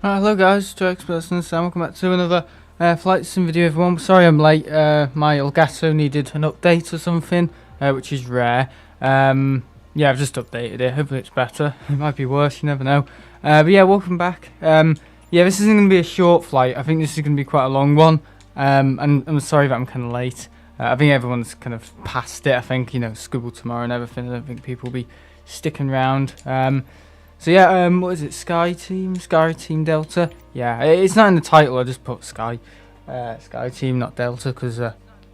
Hello guys, two experts and Sam. Welcome back to another flight sim video, everyone. Sorry I'm late. My Elgato needed an update or something, which is rare. Yeah, I've just updated it. Hopefully it's better. It might be worse, you never know. But yeah, welcome back. Yeah, this isn't going to be a short flight. I think this is going to be quite a long one. And I'm sorry that I'm kind of late. I think everyone's kind of past it. I think, you know, school tomorrow and everything. I don't think people will be sticking around. So yeah, what is it? Skyteam Delta. Yeah, it's not in the title. I just put Skyteam, not Delta, because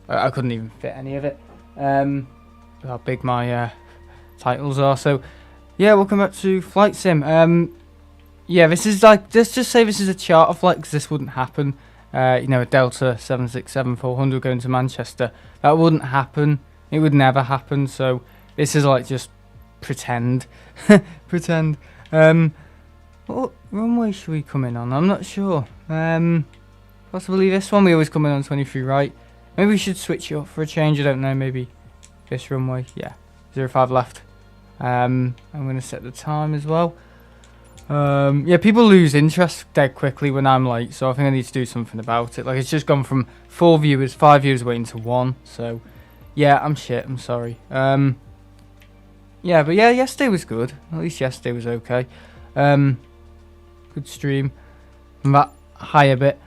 I couldn't even fit any of it. How big my titles are. So yeah, welcome back to Flight Sim. Yeah, this is like, let's just say this is a charter flight because this wouldn't happen. You know, a Delta 767-400 going to Manchester. That wouldn't happen. It would never happen. So this is like just pretend, pretend. What runway should we come in on? I'm not sure. Possibly this one. We always come in on 23 right. Maybe we should switch it up for a change. I don't know. Maybe this runway. Yeah, 05 left. I'm gonna set the time as well. Yeah, people lose interest dead quickly when I'm late, so I think I need to do something about it. Like, it's just gone from 5 viewers waiting to 1. So yeah, I'm shit. I'm sorry. Yeah, but yeah, yesterday was good. At least yesterday was okay. Good stream. I'm that high a bit.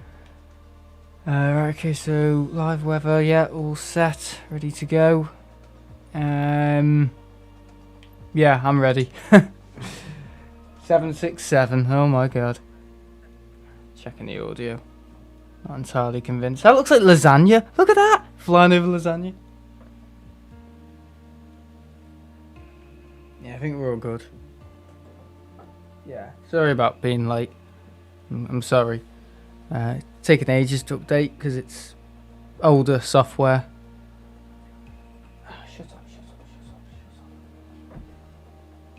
Right, okay, so live weather, yeah, all set, ready to go. Yeah, I'm ready. 767, oh my god. Checking the audio. Not entirely convinced. That looks like lasagna. Look at that! Flying over lasagna. Yeah, I think we're all good. Yeah, sorry about being late. I'm sorry. Taking ages to update because it's older software. Shut up.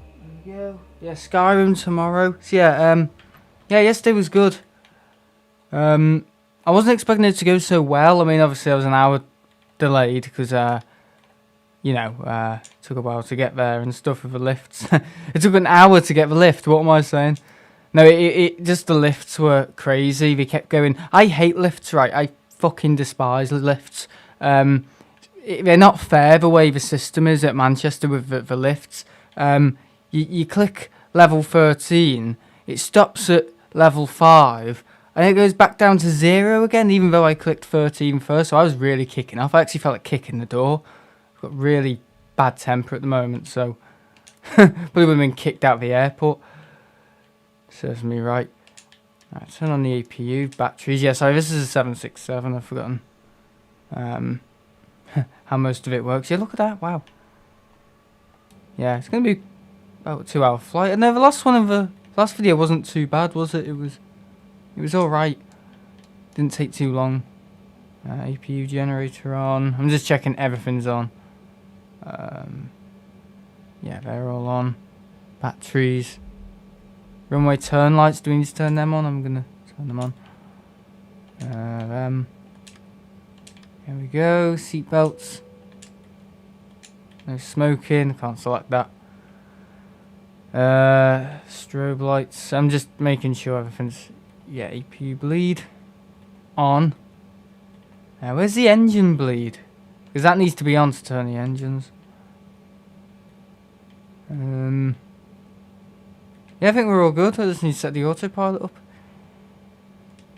There we go. Yeah, Skyrim tomorrow. So yeah, yeah, yesterday was good. I wasn't expecting it to go so well. I mean, obviously I was an hour delayed because you know, took a while to get there and stuff with the lifts. It took an hour to get the lift. What am I saying? No, it just, the lifts were crazy. They kept going. I hate lifts, right? I fucking despise lifts. They're not fair the way the system is at Manchester with the lifts. You click level 13, it stops at level 5, and it goes back down to 0 again, even though I clicked 13 first. So I was really kicking off. I actually felt like kicking the door. I've got really bad temper at the moment, so probably would have been kicked out of the airport. Serves me right. Right, turn on the APU batteries. Yeah, sorry, this is a 767. I've forgotten how most of it works. Yeah, look at that. Wow. Yeah, it's gonna be about a 2-hour flight. And the last one of the last video wasn't too bad, was it? It was all right. Didn't take too long. APU generator on. I'm just checking everything's on. Yeah, they're all on. Batteries. Runway turn lights, do we need to turn them on? I'm gonna turn them on. Here we go, seat belts. No smoking, can't select that. Strobe lights, I'm just making sure everything's, yeah, APU bleed on. Now, where's the engine bleed? Because that needs to be on to turn the engines. Yeah, I think we're all good. I just need to set the autopilot up.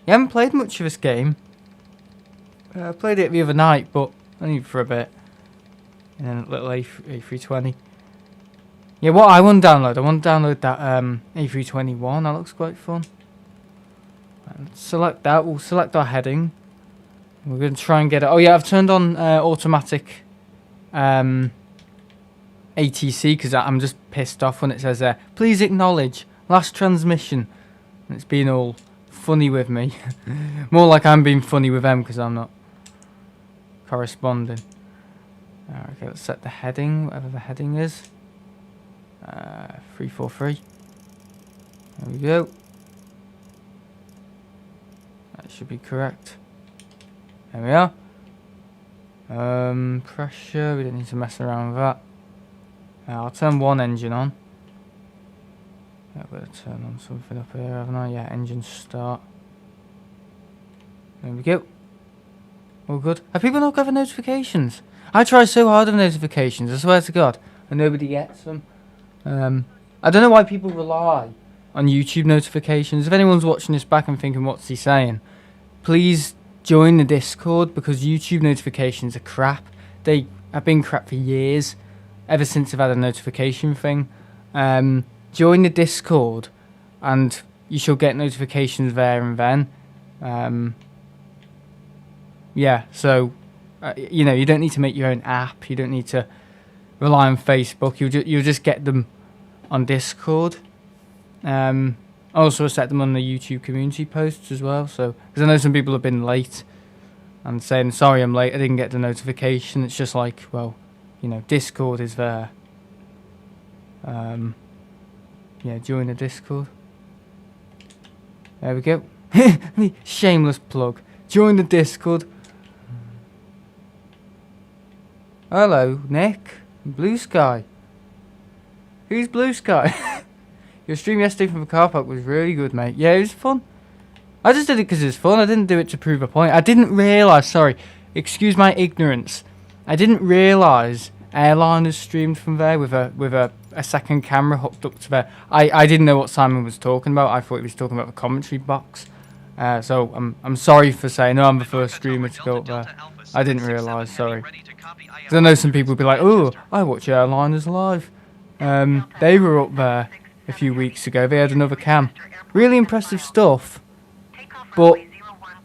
You haven't played much of this game. I played it the other night, but only for a bit. And then a little A320. Yeah, what I want to download? I want to download that A321. That looks quite fun. Let's select that. We'll select our heading. We're going to try and get it. Oh yeah, I've turned on automatic ATC because I'm just pissed off when it says there, please acknowledge last transmission, and it's being all funny with me. More like I'm being funny with them because I'm not corresponding. Okay, let's set the heading, whatever the heading is. 343. There we go. That should be correct. There we are. Pressure, we don't need to mess around with that. I'll turn one engine on. I've got to turn on something up here, haven't I? Yeah, engine start. There we go. All good. Have people not got the notifications? I try so hard with notifications, I swear to God, and nobody gets them. I don't know why people rely on YouTube notifications. If anyone's watching this back and thinking, what's he saying? Please join the Discord, because YouTube notifications are crap. They have been crap for years, ever since I've had a notification thing. Join the Discord, and you shall get notifications there and then. Yeah, so you know, you don't need to make your own app. You don't need to rely on Facebook. You'll just get them on Discord. Also set them on the YouTube community posts as well. So, because I know some people have been late and saying, sorry, I'm late, I didn't get the notification. It's just like, well, you know, Discord is there. Yeah, join the Discord. There we go. Shameless plug. Join the Discord. Hello, Nick. Blue Sky. Who's Blue Sky? Your stream yesterday from the car park was really good, mate. Yeah, it was fun. I just did it because it was fun. I didn't do it to prove a point. I didn't realise, sorry, excuse my ignorance. I didn't realise Airliners streamed from there with a second camera hooked up to there. I didn't know what Simon was talking about. I thought he was talking about the commentary box. So I'm sorry for saying, no, I'm the first streamer to go up there. I didn't realise, sorry. Because I know some people will be like, oh, I watch Airliners live. They were up there a few weeks ago. They had another cam. Really impressive stuff. But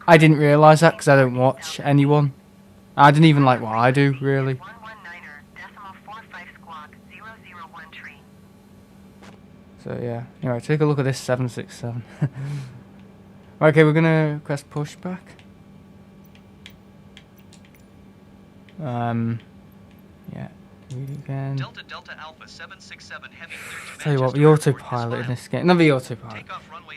I didn't realise that because I don't watch anyone. I didn't even like what I do, really. So yeah. Anyway, take a look at this 767. Okay, we're gonna request pushback. Yeah. Read again. Delta Alpha 767 heavy Tell you what, the autopilot in this game. Not the autopilot.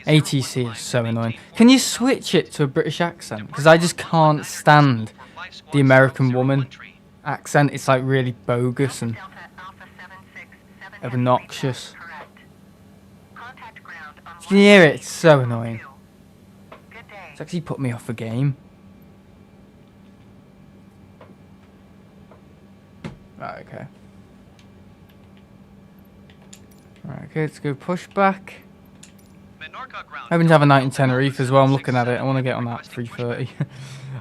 ATC is so annoying. Can you switch it to a British accent? Because I just can't stand the American woman accent. It's like really bogus and obnoxious. Can you hear it? It's so annoying. It's actually put me off the game. Right, okay. Right, okay, let's go push back. Hoping to have a night in Tenerife as well. I'm looking at it. I want to get on that 330.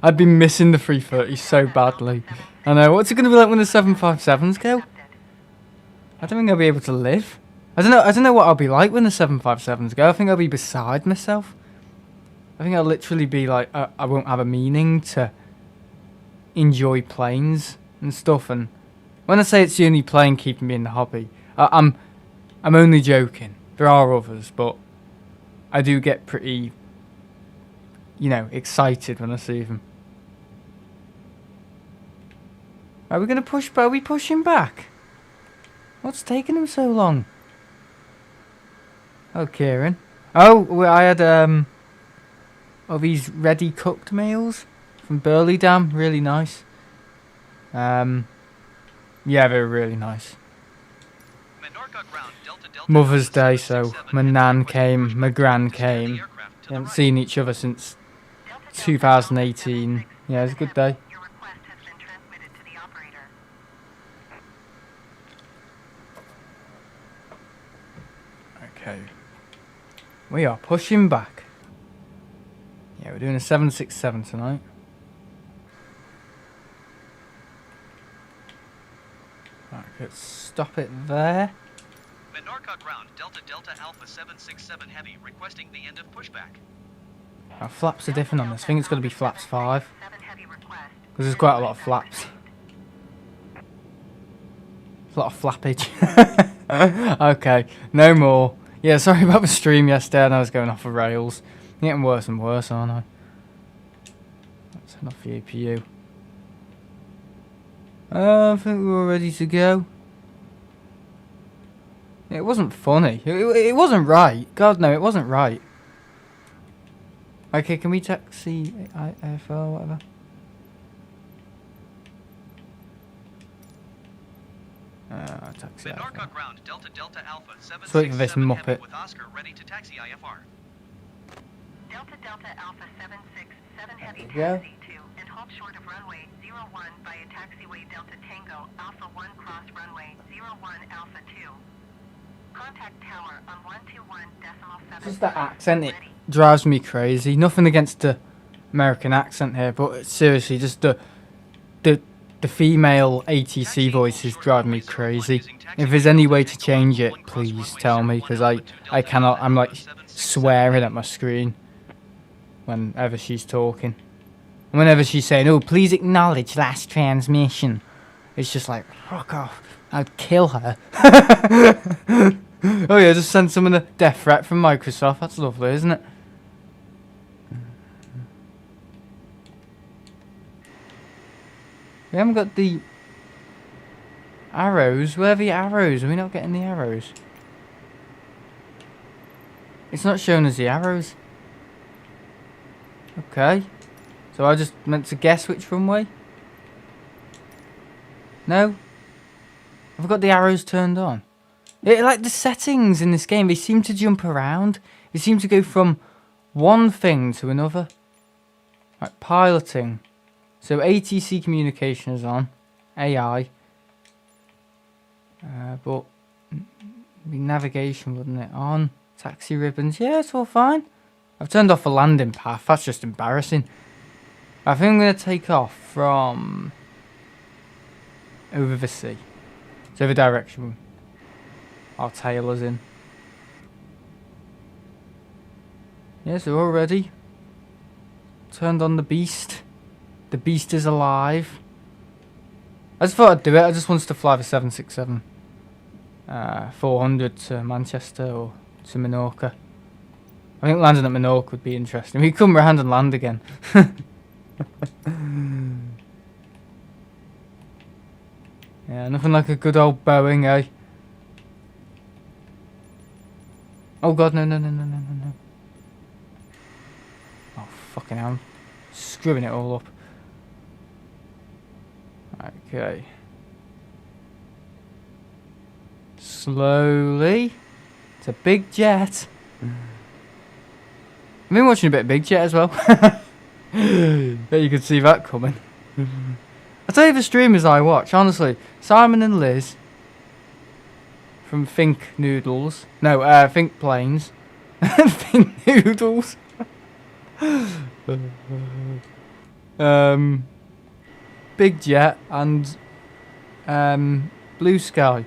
I've been missing the 330 so badly. I know. What's it going to be like when the 757s go? I don't think I'll be able to live. I don't know what I'll be like when the 757s go. I think I'll be beside myself. I think I'll literally be like, I won't have a meaning to enjoy planes and stuff. And when I say it's the only plane keeping me in the hobby, I'm only joking. There are others, but I do get pretty, you know, excited when I see them. Are we going to push back? Are we pushing back? What's taking them so long? Oh, Kieran. Oh, well, I had these ready cooked meals from Burley Dam. Really nice. Yeah, they were really nice. Mother's Day, so my nan came, my gran came. We haven't seen each other since 2018. Yeah, it was a good day. Okay. We are pushing back. Yeah, we're doing a 767 tonight. Right, let's stop it there. Menorca ground, Delta Alpha 767 heavy, requesting the end of pushback. Our flaps are different on this. I think it's going to be flaps 5. Because there's quite a lot of flaps. There's a lot of flappage. Okay, no more. Yeah, sorry about the stream yesterday. I know I was going off the rails. I'm getting worse and worse, aren't I? Let's turn off the APU. I think we're all ready to go. It wasn't funny. It wasn't right. God, no, it wasn't right. Okay, can we taxi IFL or whatever? taxi Menorca IFR. ground, Delta Delta Alpha Let's wait for this 767 Heavy muppet. with Oscar ready to taxi IFR. Delta Delta Alpha 767 Heavy There we go. taxi to and halt short of runway 01 via taxiway Delta Tango Alpha 1 cross runway 01 Alpha 2. Contact tower on 121.7. Just that accent, it drives me crazy. Nothing against the American accent here, but seriously, just the female ATC voices drive me crazy. If there's any way to change it, please tell me, because I cannot. I'm like swearing at my screen whenever she's talking. And whenever she's saying, "Oh, please acknowledge last transmission," it's just like, fuck off. I'd kill her. Oh yeah, just send someone a death threat from Microsoft. That's lovely, isn't it? We haven't got the arrows. Where are the arrows? Are we not getting the arrows? It's not showing us the arrows. Okay. So I just meant to guess which runway? No? I've got the arrows turned on. Like the settings in this game, they seem to jump around. They seem to go from one thing to another. Like piloting. So ATC communication is on. AI. But the navigation wasn't it on. Taxi ribbons. Yeah, it's all fine. I've turned off the landing path. That's just embarrassing. I think I'm going to take off from over the sea. So the direction our tail is in. Yeah, so we're all ready. Turned on the beast. The beast is alive. I just thought I'd do it. I just wanted to fly the 767 400 to Manchester or to Menorca. I think landing at Menorca would be interesting. We could come round and land again. Yeah, nothing like a good old Boeing, eh? Oh god, no. Oh, fucking hell. I'm screwing it all up. Okay. Slowly. It's a big jet. I've been watching a bit of Big Jet as well. Bet you could see that coming. I'll tell you the streamers I watch, honestly. Simon and Liz. From Think Noodles. No, Think Planes. Think Noodles. Big Jet and Blue Sky.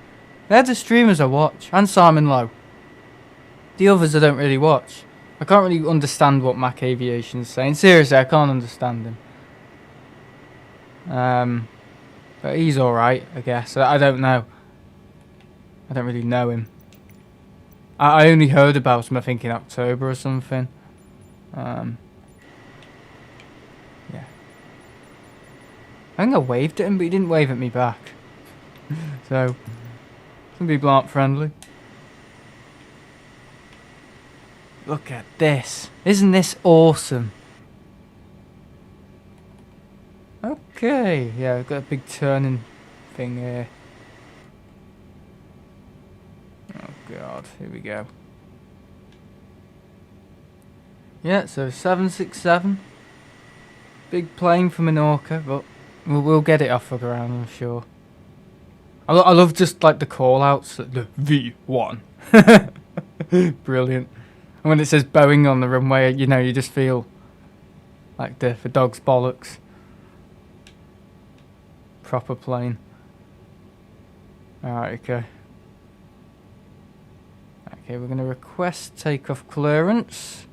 They're the streamers I watch. And Simon Lowe. The others I don't really watch. I can't really understand what Mac Aviation's saying. Seriously, I can't understand him. But he's alright, I guess. I don't know. I don't really know him. I only heard about him, I think, in October or something. Yeah. I think I waved at him, but he didn't wave at me back. So, some people aren't friendly. Look at this. Isn't this awesome? Okay. Yeah, we've got a big turning thing here. Oh god, here we go. Yeah, so 767. Big plane for Menorca, but we'll get it off the ground, I'm sure. I love just like the call outs, the V1. Brilliant. And when it says Boeing on the runway, you know, you just feel like the dog's bollocks. Proper plane. Alright, okay. Okay, we're going to request takeoff clearance.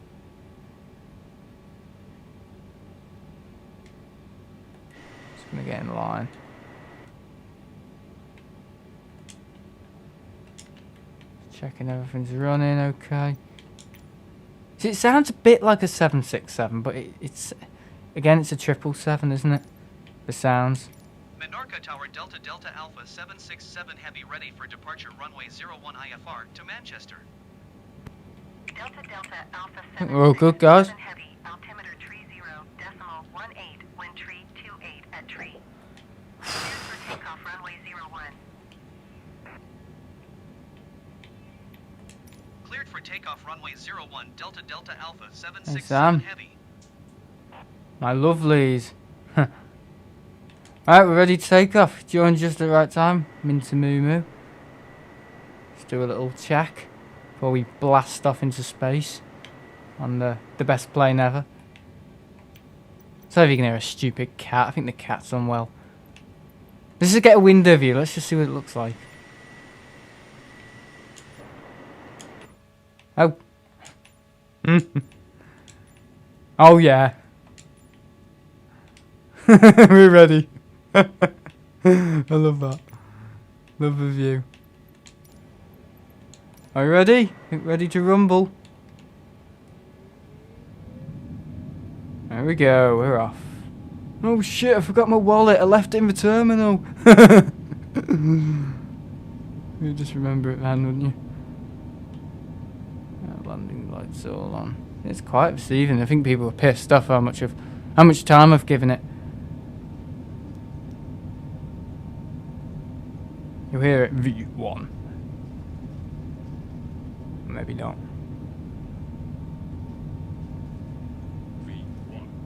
Just going to get in line. Checking everything's running okay. See, it sounds a bit like a 767, but it's again, it's a 777, isn't it? The sounds. Menorca Tower Delta Delta Alpha 767 Heavy ready for departure runway 01 IFR to Manchester. Delta Delta Alpha I think we're all good, guys. 767 Heavy, altimeter 30.18, wind tree 28 at tree. Cleared for takeoff runway 01. Cleared for takeoff runway 01 Delta Delta Alpha Hey 767 Sam, Heavy. my lovelies. Alright, we're ready to take off. Joined just at the right time. Minty Moo Moo. Let's do a little check before we blast off into space on the best plane ever. So if you can hear a stupid cat, I think the cat's unwell. Let's just get a window view, let's just see what it looks like. Oh. Oh yeah. We're ready. I love that. Love the view. Are you ready? Ready to rumble? There we go, we're off. Oh shit, I forgot my wallet. I left it in the terminal. You'd just remember it then, wouldn't you? Landing lights all on. It's quite deceiving. I think people are pissed off how much time I've given it. You'll hear it V1. Maybe not.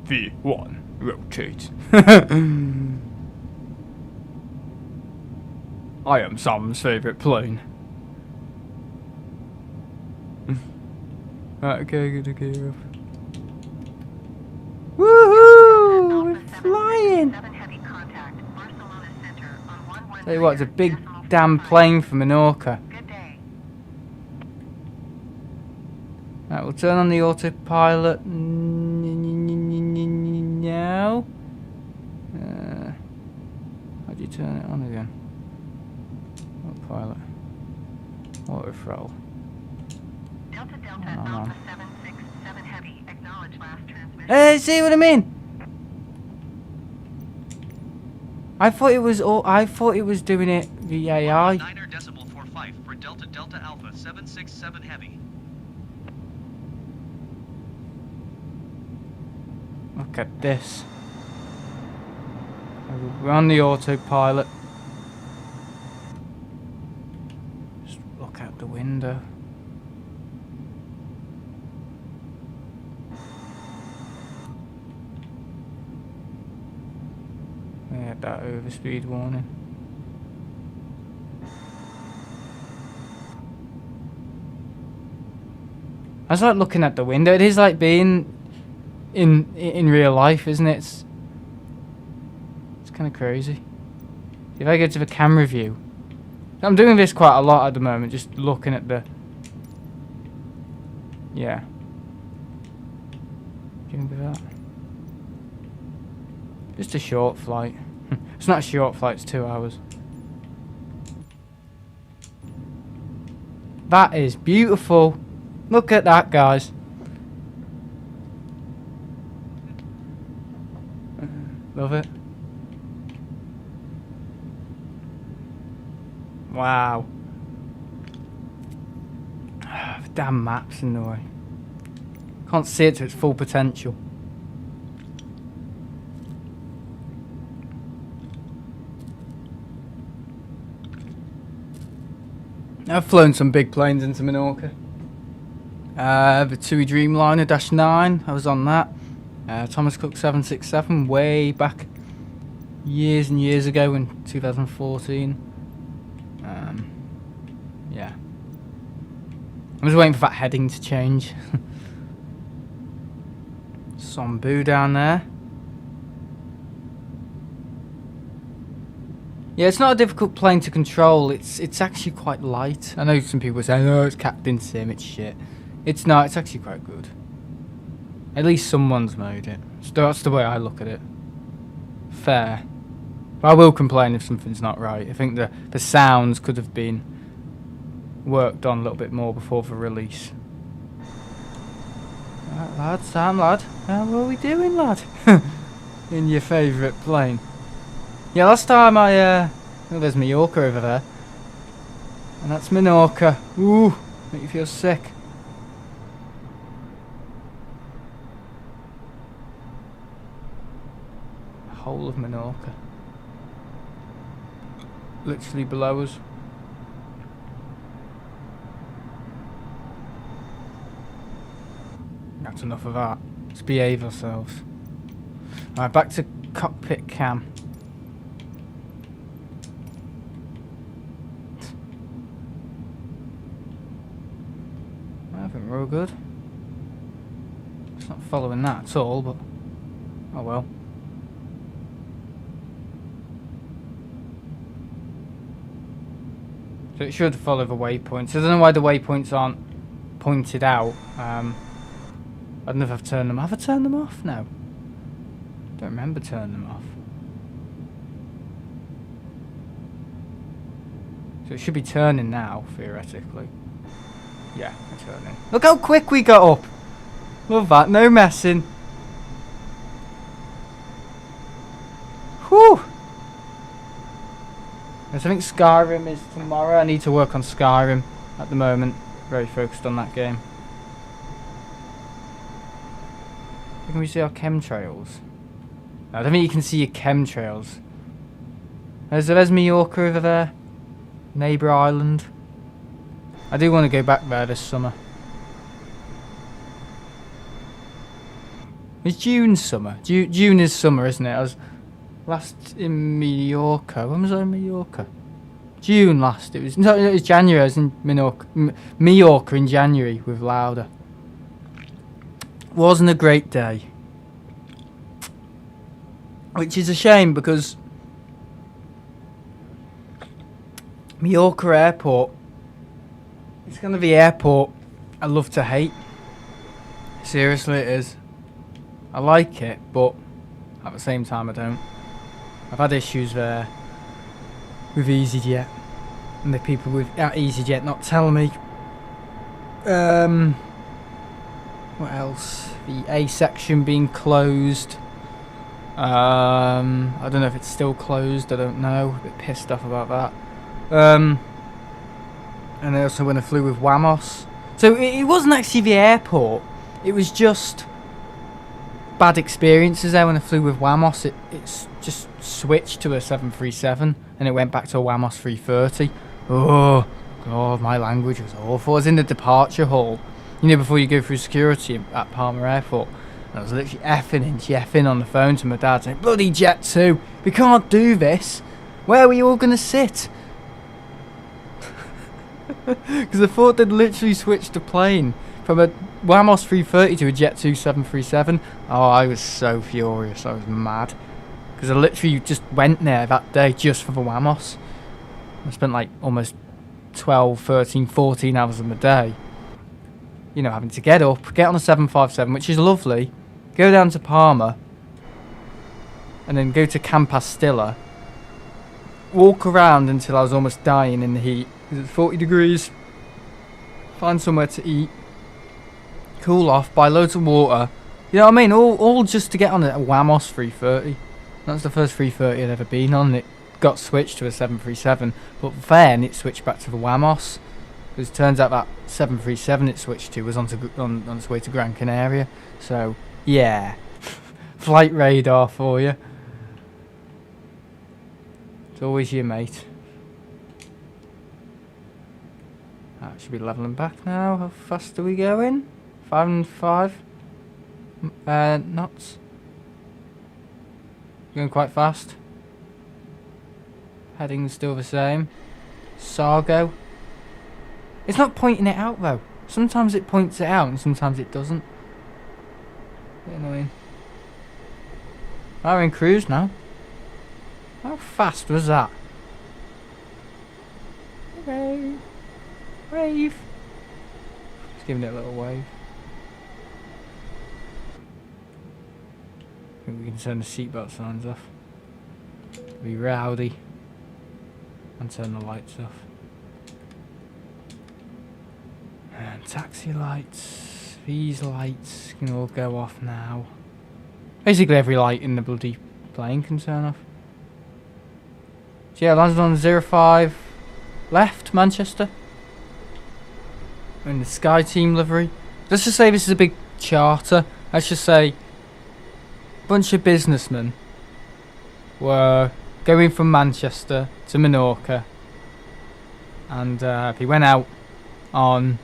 V1. Rotate. I am Sam's favourite plane. Right, okay, good, okay, we're off. Woohoo! We're flying! Tell you what, it's a big damn plane from Menorca. Right, we'll turn on the autopilot now. How do you turn it on again? Autopilot. Auto throttle. Delta Delta Alpha 767 Heavy. Acknowledge last transmission. Hey, see what I mean? I thought it was doing it via AI. 9er decimal 45 for Delta Delta Alpha 767 Heavy. Look at this. We're on the autopilot. Just look out the window. We had that overspeed warning. I was like looking at the window. It is like being in real life, isn't it? It's kind of crazy. If I go to the camera view, I'm doing this quite a lot at the moment, just looking at the. Yeah. Do you remember that? Just a short flight. It's not a short flight, it's 2 hours. That is beautiful. Look at that, guys. Love it. Wow. The damn map's in the way. Can't see it to its full potential. I've flown some big planes into Menorca. The TUI Dreamliner -9, I was on that. Thomas Cook 767, way back years and years ago in 2014. Yeah. I'm just waiting for that heading to change. Sombu down there. Yeah, it's not a difficult plane to control. It's actually quite light. I know some people say, "Oh, it's Captain Sim, it's shit." It's not. It's actually quite good. At least someone's made it. So that's the way I look at it. Fair. But I will complain if something's not right. I think the sounds could have been worked on a little bit more before the release. Right, lad, Sam, lad. What are we doing, lad? In your favourite plane. Yeah, last time oh, there's Mallorca over there. And that's Menorca. Ooh, make you feel sick. The whole of Menorca. Literally below us. That's enough of that. Let's behave ourselves. Alright, back to cockpit cam. I think we're all good. It's not following that at all, but oh well. So it should follow the waypoints. I don't know why the waypoints aren't pointed out. I don't know if I've turned them. Have I turned them off? No. Don't remember turning them off. So it should be turning now, theoretically. Yeah, it's turning. Look how quick we got up. Love that. No messing. Whew. I think Skyrim is tomorrow. I need to work on Skyrim at the moment. Very focused on that game. Can we see our chemtrails? No, I don't think you can see your chemtrails. There's Menorca over there. Neighbour island. I do want to go back there this summer. It's June summer. June is summer, isn't it? I was last in Menorca. When was I in Menorca? June last. It was January. I was in Menorca in January with Lauda. Wasn't a great day. Which is a shame because Menorca Airport, it's kind of the airport I love to hate. Seriously, it is. I like it, but at the same time I don't. I've had issues there with EasyJet and the people at EasyJet not telling me. What else? The A section being closed. I don't know if it's still closed. I don't know. A bit pissed off about that. And I also when I flew with Wamos. So it wasn't actually the airport. It was just bad experiences there when I flew with Wamos. It's just switched to a 737 and it went back to a Wamos 330. Oh god, my language was awful. I was in the departure hall, you know, before you go through security at Palma Airport, and I was literally effing on the phone to my dad saying, bloody Jet 2, we can't do this. Where are we all gonna sit? Because I thought they'd literally switched the plane from a Wamos 330 to a Jet 2 737. Oh, I was so furious. I was mad. Because I literally just went there that day just for the Wamos. I spent like almost 12, 13, 14 hours of my day. You know, having to get up, get on a 757, which is lovely. Go down to Palma. And then go to Campastilla. Walk around until I was almost dying in the heat. Because it's 40 degrees. Find somewhere to eat. Cool off, buy loads of water. You know what I mean? All just to get on a Wamos 330. That's the first 330 I'd ever been on. It got switched to a 737, but then it switched back to the Wamos. Because it turns out that 737 it switched to was on its way to Gran Canaria. So, yeah. Flight radar for you. It's always your mate. That should be levelling back now. How fast are we going? 5 and 5 knots. Going quite fast. Heading's still the same. Sargo. It's not pointing it out though. Sometimes it points it out and sometimes it doesn't. Bit annoying. We're in cruise now. How fast was that? Okay. Wave. Just giving it a little wave. I think we can turn the seatbelt signs off. Be rowdy. And turn the lights off. And taxi lights. These lights can all go off now. Basically every light in the bloody plane can turn off. So yeah, landed on 05 left, Manchester. In the Skyteam livery. Let's just say this is a big charter. Let's just say bunch of businessmen were going from Manchester to Menorca, and he went out on,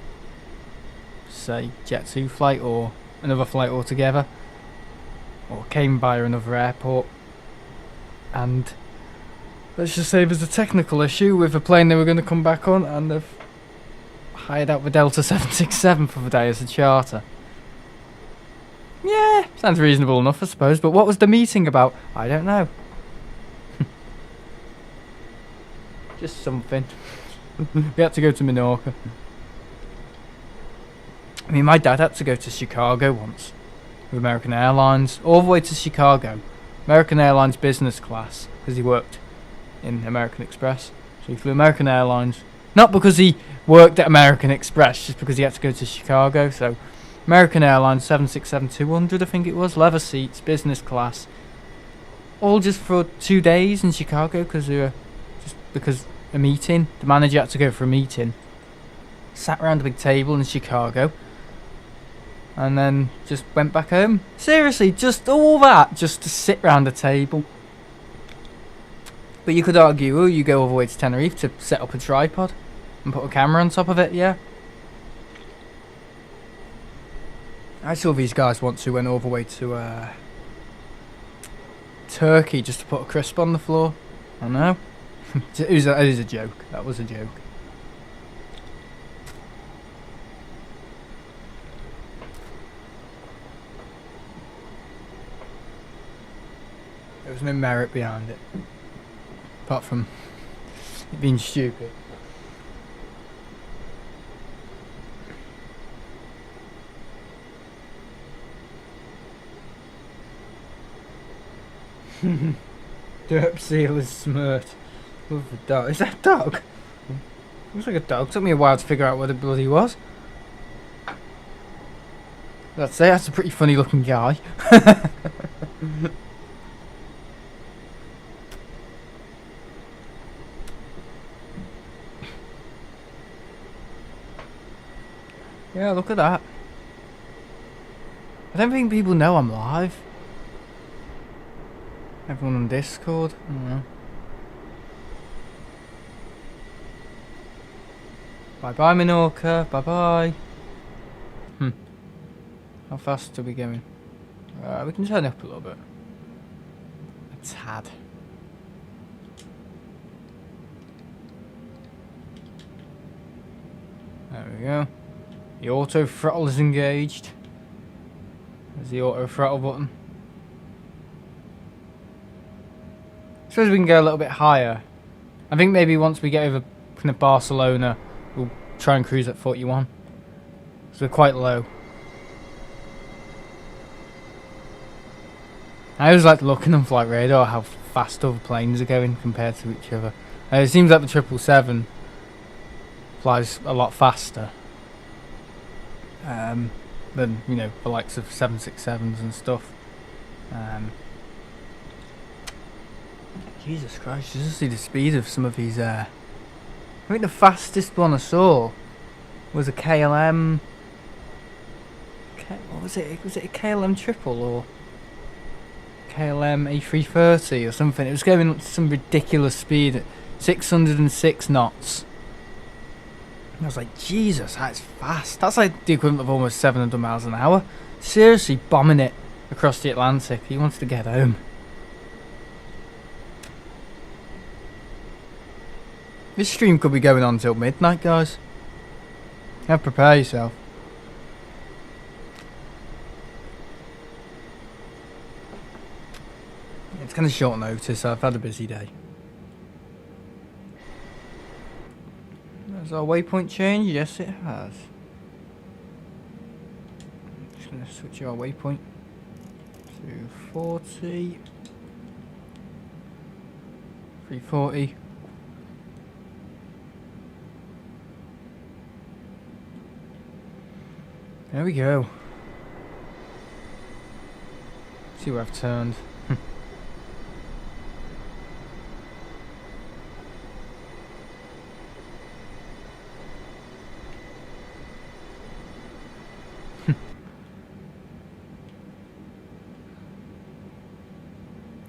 say, Jet 2 flight or another flight altogether, or came via another airport, and let's just say there's a technical issue with the plane they were going to come back on, and they've hired out the Delta 767 for the day as a charter. Yeah, sounds reasonable enough, I suppose, but what was the meeting about? I don't know. Just something. We had to go to Menorca. I mean, my dad had to go to Chicago once with American Airlines, all the way to Chicago. American Airlines business class, because he worked in American Express. So he flew American Airlines, not because he worked at American Express, just because he had to go to Chicago. So American Airlines 767-200, I think it was, leather seats, business class, all just for 2 days in Chicago, because a meeting. The manager had to go for a meeting. Sat around a big table in Chicago, and then just went back home. Seriously, just all that, just to sit round a table. But you could argue, oh, you go all the way to Tenerife to set up a tripod and put a camera on top of it, yeah. I saw these guys once who went all the way to Turkey just to put a crisp on the floor. I know. It is a joke. That was a joke. There was no merit behind it, apart from it being stupid. Derp seal is smirked. Love the dog. Is that a dog? Looks like a dog. Took me a while to figure out what the bloody was. Let's say that's a pretty funny looking guy. Yeah, look at that. I don't think people know I'm live. Everyone on Discord? I don't know. Bye bye Menorca, bye bye. How fast are we going? We can turn up a little bit. A tad. There we go. The auto throttle is engaged. There's the auto throttle button. I suppose we can go a little bit higher. I think maybe once we get over kind of Barcelona, we'll try and cruise at 41. So we're quite low. I always like looking on flight radar how fast other planes are going compared to each other. It seems like the 777 flies a lot faster than, you know, the likes of 767s and stuff. Jesus Christ, you just see the speed of some of these. I think the fastest one I saw was a KLM. What was it? Was it a KLM triple or KLM A330 or something? It was going up to some ridiculous speed at 606 knots. And I was like, Jesus, that's fast. That's like the equivalent of almost 700 miles an hour. Seriously, bombing it across the Atlantic. He wanted to get home. This stream could be going on till midnight, guys. Prepare yourself. It's kind of short notice. I've had a busy day. Has our waypoint changed? Yes, it has. Just going to switch our waypoint to 40. 340. There we go. See where I've turned.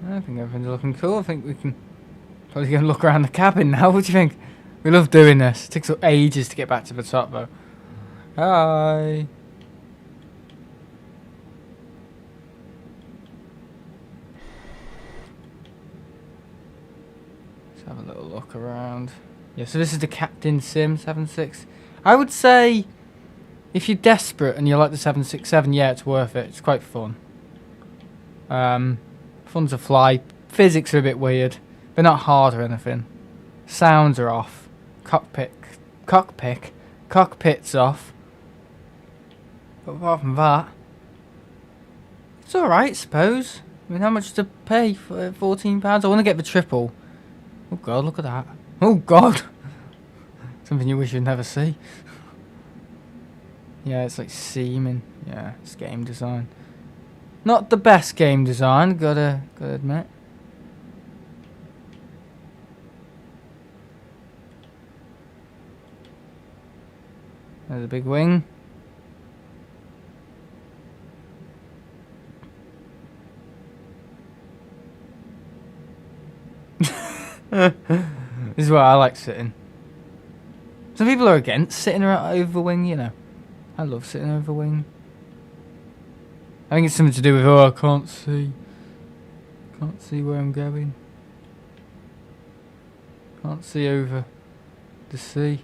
I think everything's looking cool. I think we can probably go and look around the cabin now. What do you think? We love doing this. It takes ages to get back to the top though. Hi. Let's have a little look around. Yeah, so this is the Captain Sim 76. I would say if you're desperate and you like the 767, yeah, it's worth it. It's quite fun. Fun to fly. Physics are a bit weird. They're not hard or anything. Sounds are off. Cockpit's off. But apart from that, it's alright, I suppose. I mean, how much to pay for £14? I want to get the triple. Oh god, look at that. Oh god! Something you wish you'd never see. Yeah, it's like seaming. Yeah, it's game design. Not the best game design, gotta admit. There's a big wing. This is where I like sitting. Some people are against sitting over the wing, you know. I love sitting over the wing. I think it's something to do with, oh, I can't see. Can't see where I'm going. Can't see over the sea.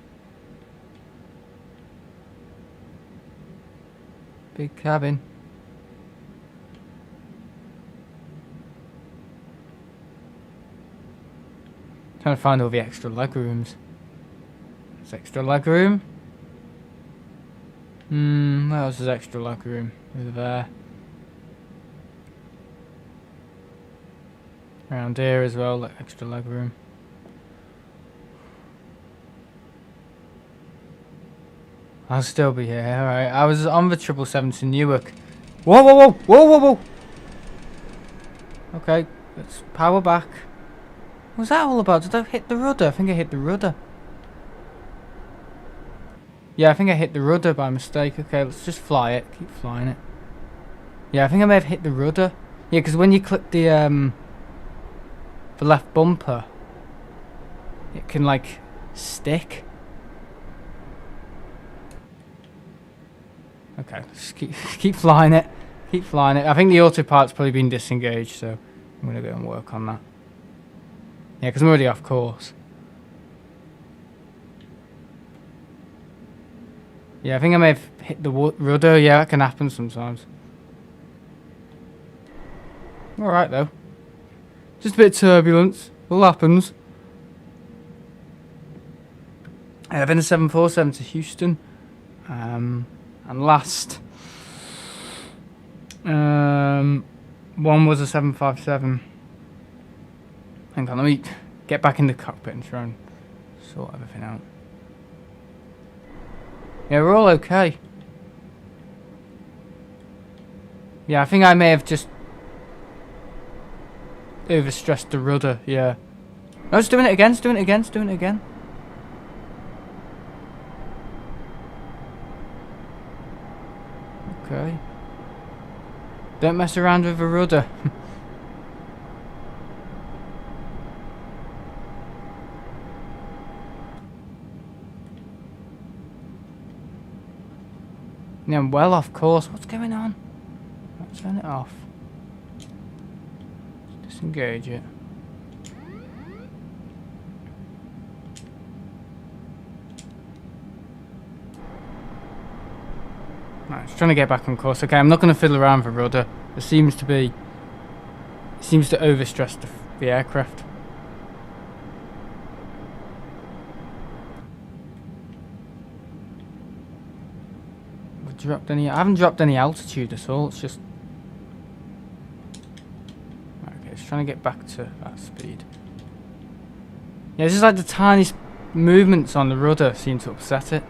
Big cabin. Trying to find all the extra leg rooms. There's extra leg room. Where else is extra leg room? Over there. Around here as well, like extra leg room. I'll still be here, alright. I was on the 777 to Newark. Whoa, whoa, whoa, whoa, whoa, whoa! Okay, let's power back. What was that all about? Did I hit the rudder? I think I hit the rudder. Yeah, I think I hit the rudder by mistake. Okay, let's just fly it. Keep flying it. Yeah, I think I may have hit the rudder. Yeah, because when you click the left bumper, it can, like, stick. Okay, just keep flying it. Keep flying it. I think the autopilot's probably been disengaged, so I'm going to go and work on that. Yeah, because I'm already off course. Yeah, I think I may have hit the rudder. Yeah, that can happen sometimes. Alright, though. Just a bit of turbulence. All happens. I've been a 747 to Houston. And last one was a 757. Hang on, let me get back in the cockpit and try and sort everything out. Yeah, we're all okay. Yeah, I think I may have just overstressed the rudder, yeah. No, it's doing it again, it's doing it again, it's doing it again. Okay. Don't mess around with the rudder. Yeah, I'm well off course. What's going on? Let's turn it off. Disengage it. Right, just trying to get back on course. Okay, I'm not going to fiddle around with the rudder. It seems to overstress the aircraft. I haven't dropped any altitude at all. It's just okay. It's trying to get back to that speed. Yeah, it's just like the tiniest movements on the rudder seem to upset it.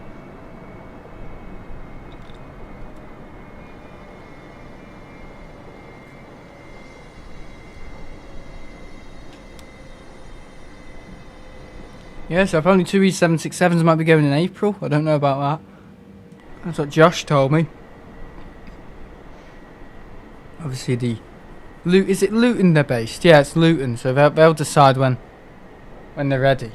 Yeah, so apparently 2 E767s might be going in April. I don't know about that. That's what Josh told me. Obviously is it Luton they're based? Yeah, it's Luton, so they'll decide when they're ready.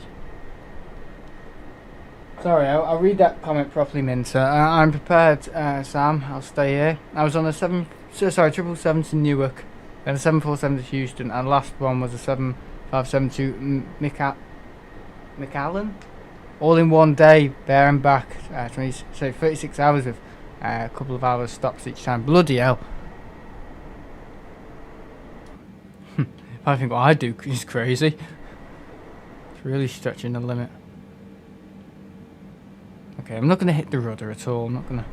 Sorry, I'll read that comment properly, Minter. I'm prepared, Sam. I'll stay here. I was on a 777 to Newark, then a 747 to Houston, and last one was a 757 to McAllen, all in one day, there and back. 36 hours with a couple of hours stops each time. Bloody hell! I think what I do is crazy. It's really stretching the limit. Okay, I'm not going to hit the rudder at all. I'm not going to...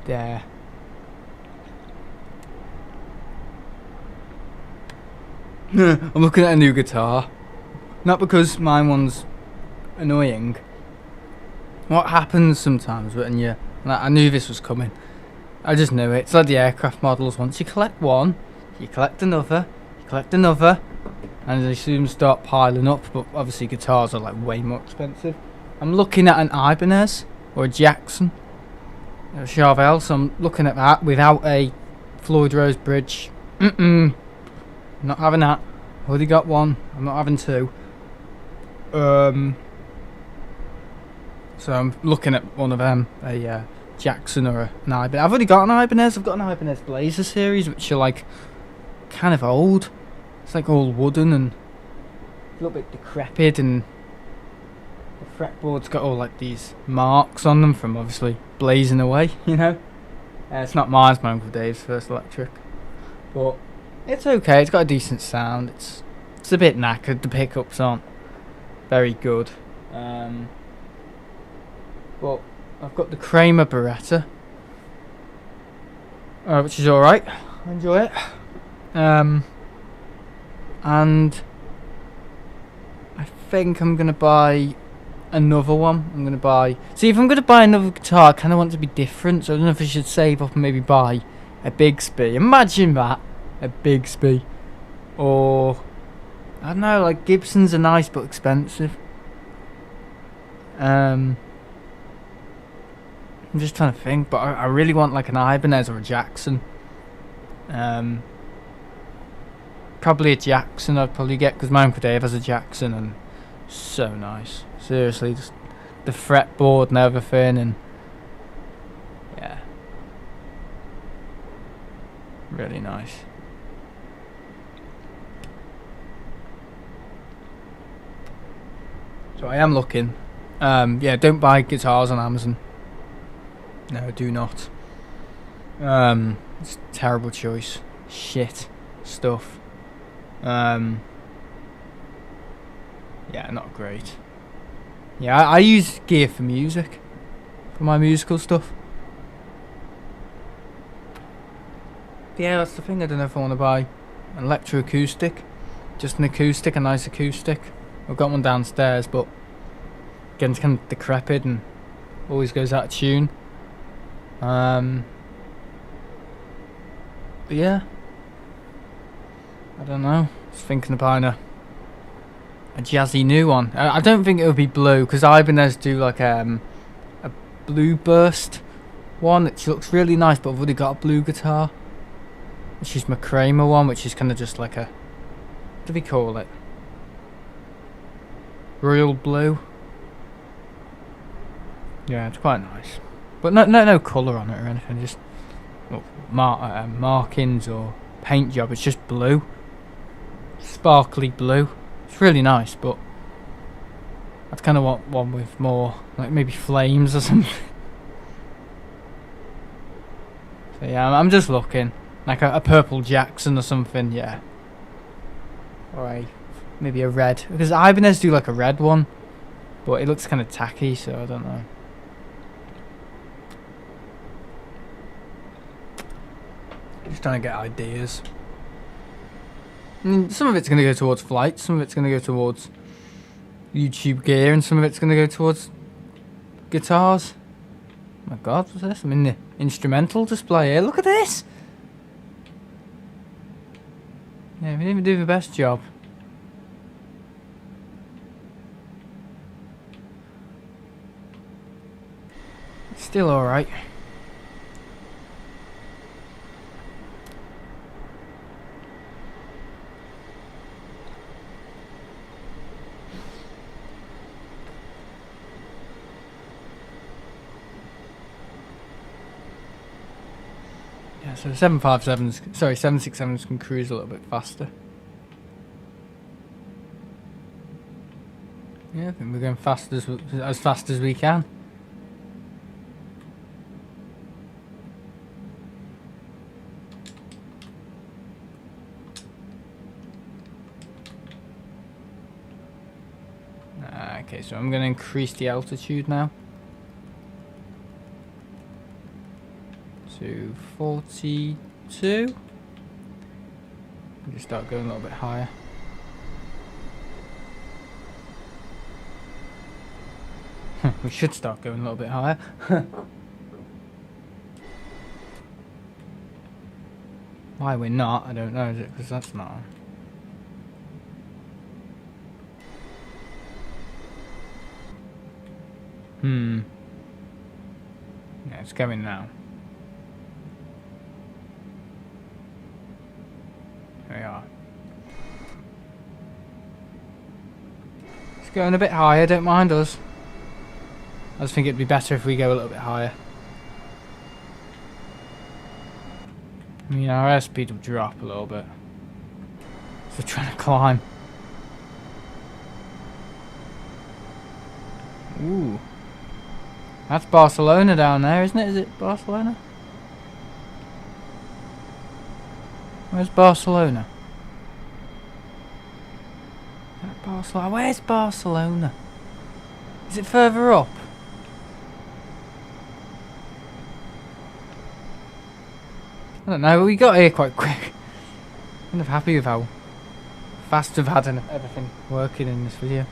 There. I'm looking at a new guitar. Not because my one's annoying. What happens sometimes when you... Like, I knew this was coming. I just knew it. It's like the aircraft models. Once you collect one, you collect another, you collect another, and they soon start piling up. But obviously guitars are like way more expensive. I'm looking at an Ibanez or a Jackson, a Charvel, so I'm looking at that without a Floyd Rose bridge. Not having that. Already got one. I'm not having two. So I'm looking at one of them, a Jackson or an Ibanez. I've already got an Ibanez. I've got an Ibanez Blazer series, which are like kind of old. It's like all wooden and a little bit decrepit, and the fretboard's got all like these marks on them from obviously blazing away, you know. It's not mine, it's my Uncle Dave's first electric, but it's okay. It's got a decent sound. It's a bit knackered. The pickups aren't very good, but I've got the Kramer Beretta, which is alright. I enjoy it, and I think I'm gonna buy another one. I'm gonna buy... See, if I'm gonna buy another guitar, I kind of want it to be different, so I don't know if I should save up and maybe buy a Bigsby. Imagine that, a Bigsby, or I don't know, like Gibsons are nice but expensive. I'm just trying to think, but I really want like an Ibanez or a Jackson. Probably a Jackson I'd probably get, because my Uncle Dave has a Jackson and so nice. Seriously, just the fretboard and everything, and yeah, really nice. So I am looking. Yeah, don't buy guitars on Amazon. No, do not. It's a terrible choice. Shit stuff. Yeah, not great. Yeah, I use gear for music, for my musical stuff. But yeah, that's the thing. I don't know if I want to buy an electroacoustic, just an acoustic, a nice acoustic. I've got one downstairs, but again, it's kind of decrepit and always goes out of tune. But yeah, I don't know. Just thinking of buying a jazzy new one. I don't think it would be blue, because Ibanez do like a blue burst one, which looks really nice, but I've already got a blue guitar, which is my Kramer one, which is kind of just like a, what do we call it? Royal blue. Yeah, it's quite nice, but no colour on it or anything. Just markings or paint job. It's just blue, sparkly blue. It's really nice, but I'd kind of want one with more, like maybe flames or something. So yeah, I'm just looking, like a purple Jackson or something, yeah. Or maybe a red, because Ibanez do like a red one, but it looks kind of tacky, so I don't know. Just trying to get ideas. Some of it's going to go towards flight, some of it's going to go towards YouTube gear, and some of it's going to go towards guitars. Oh my god, what's this? I'm in the instrumental display here. Look at this! Yeah, we didn't even do the best job. It's still alright. So 757s, sorry, 767s can cruise a little bit faster. Yeah, I think we're going as fast as we can. Okay, so I'm going to increase the altitude now to 42. Just start going a little bit higher. We should start going a little bit higher. Why we're not, I don't know, is it because that's not on? Yeah, it's going now. There we are. It's going a bit higher, don't mind us. I just think it'd be better if we go a little bit higher. I mean, our airspeed will drop a little bit. So we're trying to climb. Ooh. That's Barcelona down there, isn't it? Is it Barcelona? Where's Barcelona? Is that Barcelona? Where's Barcelona? Is it further up? I don't know, but we got here quite quick. I'm kind of happy with how fast we've had everything working in this video.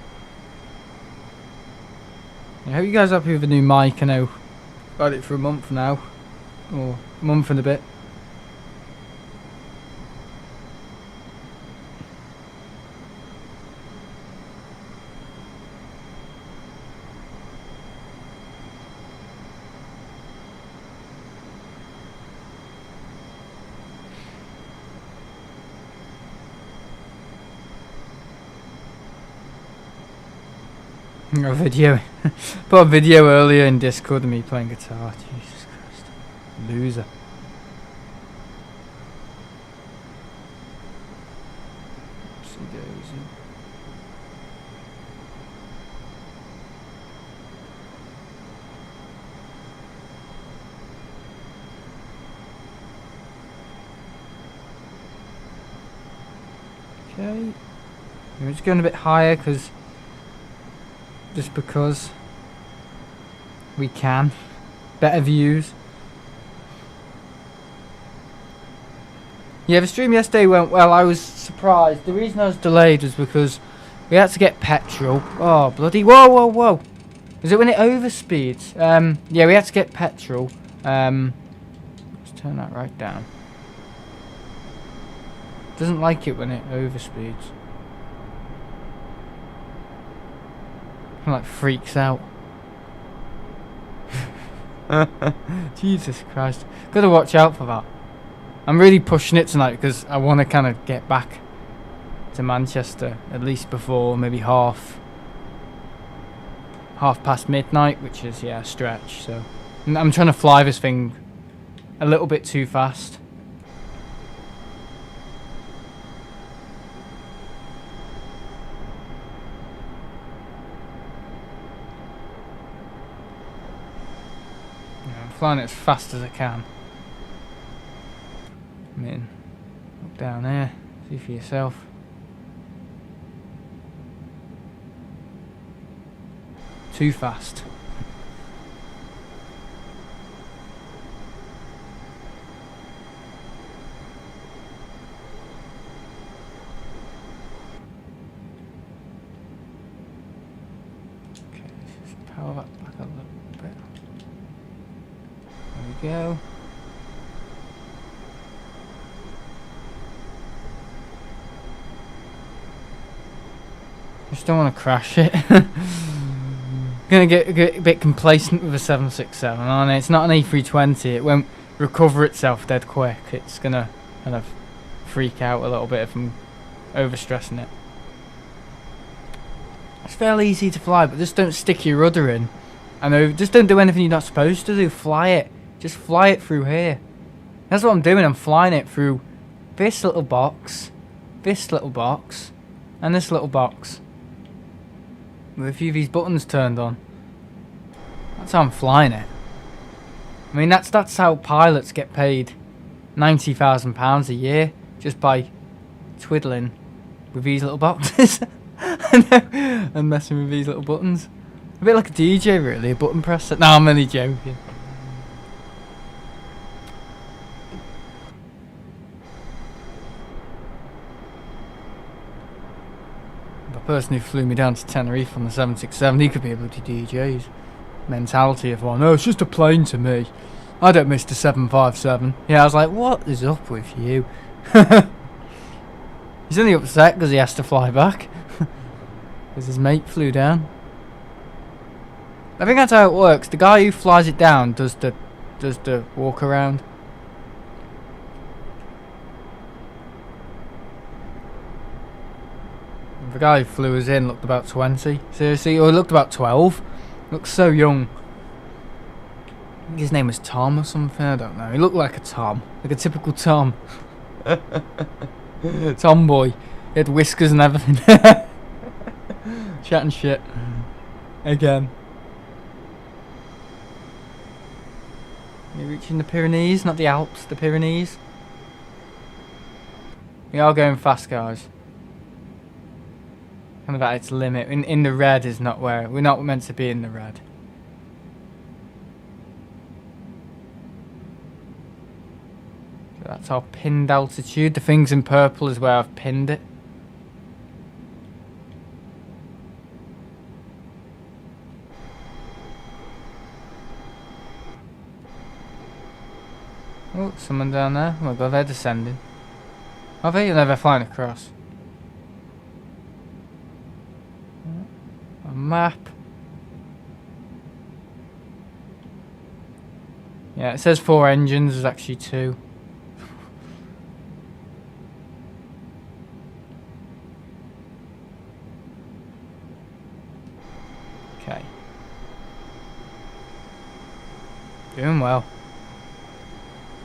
I hope you guys are happy with the new mic. I know I've had it for a month now, or a month and a bit. A video. Put a video earlier in Discord of me playing guitar. Jesus Christ. Loser. Okay. We're just going a bit higher just because we can. Better views. Yeah, the stream yesterday went well. I was surprised. The reason I was delayed was because we had to get petrol. Oh, bloody. Whoa, whoa, whoa. Is it when it overspeeds? Yeah, we had to get petrol. Let's turn that right down. Doesn't like it when it overspeeds. Like freaks out. Jesus Christ. Gotta watch out for that. I'm really pushing it tonight because I want to kind of get back to Manchester at least before maybe half past midnight, which is, yeah, a stretch. So I'm trying to fly this thing a little bit too fast. Flying it as fast as I can. I mean, look down there, see for yourself. Too fast. Okay, let's just power that back a little bit. There we go. Just don't want to crash it. Gonna get a bit complacent with a 767 on it. It's not an A320. It won't recover itself dead quick. It's gonna kind of freak out a little bit if I'm overstressing it. It's fairly easy to fly, but just don't stick your rudder in. I know, just don't do anything you're not supposed to do. Fly it. Just fly it through here. That's what I'm doing. I'm flying it through this little box, and this little box. with a few of these buttons turned on. That's how I'm flying it. I mean, that's how pilots get paid £90,000 a year, just by twiddling with these little boxes and messing with these little buttons. A bit like a DJ, really, a button presser. No, I'm only joking. The person who flew me down to Tenerife on the 767, he could be able to DJ's mentality of, well, no, it's just a plane to me. I don't miss the 757. Yeah, I was like, what is up with you? He's only upset because he has to fly back. Because his mate flew down. I think that's how it works. The guy who flies it down does the walk around. The guy who flew us in looked about 20. Seriously, or he looked about 12. Looks so young. I think his name was Tom or something, I don't know. He looked like a Tom. Like a typical Tom. Tomboy. He had whiskers and everything. Chatting shit. Again. We're reaching the Pyrenees, not the Alps, the Pyrenees. We are going fast, guys. Kind of at its limit. In the red is not where we're not meant to be in the red. So that's our pinned altitude. The things in purple is where I've pinned it. Oh, someone down there. Oh my god, they're descending. Are they? No, they're flying across. A map. Yeah, it says 4 engines, there's actually 2. Okay. Doing well.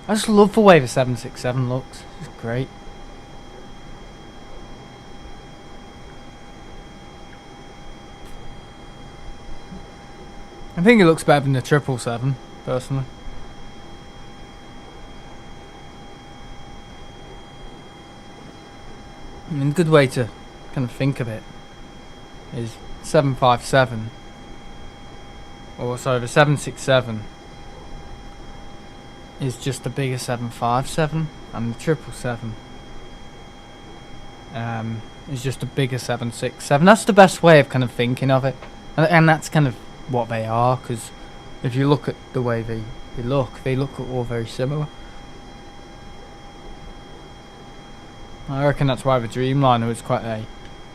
I just love the way the 767 looks. It's great. I think it looks better than the 777, personally. I mean, a good way to kind of think of it is 757, or sorry, the 767 is just a bigger 757, and the 777 is just a bigger 767. That's the best way of kind of thinking of it, and that's kind of what they are, because if you look at the way they look all very similar. I reckon that's why the Dreamliner was quite a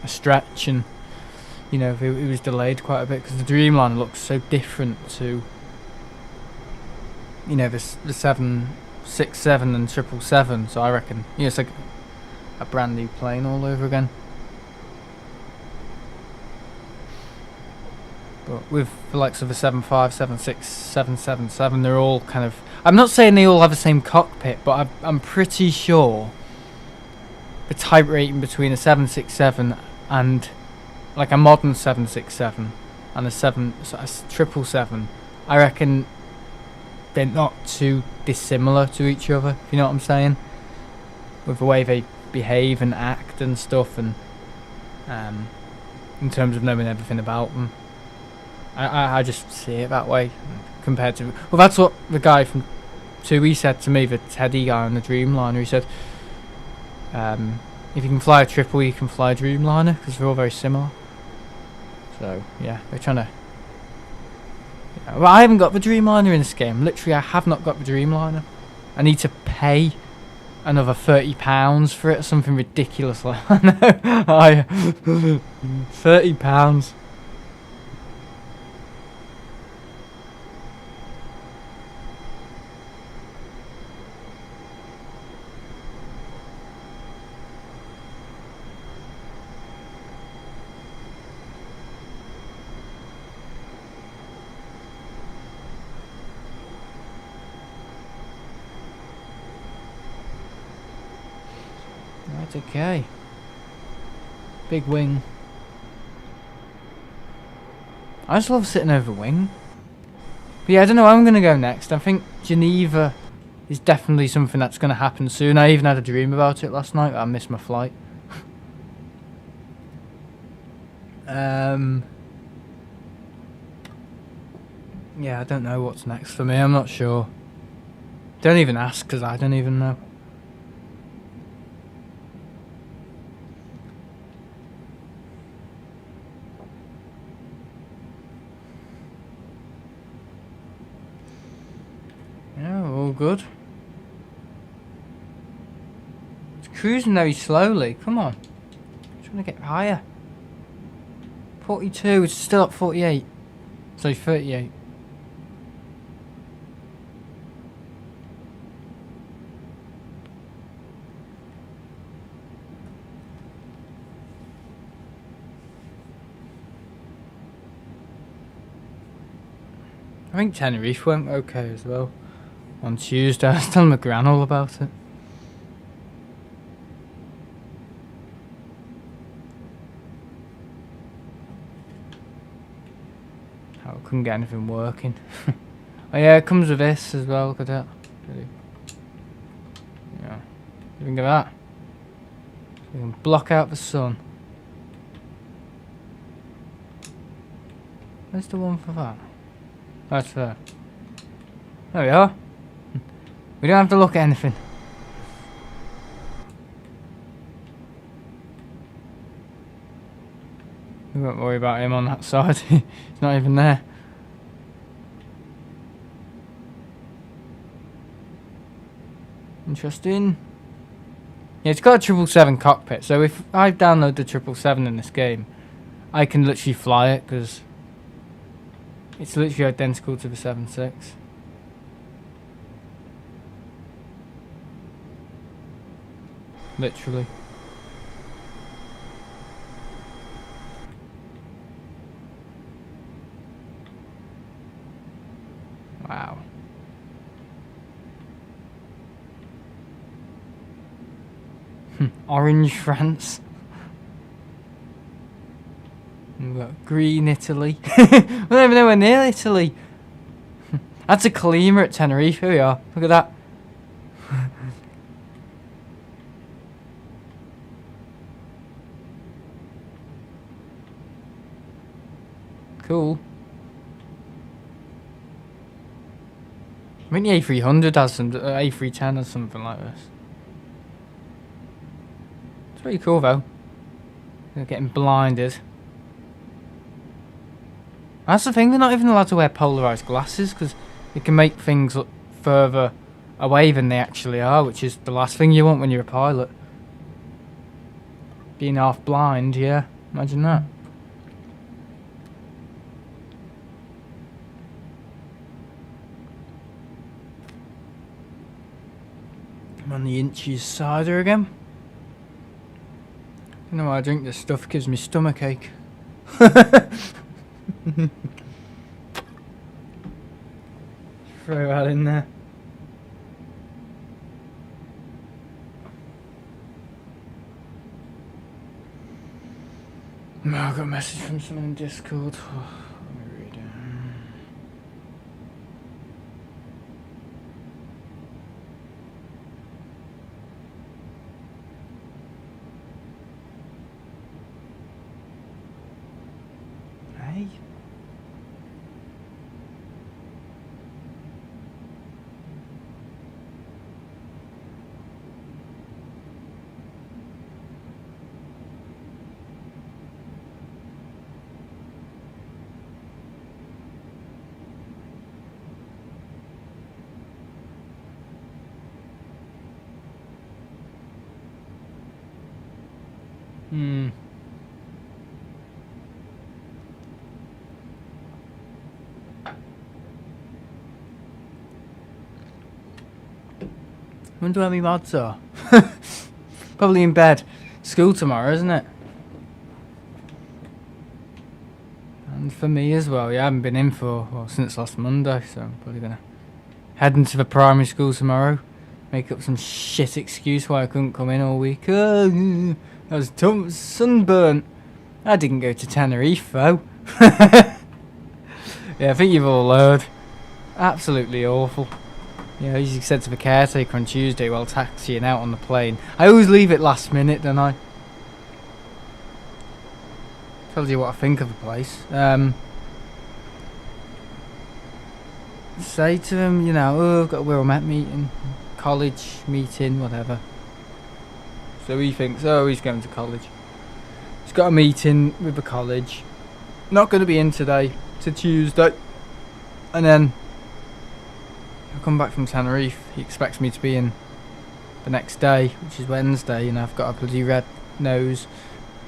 stretch, and you know, it was delayed quite a bit, because the Dreamliner looks so different to, you know, the 767 and 777. So I reckon, you know, it's like a brand new plane all over again. But with the likes of the 75, 76, 777, they're all kind of, I'm not saying they all have the same cockpit, but I'm pretty sure the type rating between a 767 and like a modern 767 and a 777, I reckon they're not too dissimilar to each other, if you know what I'm saying, with the way they behave and act and stuff, and in terms of knowing everything about them. I just see it that way compared to, well, that's what the guy from 2E said to me, the Teddy guy on the Dreamliner. He said, if you can fly a triple, you can fly a Dreamliner, because they're all very similar. So yeah, they're trying to. Yeah, well, I haven't got the Dreamliner in this game. Literally, I have not got the Dreamliner. I need to pay another £30 for it, or something ridiculous like that. £30. Right, okay. Big wing. I just love sitting over wing. But yeah, I don't know where I'm going to go next. I think Geneva is definitely something that's going to happen soon. I even had a dream about it last night. I missed my flight. Yeah, I don't know what's next for me. I'm not sure. Don't even ask, because I don't even know. Yeah, all good. It's cruising very slowly. Come on. I'm trying to get higher. 42, it's still at 48. So 38. I think Tenerife went okay as well. On Tuesday, I was telling my gran all about it. How I couldn't get anything working. Oh yeah, it comes with this as well, look at that. Yeah. Think of that. So you can block out the sun. Where's the one for that? That's there. There we are. We don't have to look at anything. We won't worry about him on that side. He's not even there. Interesting. Yeah, it's got a 777 cockpit, so if I download the 777 in this game, I can literally fly it, because it's literally identical to the 76. Literally. Wow. Orange France. We've got green Italy. We're not even nowhere near Italy. That's a Kalima at Tenerife. Here we are. Look at that. Cool. I think the A300 has some, A310 has something like this. It's pretty cool though. They're getting blinded. That's the thing, they're not even allowed to wear polarised glasses, because it can make things look further away than they actually are, which is the last thing you want when you're a pilot. Being half blind, yeah, imagine that. I'm on the inches cider again. You know, I drink this stuff, gives me stomach ache. Throw that in there. Oh, I got a message from someone in Discord. Let me read it. Hey. Wonder where my mods are. Probably in bed. School tomorrow, isn't it? And for me as well. Yeah, I haven't been in since last Monday, so I'm probably gonna head into the primary school tomorrow. Make up some shit excuse why I couldn't come in all week. I was sunburnt. I didn't go to Tenerife though. Yeah, I think you've all heard. Absolutely awful. Yeah, as you said to the caretaker on Tuesday while taxiing out on the plane. I always leave it last minute, don't I? Tells you what I think of the place. Say to him, you know, oh, I've got a Wirral Met meeting, college meeting, whatever. So he thinks, oh, he's going to college. He's got a meeting with the college. Not going to be in today, to Tuesday. And then I'll come back from Tenerife. He expects me to be in the next day, which is Wednesday, and I've got a bloody red nose,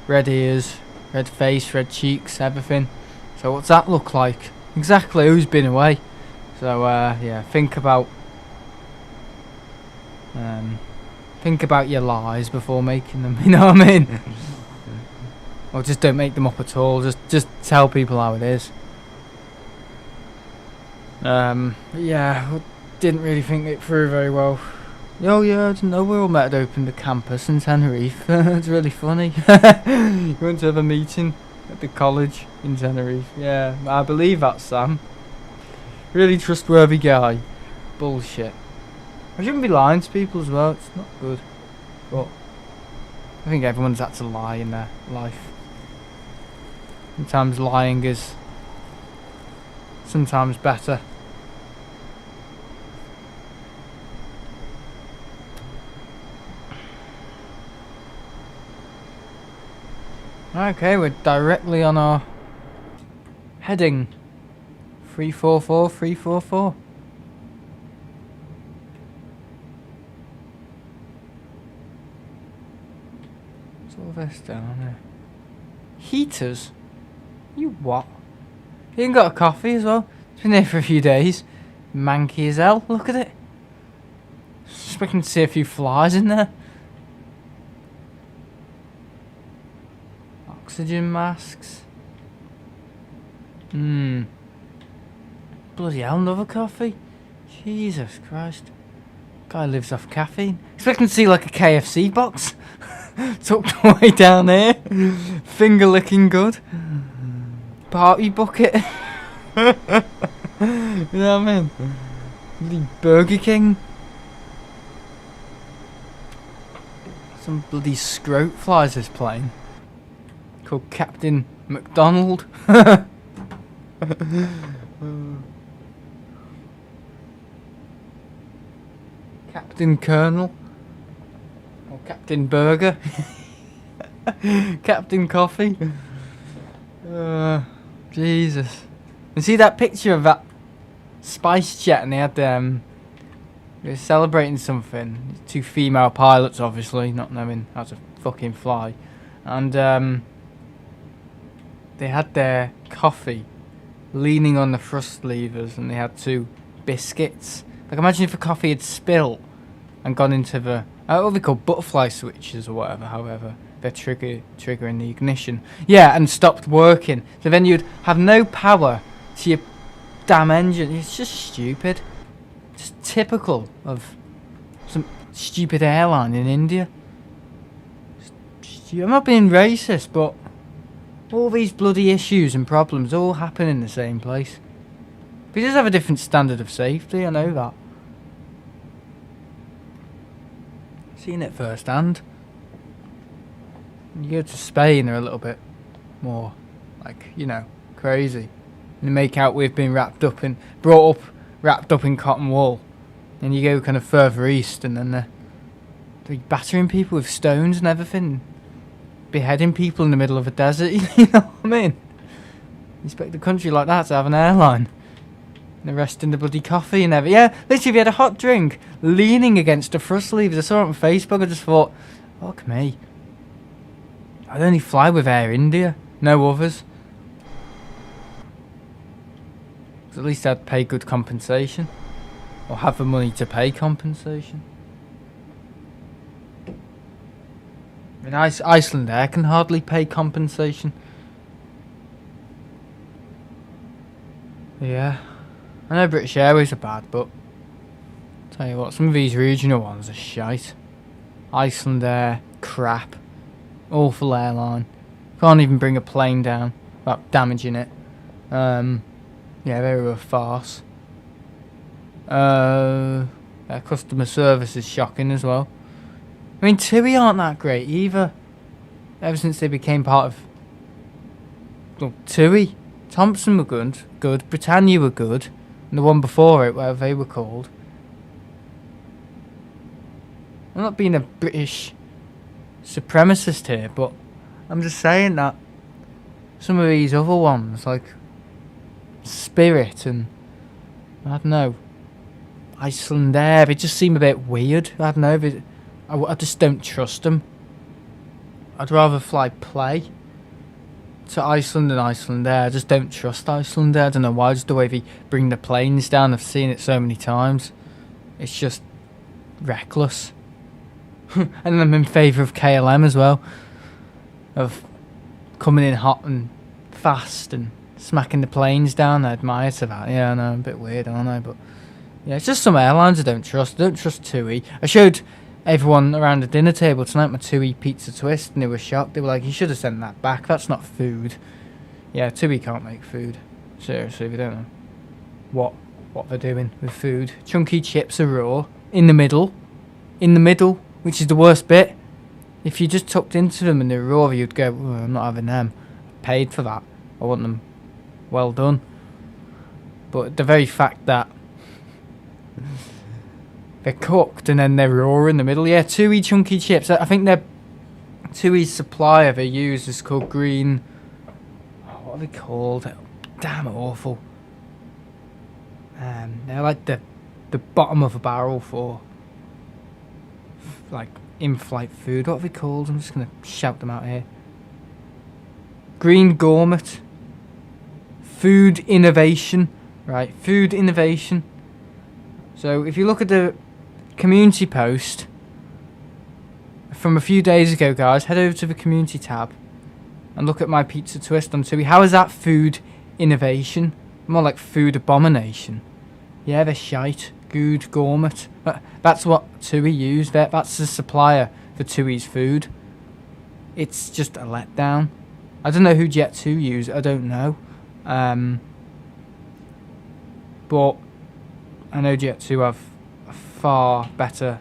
red ears, red face, red cheeks, everything. So what's that look like? Exactly, who's been away? So yeah, think about your lies before making them. You know what I mean? Or just don't make them up at all. Just tell people how it is. Yeah, didn't really think it through very well. Oh yeah, I didn't know Wirral Met had opened a campus in Tenerife. It's really funny. You went to have a meeting at the college in Tenerife. Yeah, I believe that's Sam. Really trustworthy guy. Bullshit. I shouldn't be lying to people as well. It's not good. But I think everyone's had to lie in their life. Sometimes lying is sometimes better. Okay, we're directly on our heading. 344, 344. What's all this down there? Heaters? You what? You ain't got a coffee as well? It's been there for a few days. Manky as hell, look at it. Expecting to see a few flies in there. Oxygen masks. Bloody hell, another coffee? Jesus Christ. Guy lives off caffeine. Expecting to see like a KFC box. Tucked away down here. Finger licking good. Party bucket. You know what I mean? Bloody Burger King. Some bloody scrote flies this plane. Called Captain McDonald. Captain Colonel. Or Captain Burger. Captain Coffee. Jesus. You see that picture of that spice jet, and they had they were celebrating something. Two female pilots, obviously, not knowing how to fucking fly, and they had their coffee leaning on the thrust levers, and they had two biscuits. Like, imagine if the coffee had spilled and gone into the what they call butterfly switches or whatever. However, they're triggering the ignition. Yeah, and stopped working. So then you'd have no power to your damn engine. It's just stupid. Just typical of some stupid airline in India. I'm not being racist, but all these bloody issues and problems all happen in the same place. We just have a different standard of safety, I know that. Seen it firsthand. You go to Spain, they're a little bit more, like, you know, crazy. And they make out we've been wrapped up in cotton wool. And you go kind of further east, and then they're battering people with stones and everything. Beheading people in the middle of a desert, you know what I mean? You expect a country like that to have an airline. And the rest in the bloody coffee and everything. Yeah, literally, if you had a hot drink leaning against the thrust levers. I saw it on Facebook, I just thought, fuck me. I'd only fly with Air India, no others. So at least I'd pay good compensation. Or have the money to pay compensation. I mean, Iceland Air can hardly pay compensation. Yeah. I know British Airways are bad, but tell you what, some of these regional ones are shite. Iceland Air, crap. Awful airline. Can't even bring a plane down without damaging it. Yeah, they were a farce. Their customer service is shocking as well. I mean, TUI aren't that great either. Ever since they became part of... Well, TUI. Thompson were good. Britannia were good. And the one before it, whatever they were called. I'm not being a British supremacist here, but I'm just saying that some of these other ones, like Spirit and, I don't know, Iceland Air, they just seem a bit weird. I don't know, I just don't trust them. I'd rather fly play to Iceland than Iceland Air. I just don't trust Iceland Air. I don't know why, just the way they bring the planes down. I've seen it so many times. It's just reckless. And I'm in favour of KLM as well. Of coming in hot and fast and smacking the planes down. I admire to that. Yeah, I know, I'm a bit weird, aren't I? But yeah, it's just some airlines I don't trust. I don't trust TUI. I showed everyone around the dinner table tonight my TUI pizza twist and they were shocked. They were like, you should have sent that back. That's not food. Yeah, TUI can't make food. Seriously, they don't know what they're doing with food. Chunky chips are raw. In the middle, which is the worst bit. If you just tucked into them and they were raw, you'd go, oh, I'm not having them. I paid for that. I want them well done. But the very fact that they're cooked and then they're raw in the middle. Yeah, TUI chunky chips. I think they're TUI's supplier they use is called Green. Oh, what are they called? Damn awful. They're like the bottom of a barrel for like in-flight food. What are they called? I'm just gonna shout them out here. Green Gourmet. Food Innovation. Right, Food Innovation. So if you look at the community post from a few days ago, guys, head over to the community tab and look at my pizza twist on TUI. How is that food innovation? More like food abomination. Yeah, they're shite. Good Gourmet. That's what TUI use. That's the supplier for TUI's food. It's just a letdown. I don't know who Jet2 use. I don't know. But I know Jet2 have a far better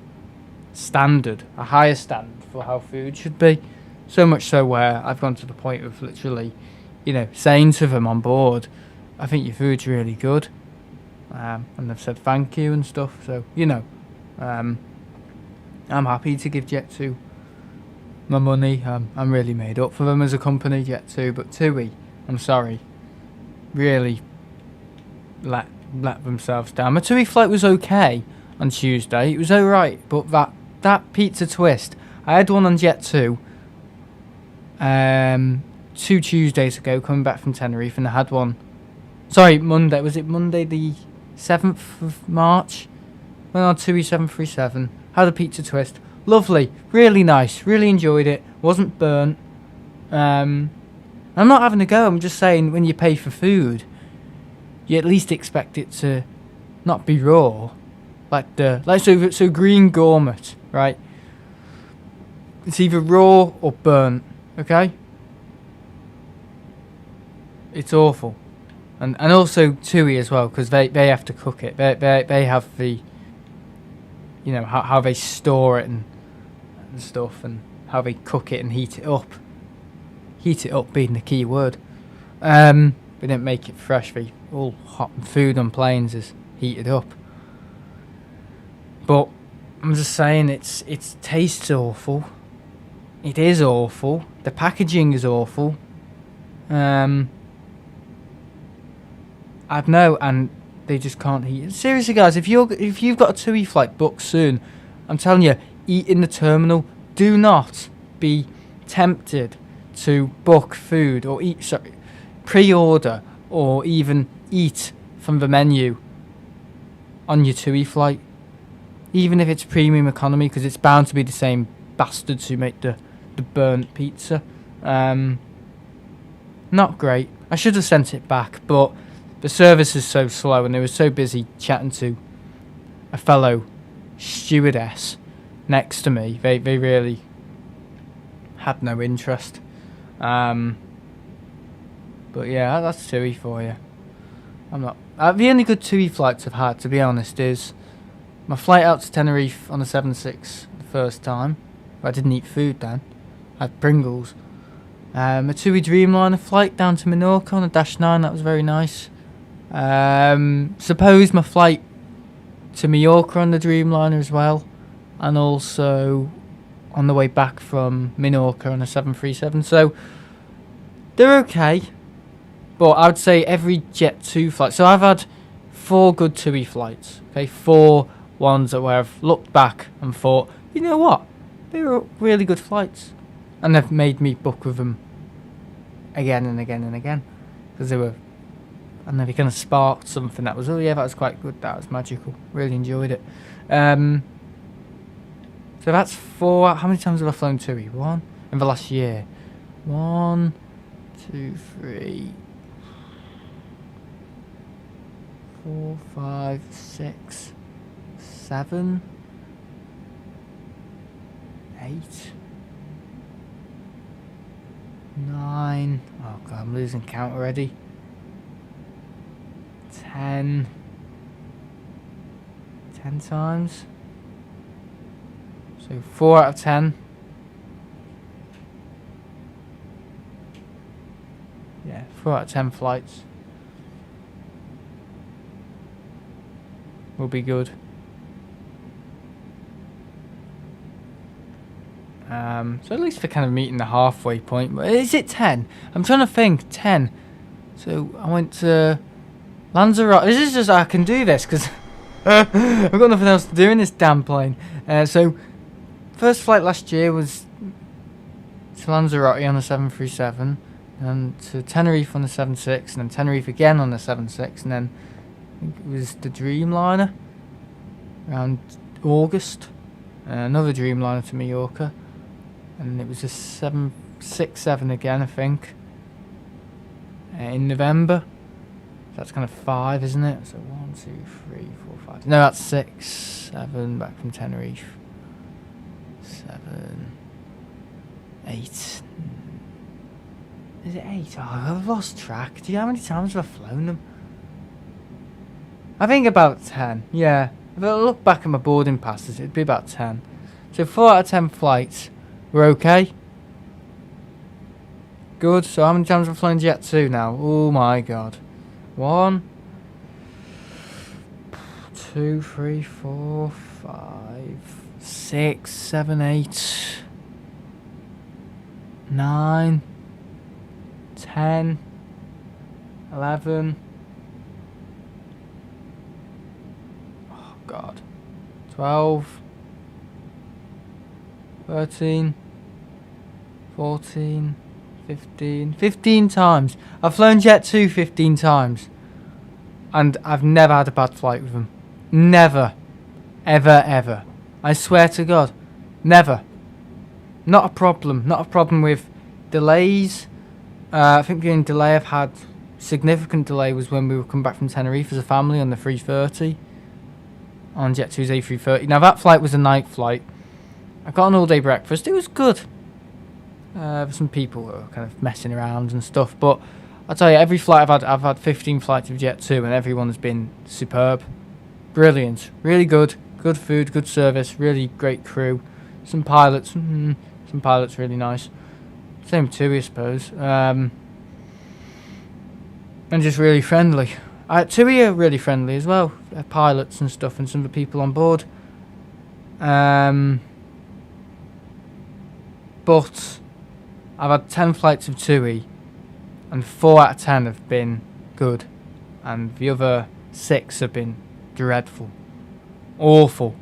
standard, a higher standard for how food should be. So much so where I've gone to the point of literally, saying to them on board, I think your food's really good. And they've said thank you and stuff. So, I'm happy to give Jet2 my money. I'm really made up for them as a company, Jet2. But TUI, I'm sorry, really let themselves down. My TUI flight was okay on Tuesday. It was alright, but that pizza twist, I had one on Jet2 2 Tuesdays ago coming back from Tenerife, and I had one Monday. Was it Monday the 7th of March? Went on TUI 737, had a pizza twist. Lovely, really nice, really enjoyed it. Wasn't burnt. I'm not having a go, I'm just saying when you pay for food, you at least expect it to not be raw. So Green Gourmet, right? It's either raw or burnt, okay? It's awful. And also TUI as well, because they have to cook it. They have the, how they store it and stuff, and how they cook it and heat it up. Heat it up being the key word. They don't make it fresh. All hot food on planes is heated up. But I'm just saying, it tastes awful. It is awful. The packaging is awful. I don't know, and they just can't heat it. Seriously, guys, if you've got a TUI flight booked soon, I'm telling you, eat in the terminal. Do not be tempted to book food or pre-order or even eat from the menu on your TUI flight, even if it's premium economy, because it's bound to be the same bastards who make the burnt pizza. Not great. I should have sent it back, but the service is so slow, and they were so busy chatting to a fellow stewardess next to me. They really had no interest. But yeah, that's TUI for you. I'm not. The only good TUI flights I've had, to be honest, is my flight out to Tenerife on the 7.6 the first time. I didn't eat food then. I had Pringles. A TUI Dreamliner flight down to Menorca on a -9, that was very nice. Suppose my flight to Mallorca on the Dreamliner as well. And also on the way back from Menorca on a 737. So they're okay. But I would say every Jet2 flight. So I've had 4 good TUI flights. Okay, 4 ones where I've looked back and thought, you know what? They were really good flights. And they've made me book with them again and again and again. Because they were, I don't know, they kind of sparked something that was, oh yeah, that was quite good. That was magical. Really enjoyed it. So that's 4. How many times have I flown TUI? 1 in the last year. 1, 2, 3, 4, 5, 6, 7, 8, 9. Oh god, I'm losing count already. 10 times. So 4 out of 10. Yeah, 4 out of 10 flights will be good. So at least for kind of meeting the halfway point. But is it 10? I'm trying to think. 10. So I went to Lanzarote. This is just, I can do this because I've got nothing else to do in this damn plane. So first flight last year was to Lanzarote on the 737, and to Tenerife on the 7.6, and then Tenerife again on the 7.6, and then I think it was the Dreamliner around August, another Dreamliner to Mallorca, and it was a 767 again, I think, in November. That's kind of 5, isn't it? So 1, 2, 3, 4, 5. No, that's 6, 7 back from Tenerife. 7, 8. Is it 8? Oh, I've lost track. Do you know how many times have I flown them? I think about 10. Yeah. If I look back at my boarding passes, it'd be about 10. So 4 out of 10 flights were okay. Good. So how many times have I flown Jet2 now? Oh my god. 1, 2, 3, 4, 5, 6, 7, 8, 9, 10, 11. Oh god. 12, 13, 14, 15 times. I've flown Jet2 15 times. And I've never had a bad flight with them. Never. Ever, ever. I swear to God. Never. Not a problem. Not a problem with delays. I think the only delay I've had, significant delay, was when we were coming back from Tenerife as a family on the 330. On Jet2's A330. Now that flight was a night flight. I got an all-day breakfast. It was good. Some people were kind of messing around and stuff, but I'll tell you, every flight I've had 15 flights of Jet2, and everyone's been superb, brilliant, really good food, good service, really great crew, some pilots really nice, same TUI I suppose, and just really friendly. TUI are really friendly as well, pilots and stuff, and some of the people on board, but I've had 10 flights of TUI, and 4 out of 10 have been good, and the other 6 have been dreadful. Awful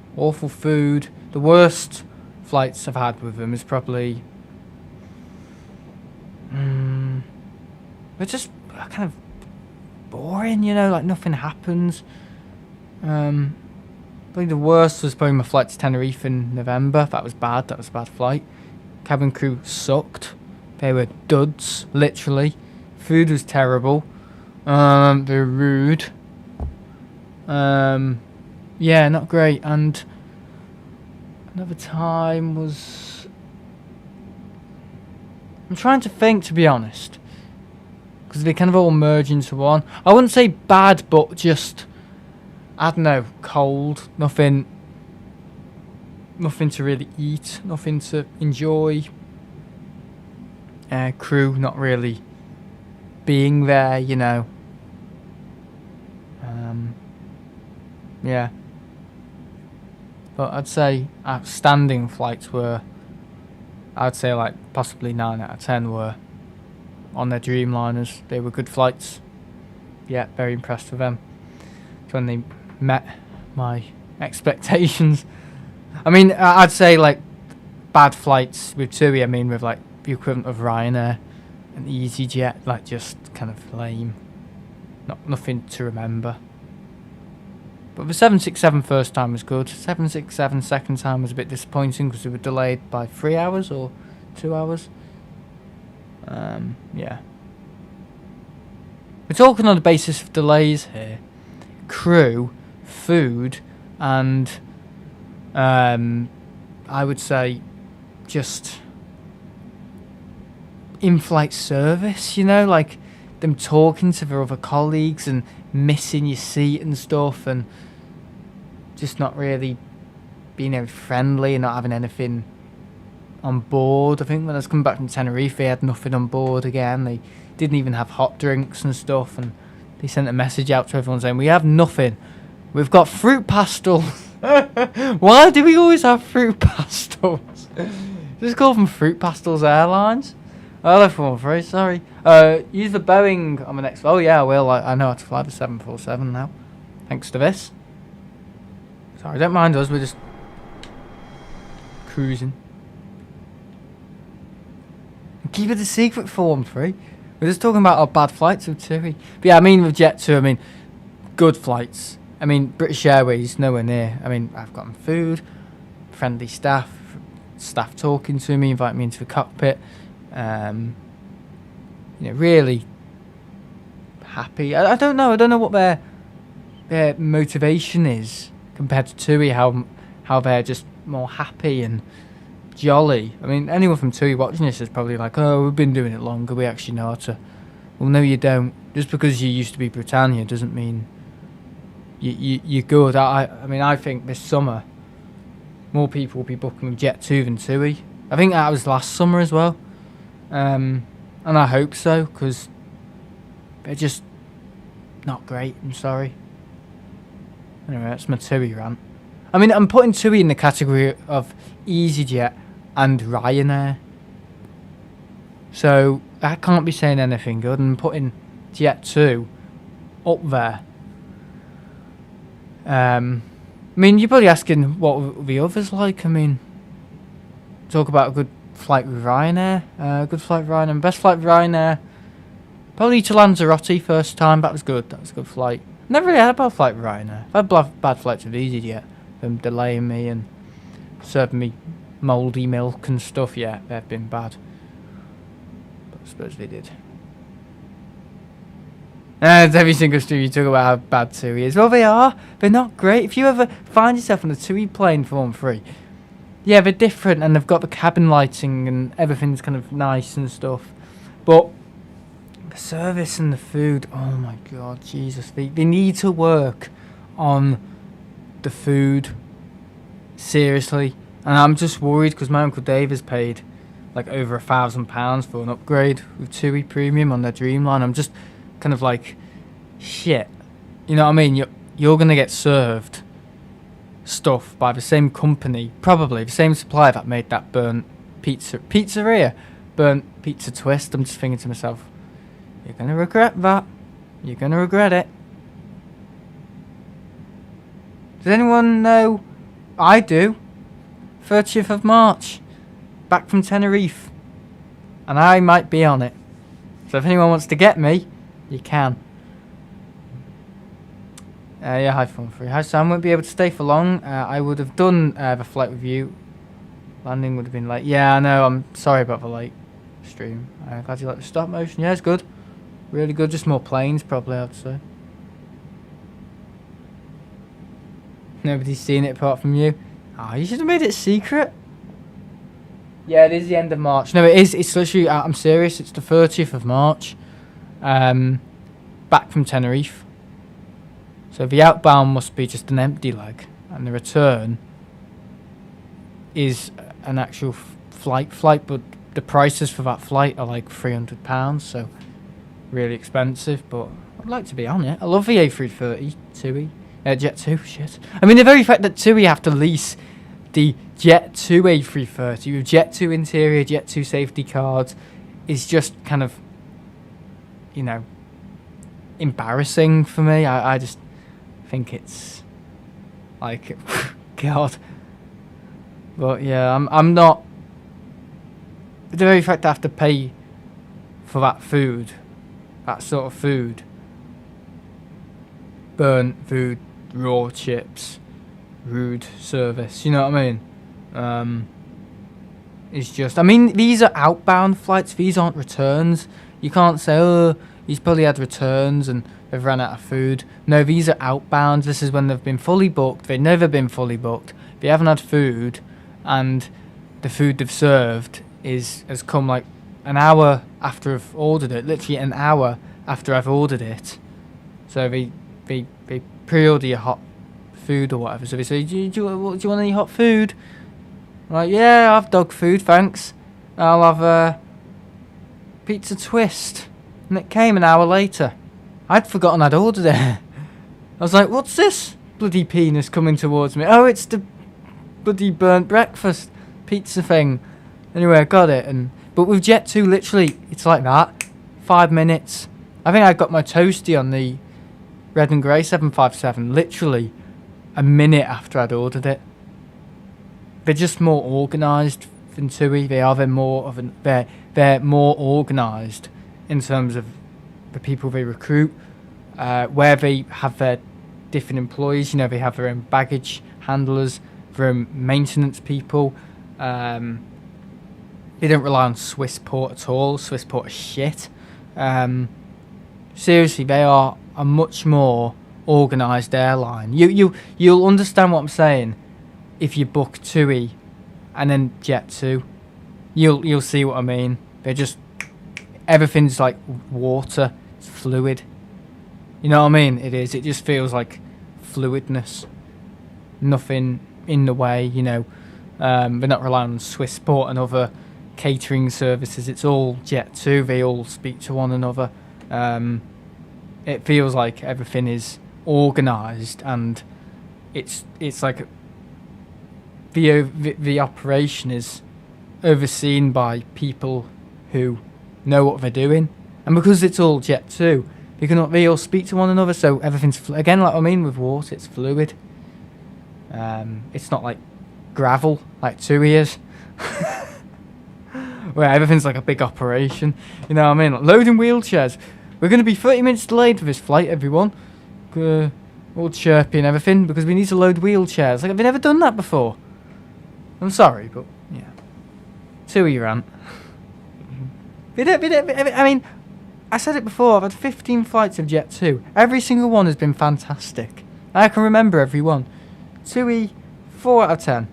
food. The worst flights I've had with them is probably... they're just kind of boring, you know, like nothing happens. I think the worst was probably my flight to Tenerife in November. That was bad. That was a bad flight. Cabin crew sucked. They were duds, literally. Food was terrible. They were rude. Yeah, not great. And another time was... I'm trying to think, to be honest. because they kind of all merge into one. I wouldn't say bad, but just, I don't know, cold. Nothing to really eat. Nothing to enjoy. Crew not really being there, you know. Yeah. But I'd say outstanding flights were, I'd say like possibly 9 out of 10 were on their Dreamliners. They were good flights. Yeah, very impressed with them. When they met my expectations. I mean, I'd say like bad flights with TUI, I mean with like the equivalent of Ryanair and EasyJet, like just kind of lame. Nothing to remember. But the 767 first time was good. 767 second time was a bit disappointing because we were delayed by 3 hours or 2 hours. Yeah. We're talking on the basis of delays here. Crew, food, and I would say just in-flight service, you know, like them talking to their other colleagues and missing your seat and stuff, and just not really being very friendly and not having anything on board. I think when I was coming back from Tenerife, they had nothing on board again. They didn't even have hot drinks and stuff, and they sent a message out to everyone saying, we have nothing. We've got fruit pastels. Why do we always have fruit pastels? Just call them Fruit Pastels Airlines. Oh, left one, very sorry. Use the Boeing on the next. Oh yeah, I will. I know how to fly the 747 now, thanks to this. Sorry, don't mind us. We're just cruising. Keep it a secret for 1-3. We're just talking about our bad flights with TUI. But yeah, I mean with Jet2, I mean good flights. I mean British Airways nowhere near. I mean I've gotten food, friendly staff talking to me, inviting me into the cockpit. You know, really happy. I don't know what their motivation is compared to TUI. How they're just more happy and jolly. I mean, anyone from TUI watching this is probably like, oh, we've been doing it longer, we actually know how to. Well, no, you don't. Just because you used to be Britannia doesn't mean you're good. I mean, I think this summer more people will be booking with Jet2 than TUI. I think that was last summer as well. And I hope so, because they're just not great, I'm sorry. Anyway, that's my TUI rant. I mean, I'm putting TUI in the category of EasyJet and Ryanair. So, I can't be saying anything good, and putting Jet2 up there. I mean, you're probably asking what were the others like. I mean, talk about a good flight with Ryanair. Good flight with Ryanair. Best flight with Ryanair. Probably to Lanzarote first time. That was good. That was a good flight. Never really had a bad flight with Ryanair. I've had bad flights with EasyJet. Them delaying me and serving me mouldy milk and stuff. Yeah, they've been bad. But I suppose they did. Every single story you talk about how bad TUI is. Well, they are. They're not great. If you ever find yourself on a TUI plane for 1-3, yeah, they're different and they've got the cabin lighting and everything's kind of nice and stuff. But the service and the food, oh my god, Jesus. They need to work on the food. Seriously. And I'm just worried because my Uncle Dave has paid like over £1,000 for an upgrade with TUI Premium on their Dreamline. I'm just kind of like, shit, you know what I mean? You're gonna get served stuff by the same company, probably the same supplier that made that burnt pizza twist. I'm just thinking to myself, you're gonna regret that. You're gonna regret it. Does anyone know? I do. 30th of March, back from Tenerife, and I might be on it. So if anyone wants to get me, you can. Yeah, hi Fun3. Hi Sam, won't be able to stay for long. I would have done the flight with you. Landing would have been late. Yeah, I know, I'm sorry about the late stream. Glad you like the stop motion. Yeah, it's good. Really good, just more planes probably, I'd say. Nobody's seen it apart from you. Oh, you should have made it secret. Yeah, it is the end of March. No, it is. It's literally, I'm serious, it's the 30th of March. back from Tenerife. So the outbound must be just an empty leg, and the return is an actual flight, but the prices for that flight are like £300, so really expensive, but I'd like to be on it. I love the A330 TUI, Jet 2, shit. I mean, the very fact that TUI have to lease the Jet 2 A330 with Jet 2 interior, Jet 2 safety cards is just kind of, you know, embarrassing for me. I just think it's like, God. But yeah, I'm not. The very fact I have to pay for that food, that sort of food, burnt food, raw chips, rude service, you know what I mean? It's just, I mean, these are outbound flights, these aren't returns. You can't say, oh, he's probably had returns and they've run out of food. No, these are outbounds. This is when they've been fully booked. They've never been fully booked. They haven't had food, and the food they've served has come like an hour after I've ordered it, literally an hour after I've ordered it. So they pre-order your hot food or whatever. So they say, do you want any hot food? I'm like, yeah, I'll have dog food, thanks. I'll have a pizza twist. And it came an hour later. I'd forgotten I'd ordered it. I was like, what's this bloody penis coming towards me? Oh, it's the bloody burnt breakfast pizza thing. Anyway, I got it. But with Jet 2, literally, it's like that. 5 minutes. I think I got my toasty on the red and grey 757 literally a minute after I'd ordered it. They're just more organised than TUI. They're more organised in terms of the people they recruit, where they have their different employees. You know, they have their own baggage handlers, their own maintenance people. They don't rely on Swissport at all. Swissport is shit. Seriously, they are a much more organised airline. You'll understand what I'm saying if you book TUI and then Jet 2. You'll see what I mean. They're just, everything's like water. It's fluid. You know what I mean? It is. It just feels like fluidness. Nothing in the way, you know. They're not relying on Swissport and other catering services. It's all Jet 2. They all speak to one another. It feels like everything is organised, and it's like the operation is overseen by people who know what they're doing, and because it's all Jet 2, they all speak to one another. So everything's again, like I mean with water, it's fluid. It's not like gravel like TUI is. Where everything's like a big operation, you know what I mean? Like loading wheelchairs. We're going to be 30 minutes delayed for this flight, everyone. All chirpy and everything, because we need to load wheelchairs. Like, have you never done that before? I'm sorry, but yeah. TUI rant. I mean, I said it before, I've had 15 flights of Jet 2. Every single one has been fantastic. I can remember every one. TUI, 4 out of 10.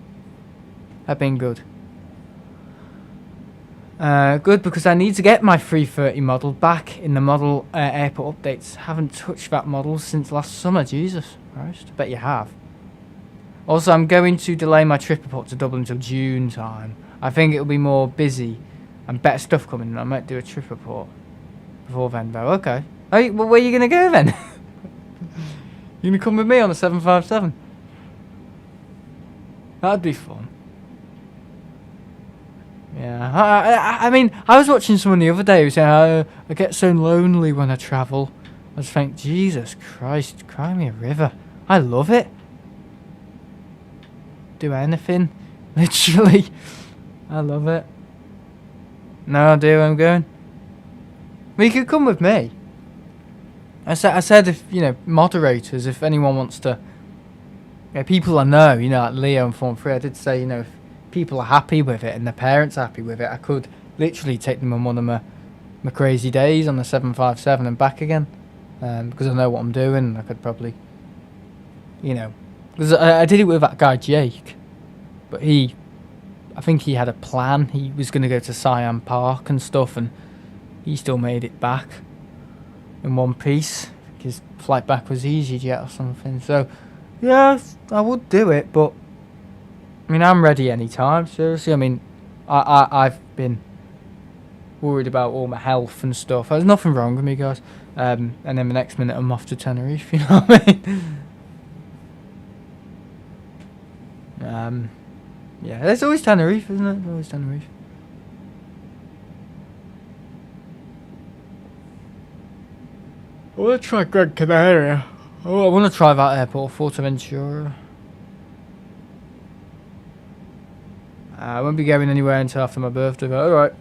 Have been good. Good, because I need to get my 330 model back in the model airport updates. Haven't touched that model since last summer. Jesus Christ, I bet you have. Also, I'm going to delay my trip report to Dublin until June time. I think it'll be more busy and better stuff coming, and I might do a trip report before then, though. Okay. Hey, well, where are you going to go then? You going to come with me on the 757? That'd be fun. Yeah, I mean, I was watching someone the other day who said, I get so lonely when I travel. I just think, Jesus Christ, cry me a river. I love it. Do anything, literally. I love it. No idea where I'm going. Well, you could come with me. I said if, you know, moderators, if anyone wants to, people I know, you know, like Leo and Form 3, I did say, you know, if people are happy with it and their parents are happy with it, I could literally take them on one of my crazy days on the 757 and back again, because I know what I'm doing. I could probably, you know, because I did it with that guy Jake, but I think he had a plan. He was going to go to Siam Park and stuff, and he still made it back. in one piece. His flight back was EasyJet or something. So, yeah, I would do it, but I mean, I'm ready anytime. Seriously, I mean, I've been worried about all my health and stuff. There's nothing wrong with me, guys. And then the next minute, I'm off to Tenerife. You know what I mean? Yeah, there's always Tenerife, isn't it? There's always Tenerife. I want to try Gran Canaria. Oh, I want to try that airport, Fuerteventura. I won't be going anywhere until after my birthday, but alright.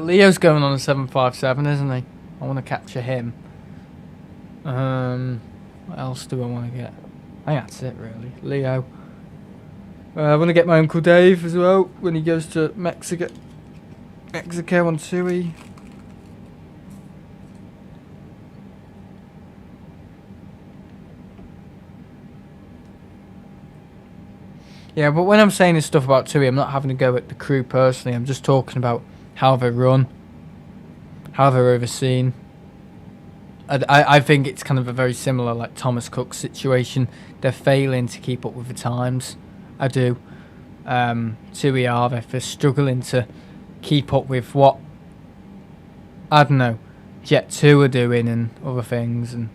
Leo's going on a 757, isn't he? I want to capture him. What else do I want to get? I think that's it, really. Leo. I want to get my Uncle Dave as well when he goes to Mexico on TUI. Yeah, but when I'm saying this stuff about TUI, I'm not having to go at the crew personally. I'm just talking about how they run, how they're overseen. I think it's kind of a very similar, like, Thomas Cook situation. They're failing to keep up with the times. I do. TUI are. They're struggling to keep up with what, I don't know, Jet2 are doing and other things, and,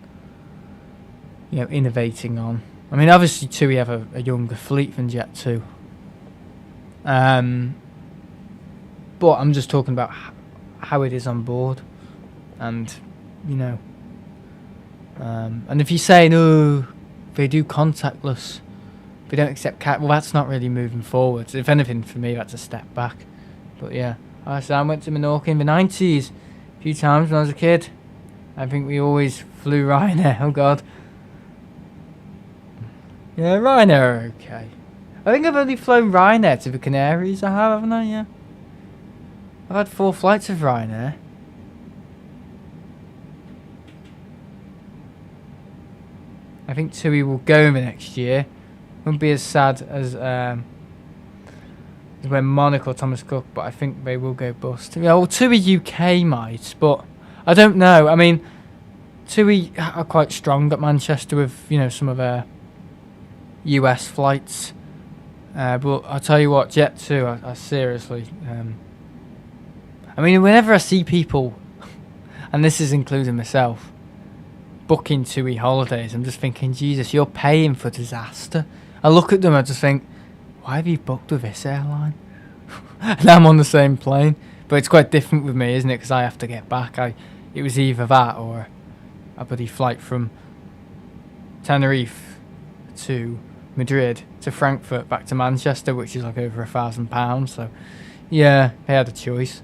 you know, innovating on. I mean, obviously TUI have a younger fleet than Jet2. But I'm just talking about how it is on board. And, you know. And if you're saying, oh, they do contactless, they don't accept well, that's not really moving forward. If anything, for me, that's a step back. But yeah. I went to Menorca in the 90s a few times when I was a kid. I think we always flew Ryanair. Oh, God. Yeah, Ryanair are okay. I think I've only flown Ryanair to the Canaries. I have, haven't I? Yeah. I've had 4 flights of Ryanair. I think TUI will go in the next year. Won't be as sad as when Monaco or Thomas Cook, but I think they will go bust. Yeah, well, TUI UK might, but I don't know. I mean, TUI are quite strong at Manchester with, you know, some of their US flights. But I'll tell you what, Jet2, I seriously... I mean, whenever I see people, and this is including myself, booking TUI holidays, I'm just thinking, Jesus, you're paying for disaster. I look at them, I just think, why have you booked with this airline? And I'm on the same plane. But it's quite different with me, isn't it? Because I have to get back. It was either that or a bloody flight from Tenerife to Madrid to Frankfurt back to Manchester, which is like over £1,000. So, yeah, they had a choice.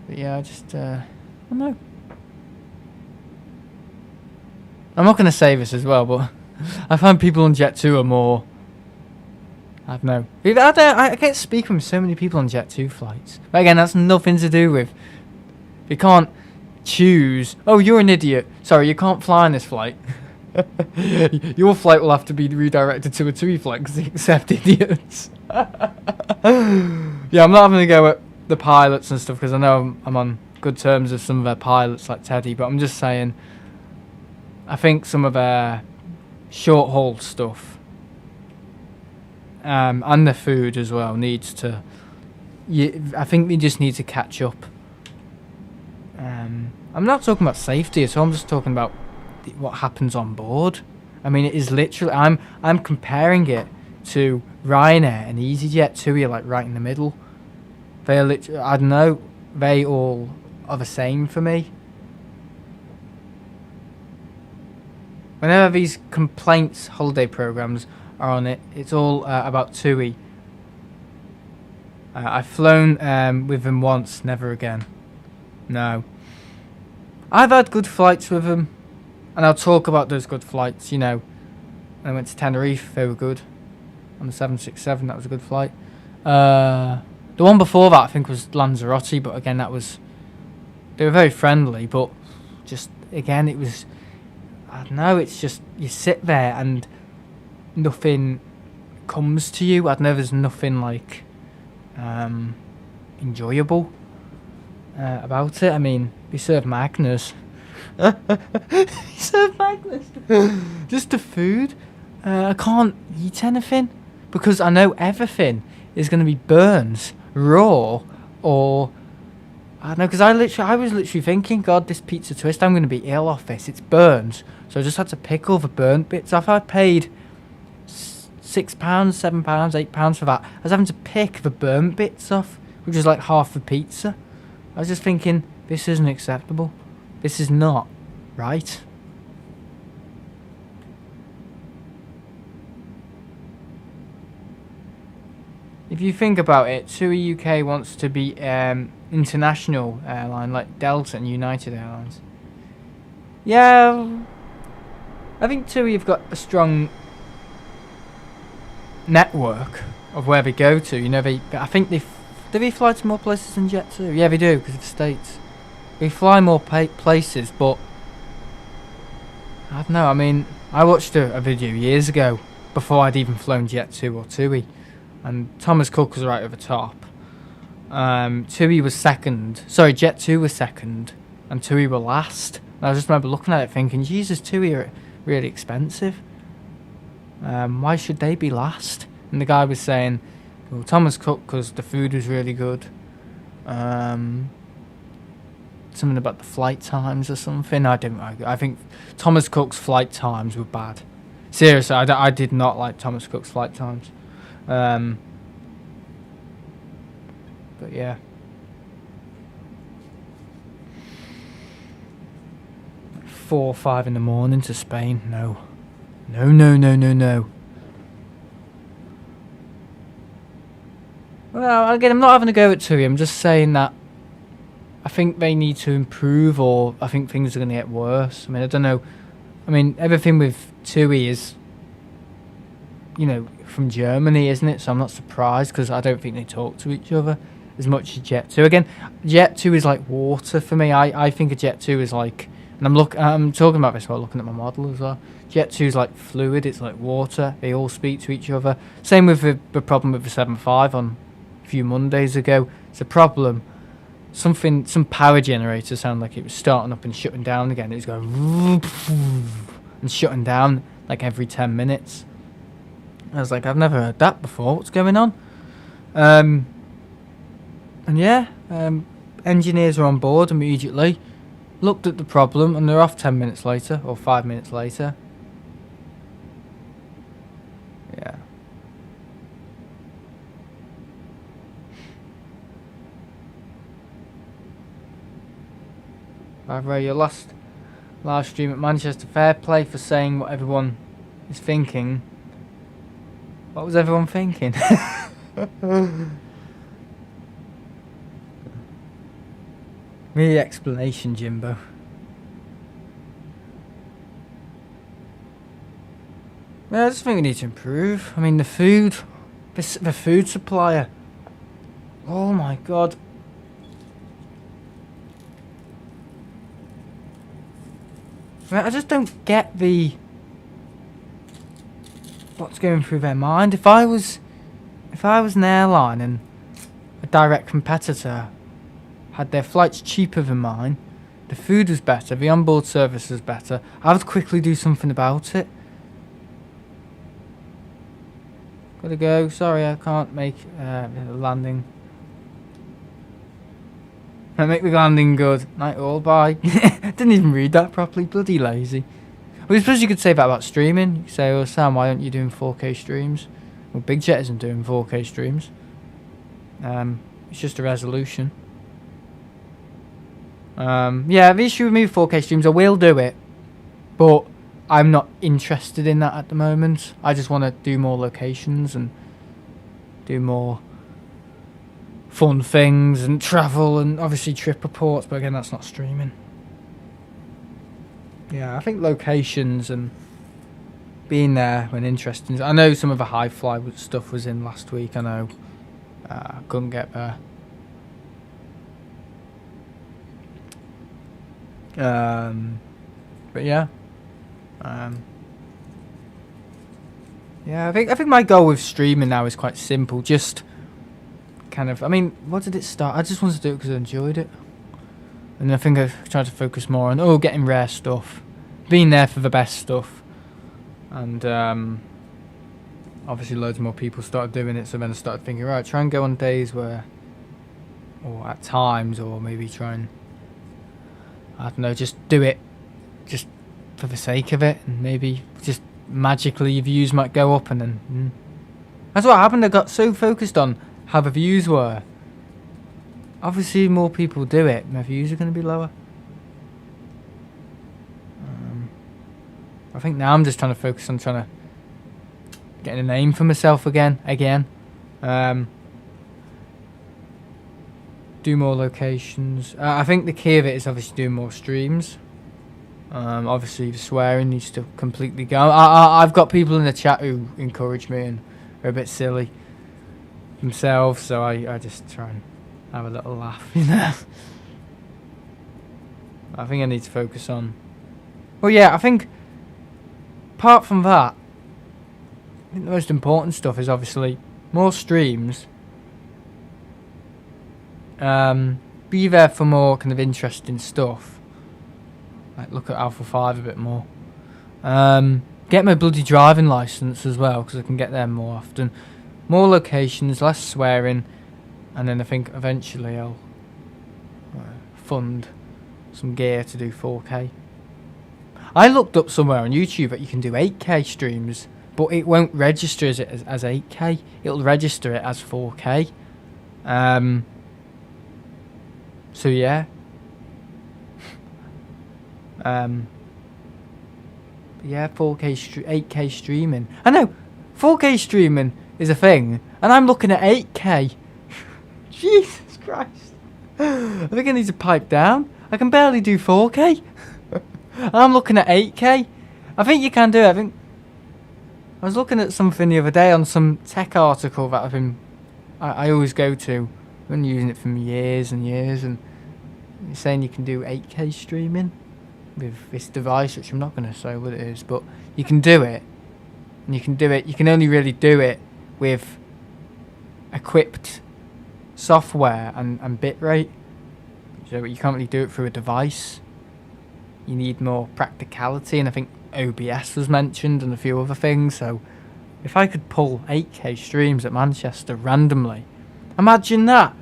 But yeah, I just, I don't know. I'm not going to say this as well, but I find people on Jet2 are more, I don't know. I can't speak with so many people on Jet2 flights. But again, that's nothing to do with, you can't choose, oh, you're an idiot. Sorry, you can't fly on this flight. Your flight will have to be redirected to a TUI flight because they accept idiots. Yeah, I'm not having to go at the pilots and stuff because I know I'm on good terms with some of their pilots like Teddy, but I'm just saying I think some of their short haul stuff and the food as well needs to, I think they just need to catch up. I'm not talking about safety, so I'm just talking about what happens on board. I mean, it is literally, I'm comparing it to Ryanair and EasyJet. TUI are like right in the middle. They are literally, I don't know, they all are the same for me. Whenever these complaints holiday programs are on it, it's all about TUI. I've flown with them once, never again. No. I've had good flights with them, and I'll talk about those good flights, you know. I went to Tenerife, they were good. On the 767, that was a good flight. The one before that, I think, was Lanzarote, but again, they were very friendly, but just, again, it was, I don't know, it's just, you sit there and nothing comes to you. I don't know, there's nothing, like, enjoyable. about it. I mean, we serve Magners. We serve Magners. Just the food. I can't eat anything because I know everything is going to be burns, raw, or I don't know. Because I was literally thinking, God, this pizza twist, I'm going to be ill off this. It's burns, so I just had to pick all the burnt bits off. I paid £6, £7, £8 for that. I was having to pick the burnt bits off, which is like half the pizza. I was just thinking, this isn't acceptable. This is not right. If you think about it, TUI UK wants to be international airline like Delta and United Airlines. Yeah, I think TUI have got a strong network of where they go to. You know, I think do they fly to more places than Jet2? Yeah, they do, because of the States. They fly more places, but I don't know. I mean, I watched a video years ago before I'd even flown Jet2 or TUI, and Thomas Cook was right at the top. TUI was second. Sorry, Jet2 was second, and TUI were last. And I just remember looking at it thinking, Jesus, TUI are really expensive. Why should they be last? And the guy was saying, well, Thomas Cook, because the food was really good. Something about the flight times or something. I think Thomas Cook's flight times were bad. Seriously, I did not like Thomas Cook's flight times. But yeah. Like 4 or 5 in the morning to Spain. No. Well, again, I'm not having a go at TUI. I'm just saying that I think they need to improve, or I think things are going to get worse. I mean, I don't know. I mean, everything with TUI is, you know, from Germany, isn't it? So I'm not surprised, because I don't think they talk to each other as much as Jet2. Again, Jet2 is like water for me. I think a Jet2 is like, and I'm talking about this while looking at my model as well. Jet2 is like fluid. It's like water. They all speak to each other. Same with the problem with the 7.5 on a few Mondays ago. It's a problem. Some power generator sounded like it was starting up and shutting down again. It was going and shutting down like every 10 minutes. I was like, I've never heard that before. What's going on? And yeah, engineers are on board immediately. Looked at the problem, and they're off 10 minutes later, or 5 minutes later. Yeah. By the way, your last live stream at Manchester, fair play for saying what everyone is thinking. What was everyone thinking? Really explanation, Jimbo. Yeah, I just think we need to improve. I mean, the food supplier. Oh my God. I just don't get what's going through their mind. If I was an airline and a direct competitor had their flights cheaper than mine, the food was better, the onboard service was better, I would quickly do something about it. Gotta go. Sorry, I can't make the landing. I make the landing good. Night all. Bye. Didn't even read that properly. Bloody lazy. Well, I suppose you could say that about streaming. You could say, oh, Sam, why aren't you doing 4K streams? Well, Big Jet isn't doing 4K streams. It's just a resolution. Yeah, the issue with me with 4K streams, I will do it, but I'm not interested in that at the moment. I just want to do more locations and do more fun things and travel and obviously trip reports, but again, that's not streaming. Yeah, I think locations and being there when interesting. I know some of the high fly stuff was in last week. I know I couldn't get there. But yeah. Yeah, I think my goal with streaming now is quite simple. Just kind of, I mean, what did it start? I just wanted to do it because I enjoyed it. And I think I've tried to focus more on, getting rare stuff. Being there for the best stuff. And obviously loads more people started doing it, so then I started thinking, right, try and go on days where, or at times, or maybe try and, I don't know, just do it just for the sake of it, and maybe just magically your views might go up, and then that's what happened. I got so focused on how the views were. Obviously more people do it, my views are going to be lower. I think now I'm just trying to focus on trying to get a name for myself again. Do more locations. I think the key of it is obviously doing more streams. Obviously the swearing needs to completely go. I've got people in the chat who encourage me and are a bit silly themselves, so I just try and have a little laugh, you know. I think I need to focus on. Well, yeah, I think apart from that, I think the most important stuff is obviously more streams. Be there for more kind of interesting stuff. Like look at Alpha 5 a bit more. Get my bloody driving licence as well, because I can get there more often. More locations, less swearing, and then I think eventually I'll fund some gear to do 4K. I looked up somewhere on YouTube that you can do 8K streams, but it won't register as 8K. It'll register it as 4K. So yeah. Yeah, 8K streaming. I know, 4K streaming is a thing, and I'm looking at 8K. Jesus Christ. I think I need to pipe down. I can barely do 4K. I'm looking at 8K. I think you can do it. I was looking at something the other day on some tech article that I always go to. I've been using it for years and years, and it's saying you can do 8K streaming with this device, which I'm not going to say what it is, but you can do it. And you can do it. You can only really do it with equipped software and bitrate. So you can't really do it through a device. You need more practicality, and I think OBS was mentioned and a few other things. So if I could pull 8K streams at Manchester randomly, imagine that.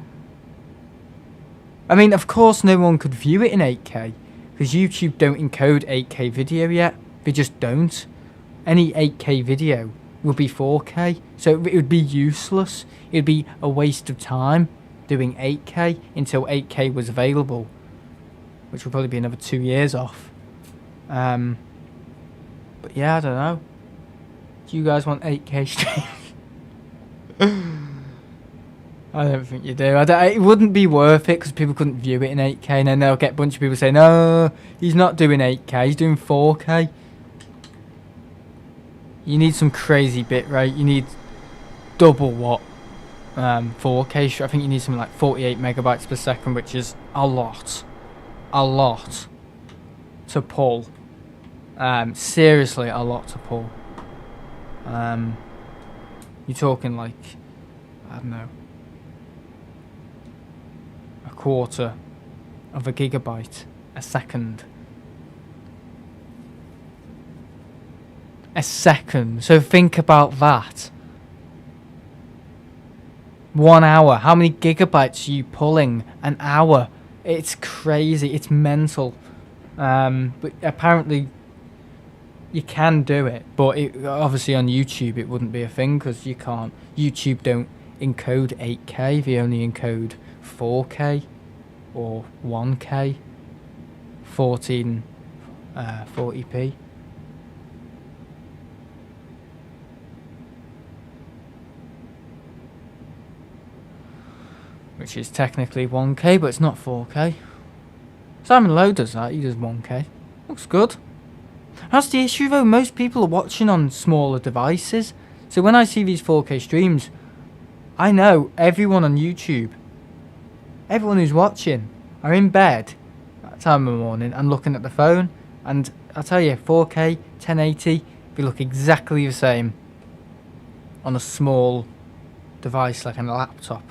I mean, of course no one could view it in 8K because YouTube don't encode 8K video yet. They just don't. Any 8K video would be 4K, so it would be useless. It would be a waste of time doing 8K until 8K was available, which will probably be another 2 years off. But yeah, I don't know. Do you guys want 8K streams? I don't think you do. It wouldn't be worth it because people couldn't view it in 8K, and then they'll get a bunch of people saying, "No, he's not doing 8K, he's doing 4K." You need some crazy bitrate. You need double what 4K. I think you need something like 48 megabytes per second, which is a lot to pull. Seriously, a lot to pull. You're talking like, I don't know, a quarter of a gigabyte a second. A second. So think about that. 1 hour. How many gigabytes are you pulling an hour? It's crazy. It's mental. But apparently you can do it. But obviously on YouTube it wouldn't be a thing because you can't. YouTube don't encode 8K. They only encode 4K or 1K. 40p. Which is technically 1K, but it's not 4K. Simon Lowe does that, he does 1K. Looks good. That's the issue though, most people are watching on smaller devices. So when I see these 4K streams, I know everyone on YouTube, everyone who's watching, are in bed at that time of the morning and looking at the phone. And I'll tell you, 4K, 1080, they look exactly the same on a small device like a laptop.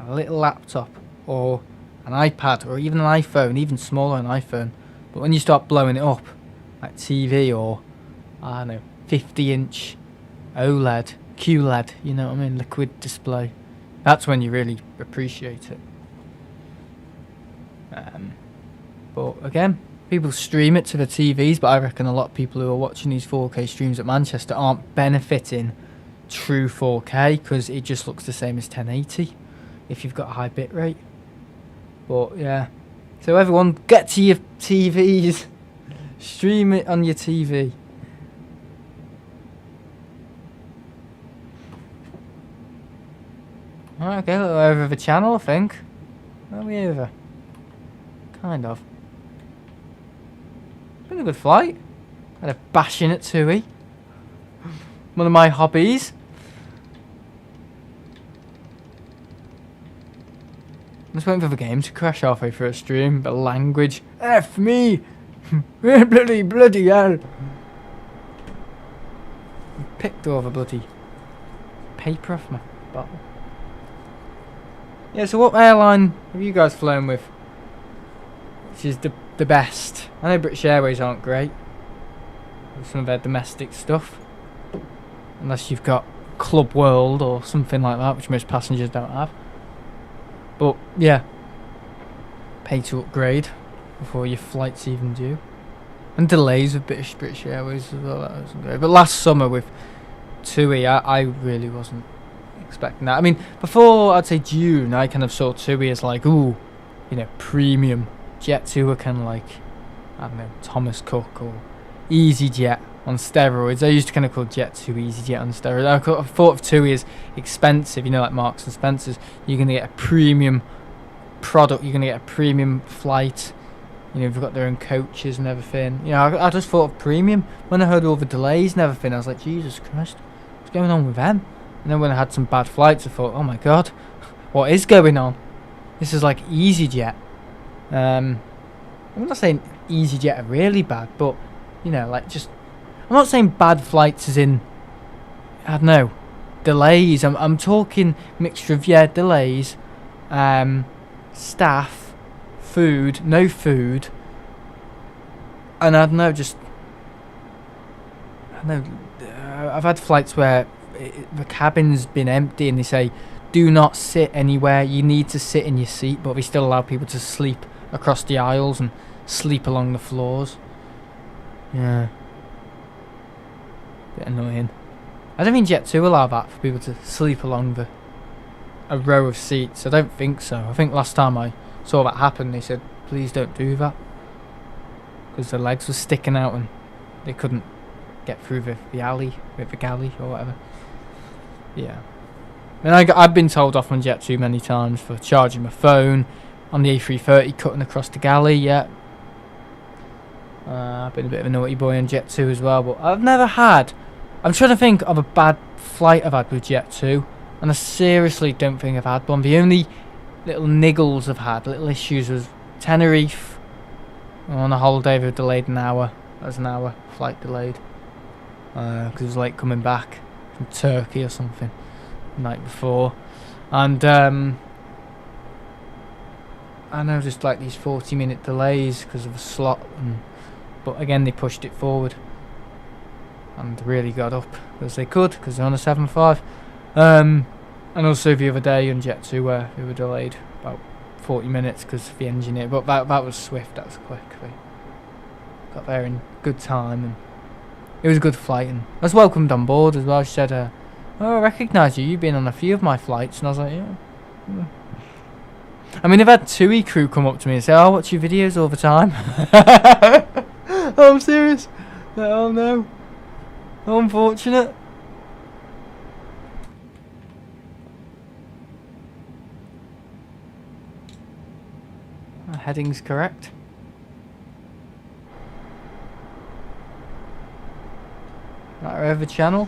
A little laptop or an iPad or even an iPhone, even smaller an iPhone. But when you start blowing it up, like TV or, I don't know, 50-inch OLED, QLED, you know what I mean, liquid display, that's when you really appreciate it. But again, people stream it to the TVs, but I reckon a lot of people who are watching these 4K streams at Manchester aren't benefiting true 4K because it just looks the same as 1080 if you've got a high bit rate. But yeah, so everyone get to your TVs, stream it on your TV. Alright, okay, a little over the channel, I think. Are we over? Kind of. Been a good flight. Had a bashing at TUI. One of my hobbies. I'm just waiting for the game to crash halfway through a stream. The language. F me! bloody hell! I picked all the bloody paper off my bottle. Yeah, so what airline have you guys flown with? Which is the best? I know British Airways aren't great with some of their domestic stuff. Unless you've got Club World or something like that, which most passengers don't have. But yeah, pay to upgrade before your flight's even due. And delays with British Airways as well, that wasn't great. But last summer with TUI, I really wasn't expecting that. I mean, before I'd say June, I kind of saw TUI as like, ooh, you know, premium. Jet2 were kind of like, I don't know, Thomas Cook or EasyJet on steroids. I used to kind of call Jet2 EasyJet on steroids. I thought of TUI as expensive, you know, like Marks and Spencer's. You're going to get a premium product, you're going to get a premium flight. You know, they've got their own coaches and everything. You know, I just thought of premium. When I heard all the delays and everything, I was like, Jesus Christ, what's going on with them? And then when I had some bad flights, I thought, oh my God, what is going on? This is like EasyJet. I'm not saying EasyJet are really bad, but, you know, like just... I'm not saying bad flights as in, I don't know, delays. I'm talking mixture of, yeah, delays, staff, food, no food, and I don't know, just... I don't know, I've had flights where the cabin's been empty and they say, do not sit anywhere, you need to sit in your seat, but we still allow people to sleep across the aisles and sleep along the floors. Yeah. Bit annoying. I don't think Jet2 allow that for people to sleep along a row of seats. I don't think so. I think last time I saw that happen, they said, please don't do that. Because their legs were sticking out and they couldn't get through the alley, with the galley or whatever. Yeah. And I've been told off on Jet2 many times for charging my phone on the A330, cutting across the galley, yeah. I've been a bit of a naughty boy on Jet2 as well, but I've never had... I'm trying to think of a bad flight I've had with Jet2, and I seriously don't think I've had one. The only little niggles I've had, little issues, was Tenerife. On a holiday, they were delayed an hour. That was an hour flight delayed. Because it was late coming back from Turkey or something the night before. And I know, just like these 40-minute delays because of a slot, but again they pushed it forward and really got up as they could because they're on a 7.5. And also the other day on Jet2 where they were delayed about 40 minutes because of the engineer, but that was swift, that was quick. They got there in good time and it was a good flight, and I was welcomed on board as well. She said, oh, I recognise you, you've been on a few of my flights, and I was like, yeah. I mean, I've had TUI crew come up to me and say, oh, I watch your videos all the time. Oh, I'm serious. Oh no. How unfortunate. Our heading's correct. Right over channel.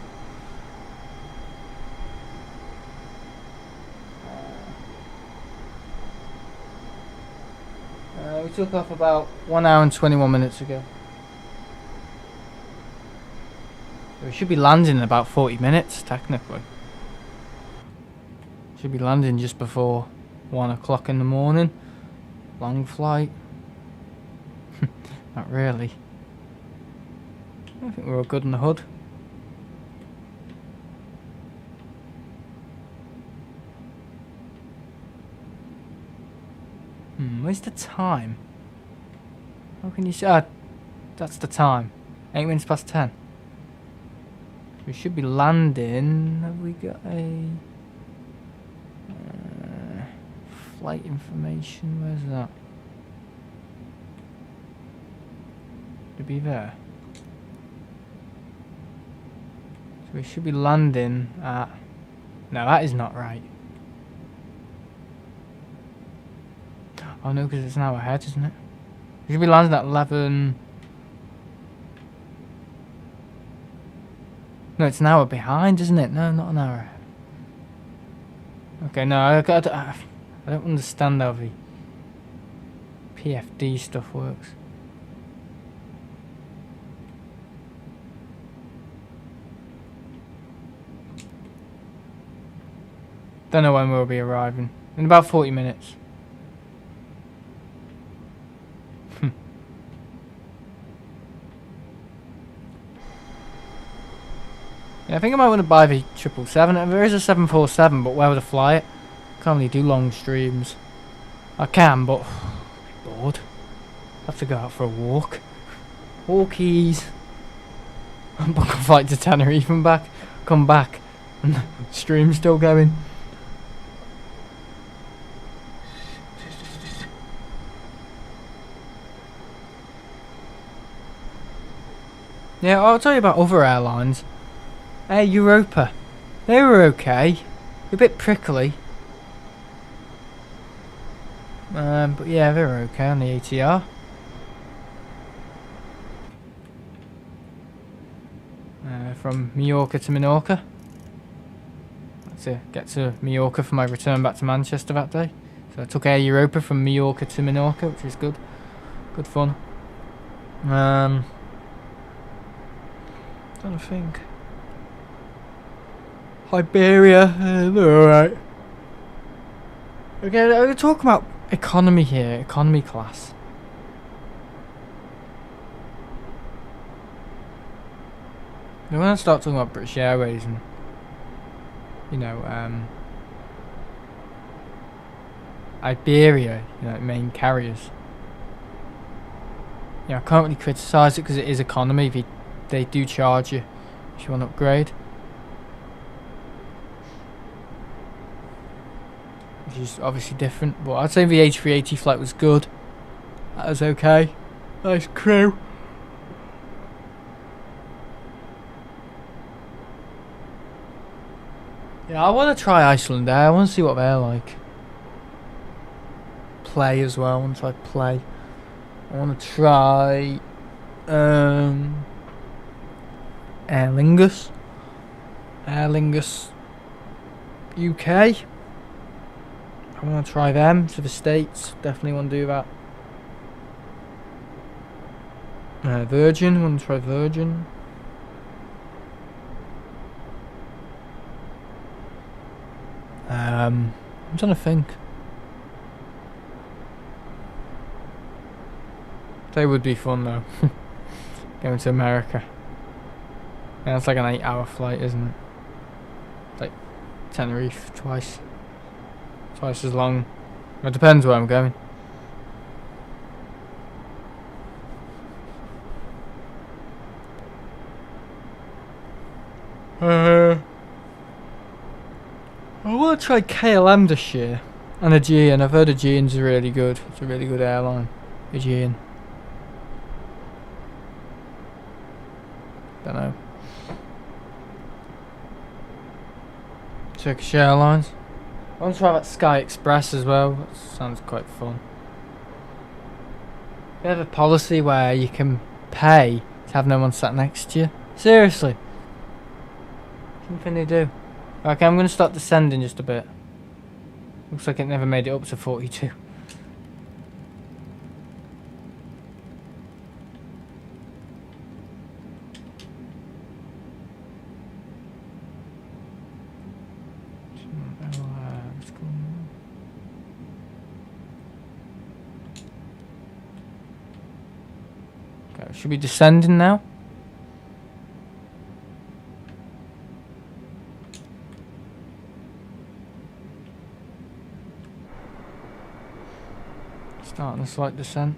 We took off about 1 hour and 21 minutes ago. So we should be landing in about 40 minutes, technically. Should be landing just before 1 o'clock in the morning. Long flight. Not really. I think we're all good on the hood. Where's the time? How can you see? Ah, that's the time. 8 minutes past 10. We should be landing. Have we got a flight information? Where's that? To be there. So we should be landing at. No, that is not right. Oh no, because it's an hour ahead, isn't it? We should be landing at 11. No, it's an hour behind, isn't it? No, not an hour ahead. Okay, no, I don't understand how the PFD stuff works. Don't know when we'll be arriving. In about 40 minutes. Yeah, I think I might want to buy the 777. There is a 747, but where would I fly it? Can't really do long streams. I can, but I'm bored. Have to go out for a walk. Walkies. Book a flight to Tenerife and back. Come back, and the stream's still going. Yeah, I'll tell you about other airlines. Air Europa. They were okay. A bit prickly. But yeah, they were okay on the ATR. From Menorca to Menorca. To get to Menorca for my return back to Manchester that day. So I took Air Europa from Menorca to Menorca, which was good. Good fun. Trying to think. Iberia, they're alright. Okay, we're talking about economy here, economy class. Now when I start talking about British Airways and, you know, Iberia, you know, main carriers. Yeah, I can't really criticise it because it is economy. They do charge you if you want to upgrade. Which is obviously different, but I'd say the A380 flight was good. That was okay. Nice crew. Yeah, I want to try Iceland Air. I want to see what they're like. Play as well. I want to try Play. I want to try Aer Lingus. Aer Lingus UK. I want to try them to the States. Definitely want to do that. Virgin. I want to try Virgin. I'm trying to think. They would be fun though. Going to America. Yeah, it's like an 8-hour flight, isn't it? It's like Tenerife twice. Twice as long. It depends where I'm going. I want to try KLM this year. And Aegean. I've heard Aegean's really good. It's a really good airline. Aegean. Don't know. Turkish Airlines. I want to try that Sky Express as well. That sounds quite fun. They have a policy where you can pay to have no one sat next to you. Seriously. Something they do. Okay, I'm going to start descending just a bit. Looks like it never made it up to 42. Okay, should be descending now. Starting a slight descent.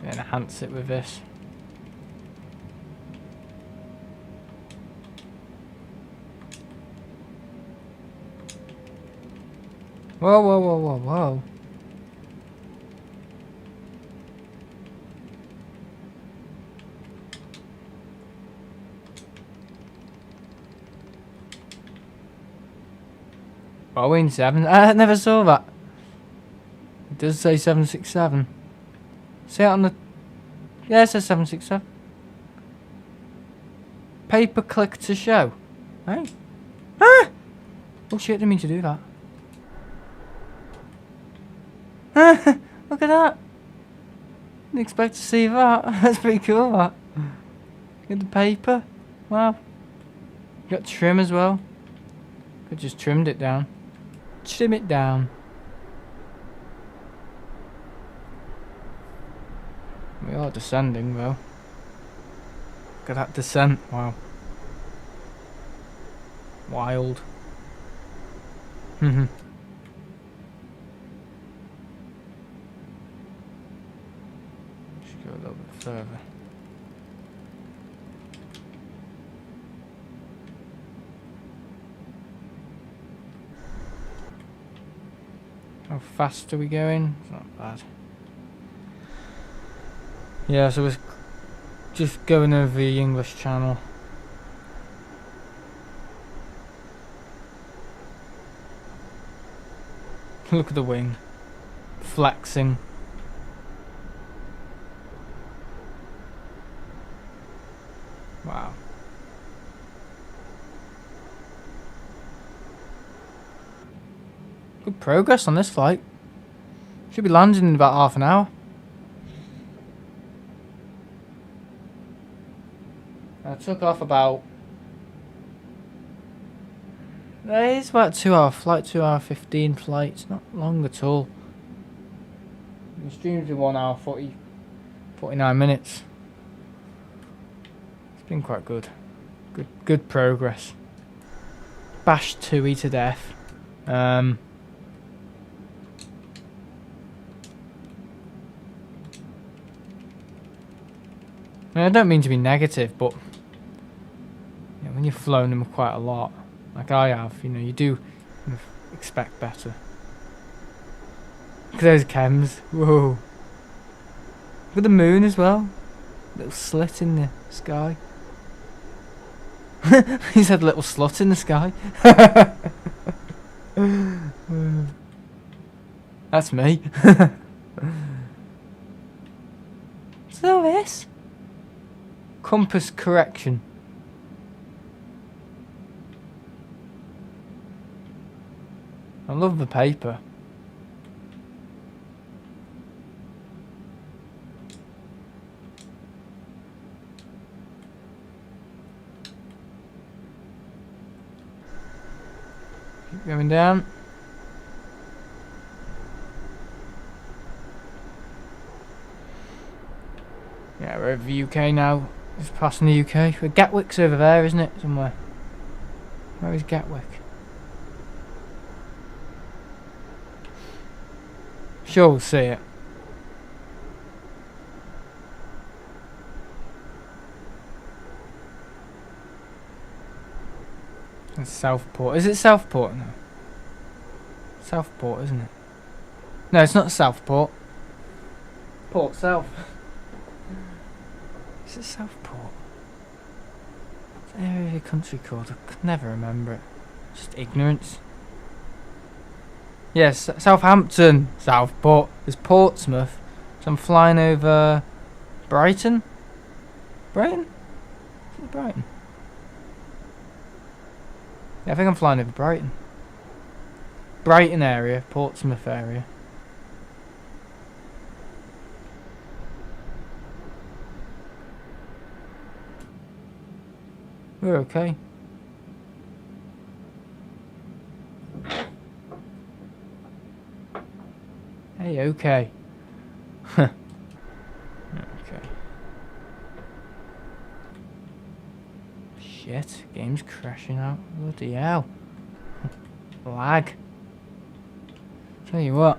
Enhance it with this. Whoa, whoa, whoa, whoa, whoa. Boeing 7. I never saw that. It does say 767. See it on the... Yeah, it says 767. Paper click to show. Hey. Ah! Oh shit, didn't mean to do that. Look at that. Didn't expect to see that. That's pretty cool, that. Get the paper. Wow. Got trim as well. Could just trimmed it down. Trim it down. We are descending though. Look at that descent. Wow. Wild. Just go a little bit further. How fast are we going? It's not bad. Yeah, so we're just going over the English Channel. Look at the wing. Flexing. Wow. Good progress on this flight. Should be landing in about half an hour. I took off about... It's about 2 hour flight, 2 hour 15 flight. It's not long at all. The stream's in 1 hour 49 minutes. It's been quite good. Good progress. Bashed TUI to death. I don't mean to be negative, but you know, when you've flown them quite a lot, like I have, you know, you do kind of expect better. Look at those chems. Whoa. Look at the moon as well. Little slit in the sky. He's had a little slut in the sky. That's me. So this compass correction. I love the paper. Keep going down. Yeah, we're over the UK now. Just passing the UK. Gatwick's over there, isn't it? Somewhere. Where is Gatwick? Sure, we'll see it. It's Southport. Is it Southport? No. Southport, isn't it? No, it's not Southport. Port South. Is it Southport? What's the area of the country called? I could never remember it. Just ignorance. Yes, Southampton. Southport. There's Portsmouth. So I'm flying over Brighton? Brighton? Is it Brighton? Yeah, I think I'm flying over Brighton. Brighton area, Portsmouth area. We're okay. Hey, okay. Okay. shit. Game's crashing out. Bloody hell. Lag. Tell you what.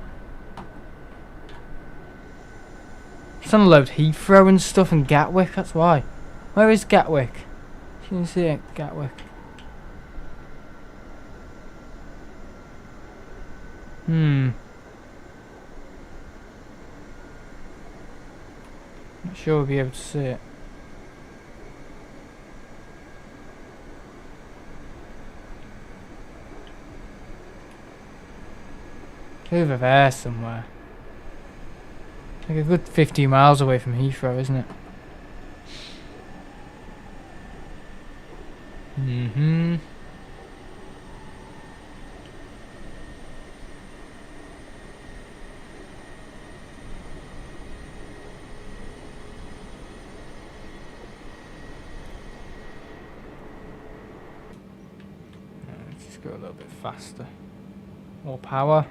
It's trying to load Heathrow and stuff and Gatwick, that's why. Where is Gatwick? You can see it, Gatwick. Not sure we'll be able to see it. Over there somewhere. Like a good 50 miles away from Heathrow, isn't it? Let's just go a little bit faster. More power.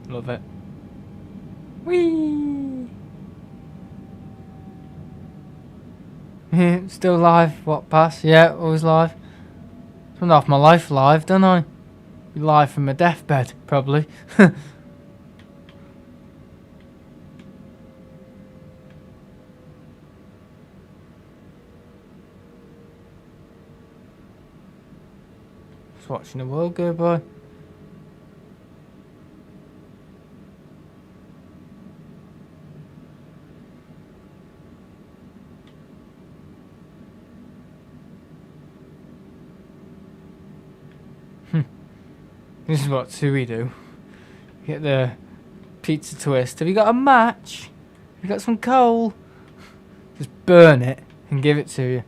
Love it. Whee! Still live. What pass? Yeah, always live. Spend half my life live, don't I? Be live from my deathbed, probably. Just watching the world go by. This is what we do. Get the pizza twist. Have you got a match? Have you got some coal? Just burn it and give it to you.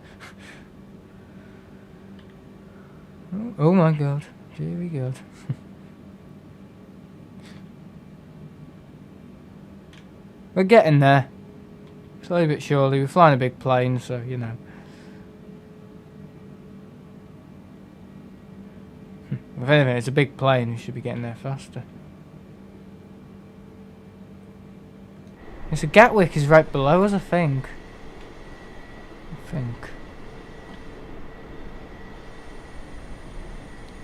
Oh my god. Very good. We're getting there. Slowly but surely. We're flying a big plane, so you know. If anything, it's a big plane, we should be getting there faster. So Gatwick is right below us, I think. Trying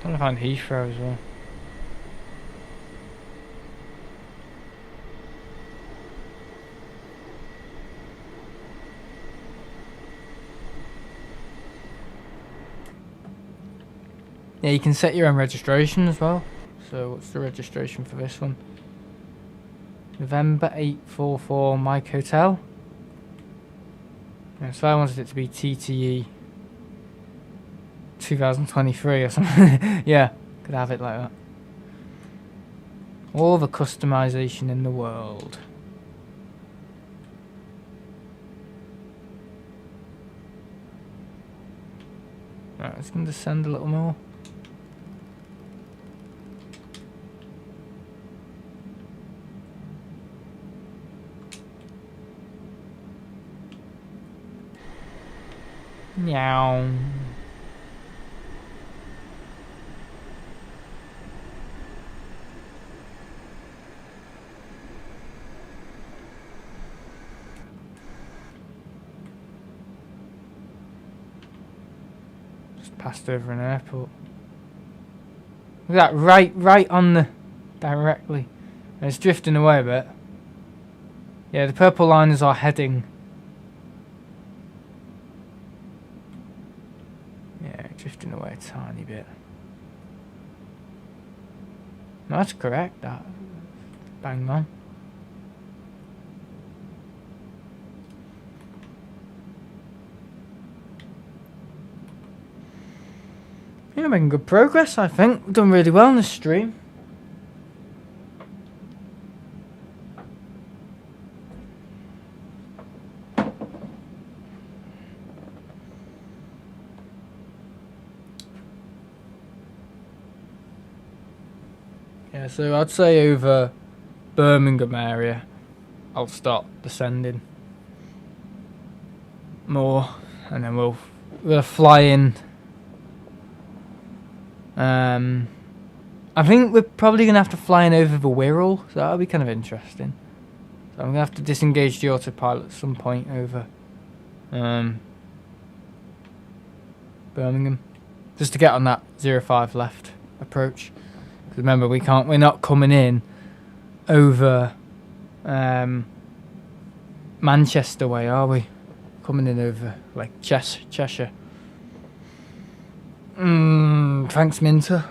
to find Heathrow as well. Yeah, you can set your own registration as well. So what's the registration for this one? November 844 Mike Hotel. Yeah, so I wanted it to be TTE 2023 or something. Yeah, could have it like that. All the customization in the world. Right, let's going to descend a little more. Meow. Just passed over an airport. Look at that, right on the directly. And it's drifting away a bit. Yeah, the purple line is our heading. Drifting away a tiny bit. No, that's correct, that. Bang on. Yeah, making good progress, I think. We've done really well on this stream. Yeah, so I'd say over Birmingham area, I'll start descending more, and then we'll fly in I think we're probably going to have to fly in over the Wirral, so that'll be kind of interesting. So I'm going to have to disengage the autopilot at some point over Birmingham, just to get on that 05 left approach. Because remember, we're not coming in over Manchester way, are we? Coming in over like Cheshire. Thanks, Minter.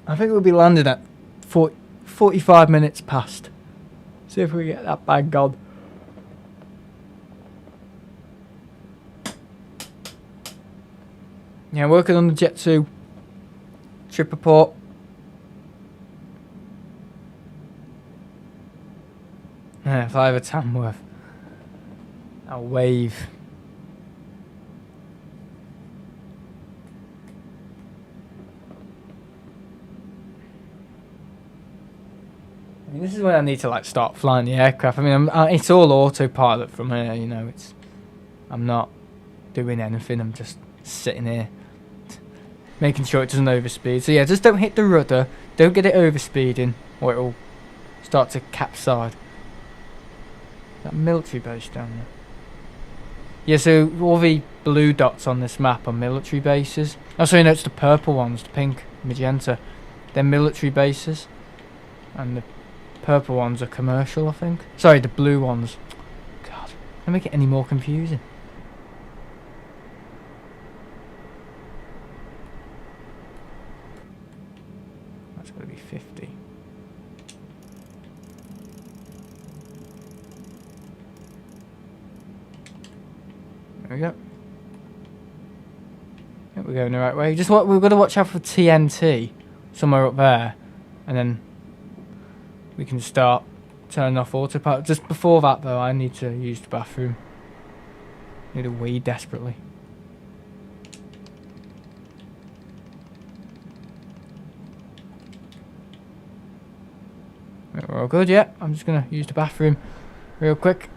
I think we'll be landing at 45 minutes past. See if we get that bag gone. Yeah, working on the Jet 2 trip report. Yeah, if I have a Tamworth, I'll wave. I mean, this is when I need to like start flying the aircraft. I mean, it's all autopilot from here. You know, I'm not doing anything. I'm just sitting here, making sure it doesn't overspeed. So yeah, just don't hit the rudder. Don't get it overspeeding, or it'll start to capsize. That military base down there. Yeah, so all the blue dots on this map are military bases. Oh, sorry, no, it's the purple ones, the pink, magenta. They're military bases, and the purple ones are commercial, I think. Sorry, the blue ones. God, don't make it any more confusing. That's got to be 50. There we go. I think we're going the right way. We've got to watch out for TNT somewhere up there, and then we can start turning off autopilot. Just before that, though, I need to use the bathroom. Need a wee desperately. Right, we're all good, yeah. I'm just gonna use the bathroom real quick.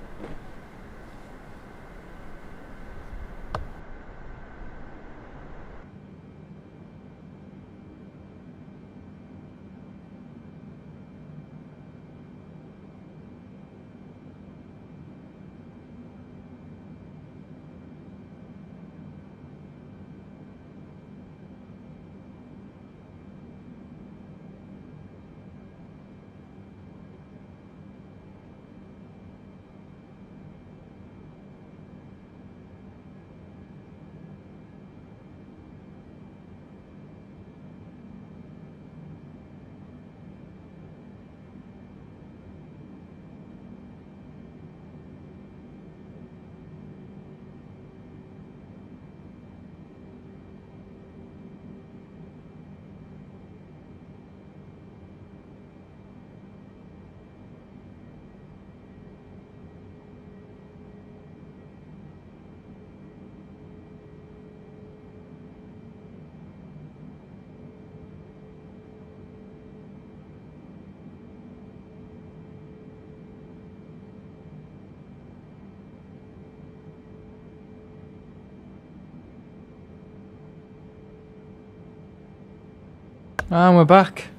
And we're back.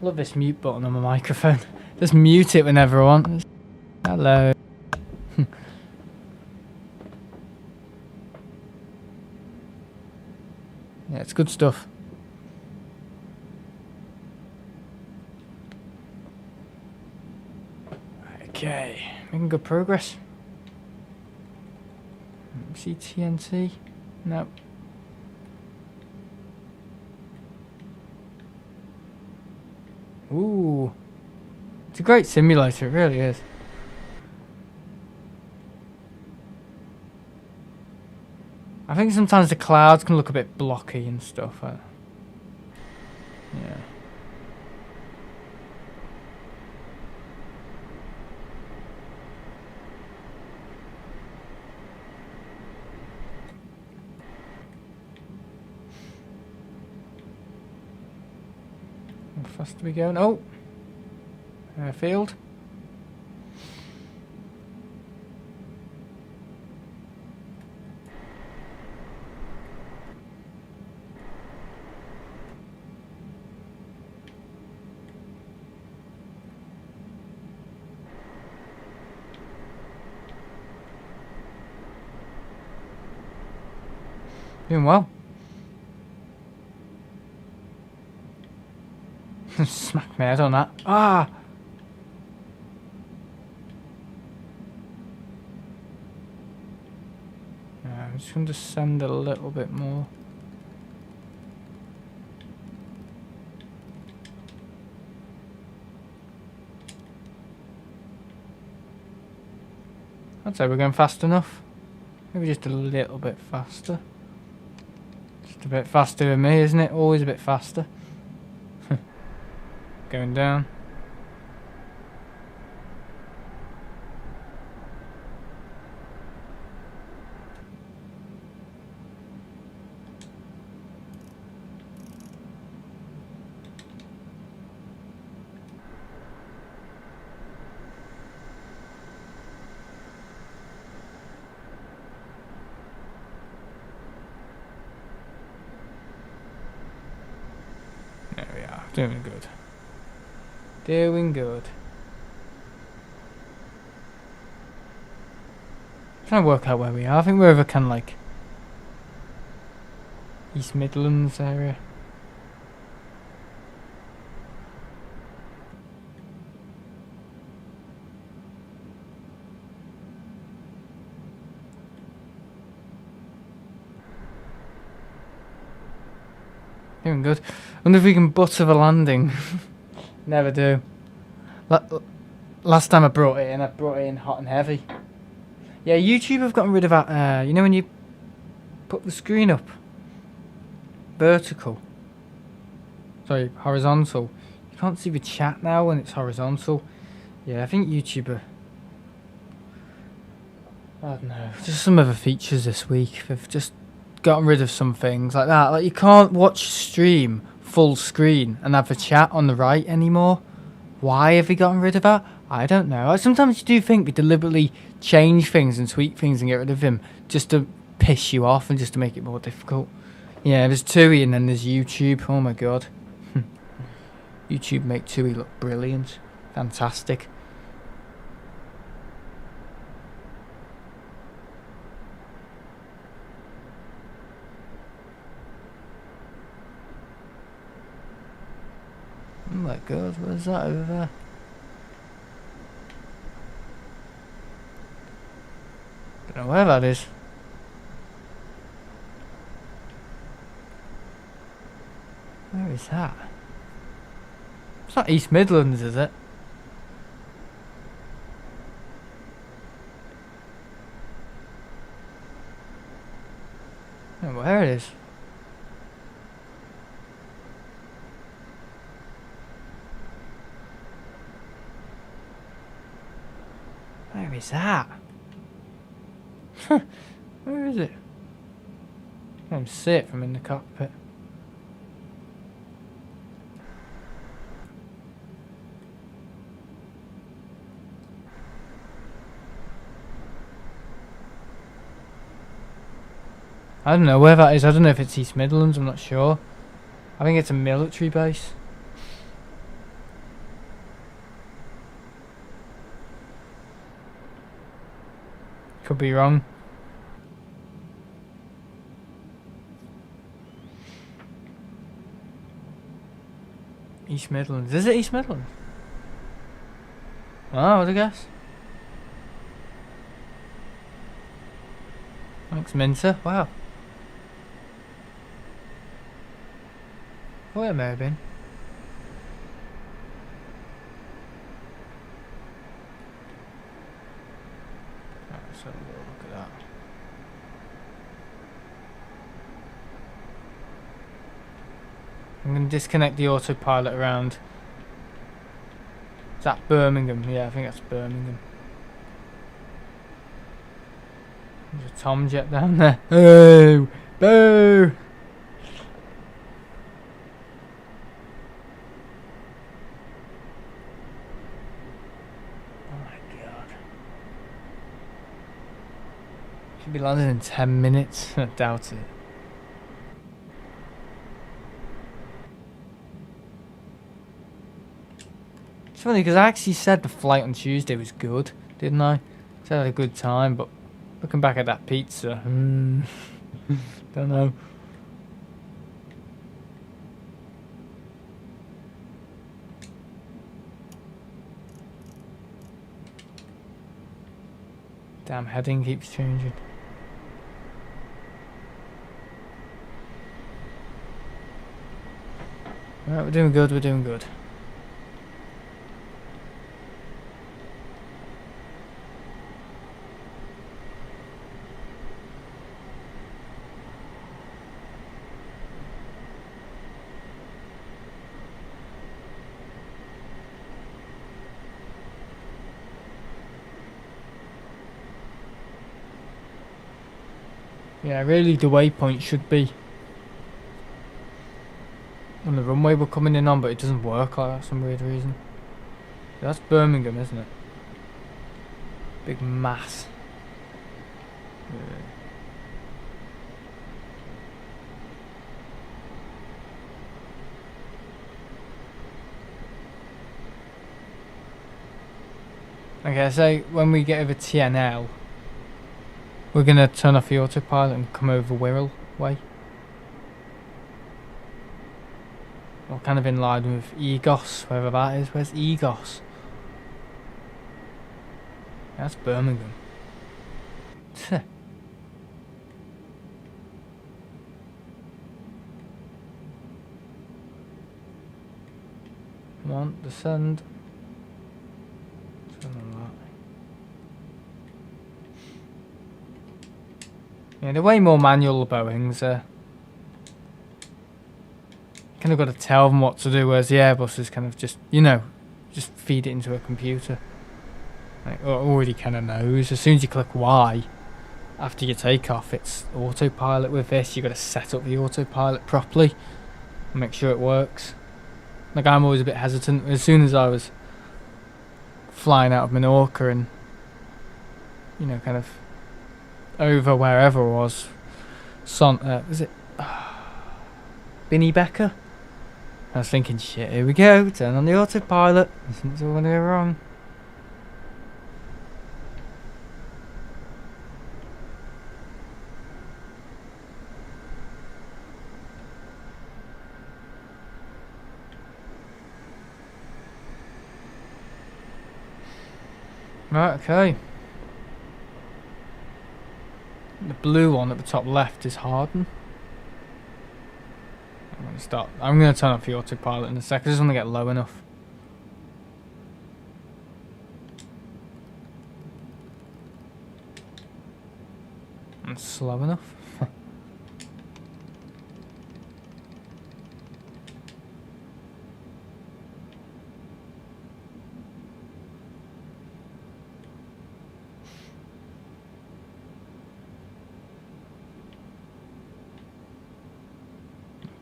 Love this mute button on my microphone. Just mute it whenever I want. Hello. Yeah, it's good stuff. Okay, making good progress. See TNT? No. Ooh. It's a great simulator, it really is. I think sometimes the clouds can look a bit blocky and stuff. Yeah. How fast are we going? Oh! Airfield. Doing well. Smack my head on that. Ah! I'm just going to descend a little bit more. I'd say we're going fast enough. Maybe just a little bit faster. Just a bit faster than me, isn't it? Always a bit faster. Going down. There we are. Doing good. Doing good. Trying to work out where we are. I think we're over kind of like East Midlands area. Doing good. Wonder if we can butter the landing. Never do. Last time I brought it in hot and heavy. Yeah, YouTube have gotten rid of that, you know when you put the screen up? Vertical. Sorry, horizontal. You can't see the chat now when it's horizontal. Yeah, I think YouTube are... I don't know, just some other features this week. They've just gotten rid of some things like that. Like you can't watch stream full screen and have the chat on the right anymore. Why have they gotten rid of that? I don't know. Sometimes you do think they deliberately change things and tweak things and get rid of them just to piss you off and just to make it more difficult. Yeah, there's TTE and then there's YouTube. Oh my god. YouTube make TTE look brilliant. Fantastic. Oh my god, what's that over there? Don't know where that is. Where is that? It's not East Midlands, is it? I don't know where it is. Where is that? Where is it? I can't see it from in the cockpit. I don't know where that is. I don't know if it's East Midlands. I'm not sure. I think it's a military base. Could be wrong. East Midlands. Is it East Midlands? Oh, I would have guessed. Thanks, Minter. Wow. Oh, it may have been. Let's have a little look at that. I'm going to disconnect the autopilot around. Is that Birmingham? Yeah, I think that's Birmingham. There's a Tomjet down there. Oh! Boo! Should be landing in 10 minutes. I doubt it. It's funny because I actually said the flight on Tuesday was good, didn't I? Said I had a good time, but looking back at that pizza, Don't know. Damn, heading keeps changing. Right, we're doing good, we're doing good. Yeah, really the waypoint should be on the runway we're coming in on, but it doesn't work like that for some weird reason. That's Birmingham, isn't it? Big mass. Okay, so when we get over TNL, we're gonna turn off the autopilot and come over Wirral way. Or kind of in line with Egos, wherever that is. Where's Egos? That's Birmingham. Come on, descend. Turn on that. Yeah, they're way more manual Boeings. Kind of got to tell them what to do, whereas the Airbus is kind of just, you know, just feed it into a computer. Like, it already kind of knows. As soon as you click Y, after you take off, it's autopilot. With this, you've got to set up the autopilot properly and make sure it works. Like, I'm always a bit hesitant. As soon as I was flying out of Menorca and, you know, kind of over wherever it was, was it Binny Becker? I was thinking, shit, here we go, turn on the autopilot. It's all going to go wrong. Right, okay. The blue one at the top left is Harden. I'm going to turn off the autopilot in a sec. I just want to get low enough. And slow enough.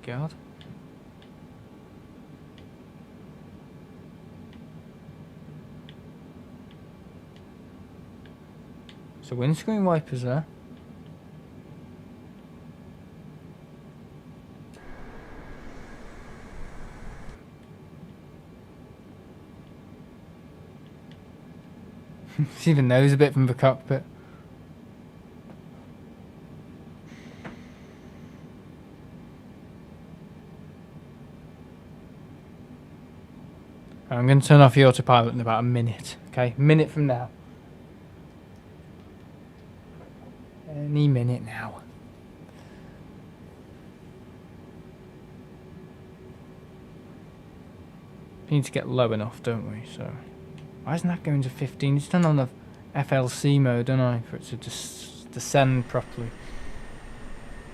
God. So windscreen wipers there. She even knows a bit from the cockpit. I'm going to turn off the autopilot in about a minute. Okay, minute from now. Any minute now. We need to get low enough, don't we? So, why isn't that going to 15? It's done on the FLC mode, don't I? For it to just descend properly.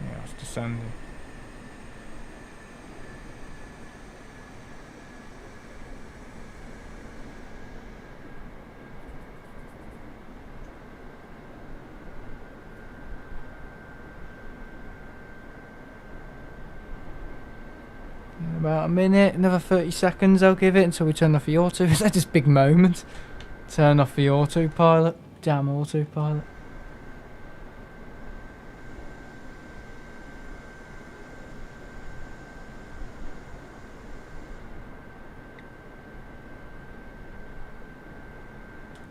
Yeah, it's descending. About a minute, another 30 seconds I'll give it until we turn off the auto. Is that this big moment? Turn off the autopilot. Damn autopilot.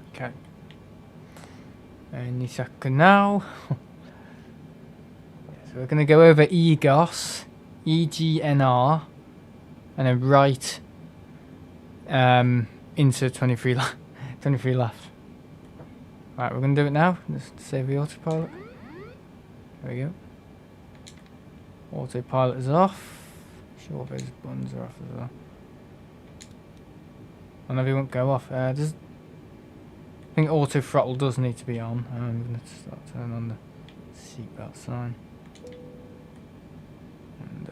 Okay. Any second now. Yes, So we're going to go over EGOS, EGNR, and then right into 23 left. Right, we're going to do it now. Just save the autopilot. There we go. Autopilot is off. Sure, those buttons are off as well. Oh, no, they won't go off. I think auto throttle does need to be on. I'm going to start turning on the seatbelt sign. And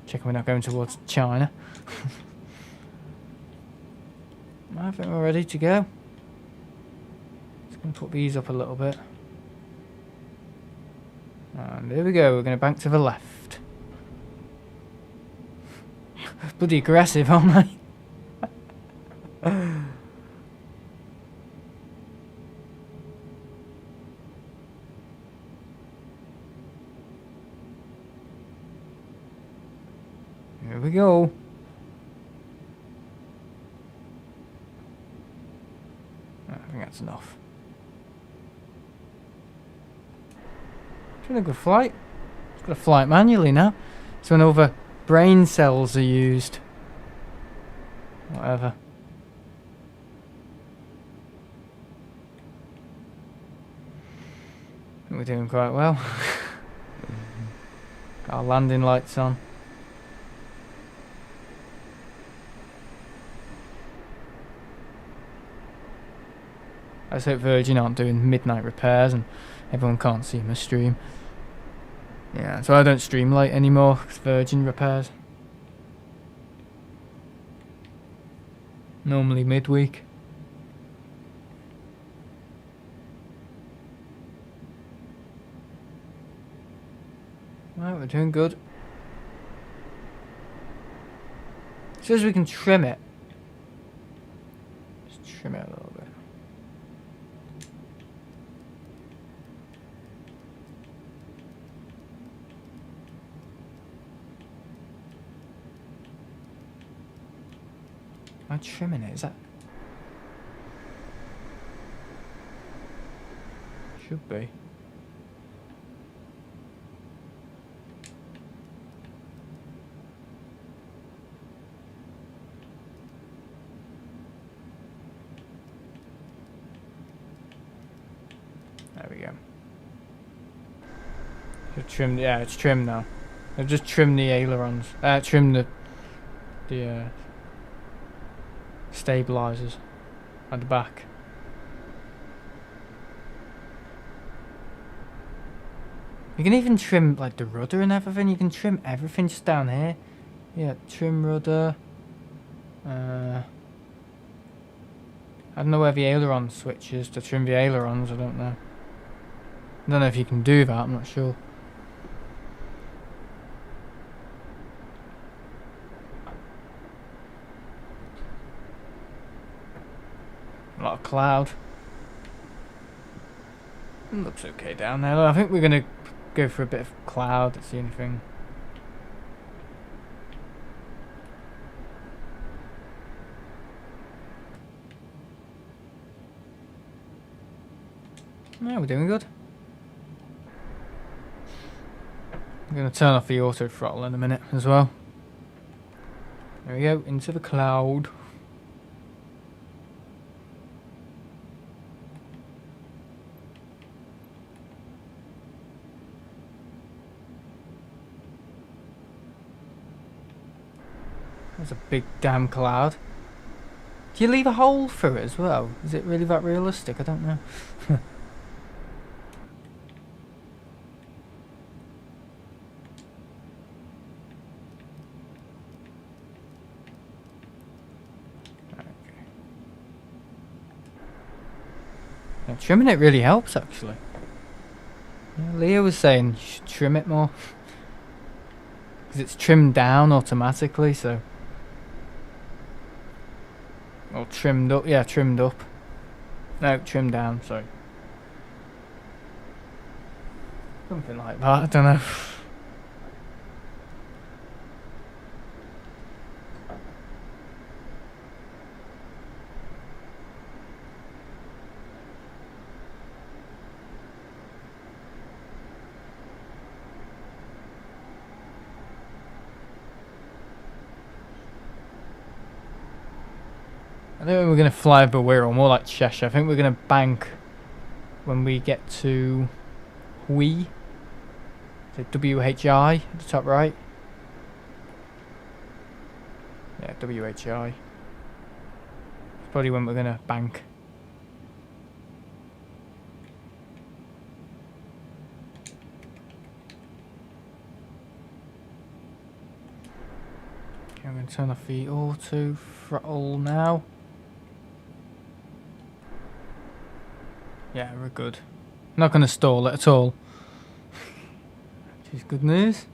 checking we're not going towards China. I think we're ready to go. Just going to put these up a little bit. And there we go, we're going to bank to the left. Bloody aggressive, aren't they? Here we go. I think that's enough. It's been a good flight. It's got to fly it manually now. So when all the brain cells are used. Whatever. I think we're doing quite well. Got our landing lights on. I just hope Virgin aren't doing midnight repairs and everyone can't see my stream. Yeah, so I don't stream late anymore because Virgin repairs. Normally midweek. Right, we're doing good. Says we can trim it. Just trim it a little bit. Am I trimming it? Is that? Should be. There we go. Should trim. Yeah, it's trimmed now. I've just trimmed the ailerons. Trim the stabilizers at the back. You can even trim like the rudder and everything. You can trim everything just down here. Yeah, trim rudder. I don't know where the aileron switch is to trim the ailerons. I don't know. I don't know if you can do that. I'm not sure. A lot of cloud. It looks okay down there. I think we're going to go for a bit of cloud. That's the only thing. Yeah, we're doing good. I'm going to turn off the auto throttle in a minute as well. There we go, into the cloud. That's a big damn cloud. Do you leave a hole through it as well? Is it really that realistic? I don't know. Yeah, trimming it really helps actually. Yeah, Leo was saying you should trim it more. Because it's trimmed down automatically, so. Or trimmed up, yeah, trimmed up. No, trimmed down, sorry. Something like that, I don't know. I think we're going to fly over Wirral, more like Cheshire. I think we're going to bank when we get to Hui. So WHI at the top right. Yeah, WHI. It's probably when we're going to bank. Okay, I'm going to turn off the auto throttle now. Yeah, we're good. Not going to stall it at all. Which is good news.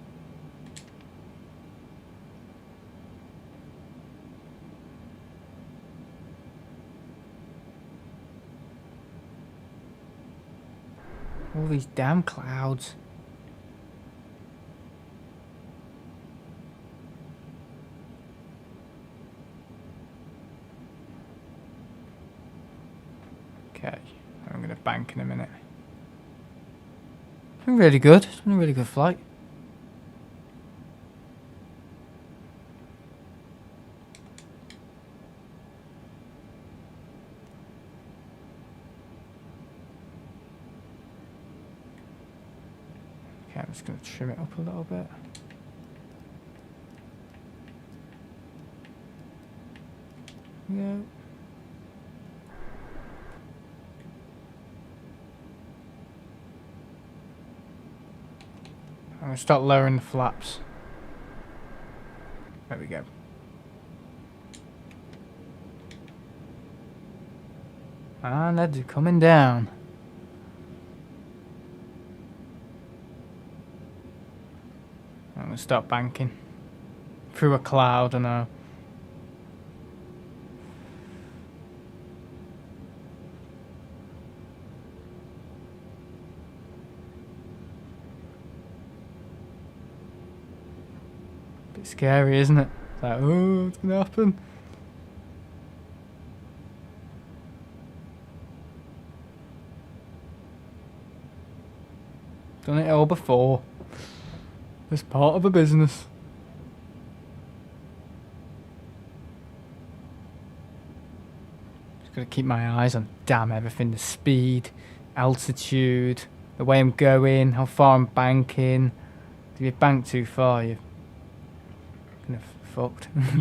All these damn clouds. Okay, I'm going to bank in a minute. It's been really good. It's been a really good flight. Okay, I'm just going to trim it up a little bit. Yeah. I'm going to start lowering the flaps. There we go. And that's coming down. I'm going to start banking. Through a cloud, I know. Bit scary, isn't it? It's like, oh, what's going to happen? Done it all before. It's part of a business. Just gotta keep my eyes on damn everything. The speed, altitude, the way I'm going, how far I'm banking. If you bank too far, you're kind of fucked. Okay,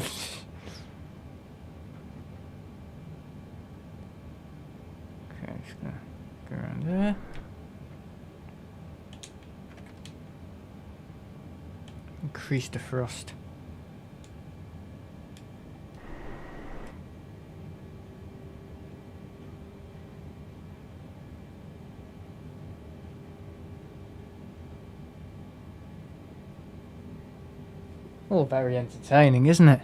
just gonna go around there. Increase the thrust. All very entertaining, isn't it?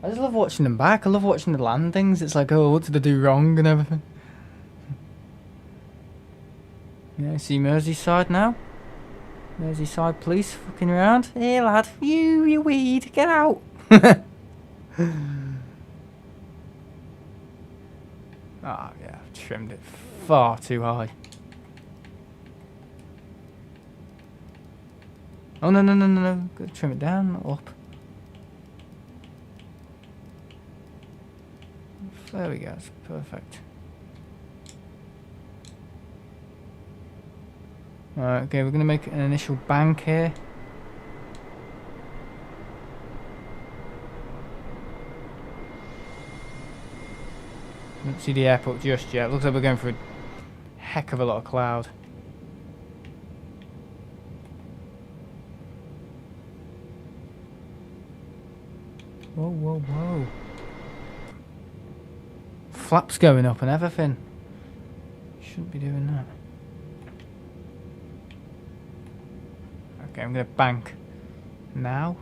I just love watching them back. I love watching the landings. It's like, oh, what did I do wrong and everything. Yeah, see Merseyside now. Merseyside police fucking around. Hey lad, you weed, get out. Ah, yeah, I've trimmed it far too high. Oh no, gotta trim it down, not up. There we go, it's perfect. Alright, okay, we're gonna make an initial bank here. Don't see the airport just yet. Looks like we're going for a heck of a lot of cloud. Whoa. Flaps going up and everything. Shouldn't be doing that. Okay, I'm gonna bank now.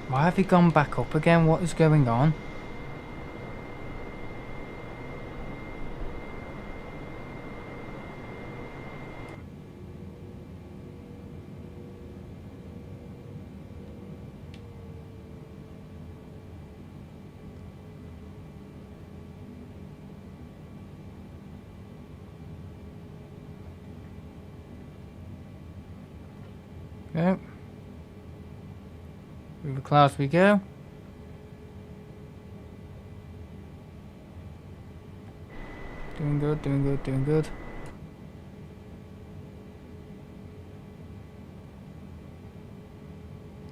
Why have you gone back up again? What is going on? Go. Through the clouds we go. Doing good, doing good, doing good.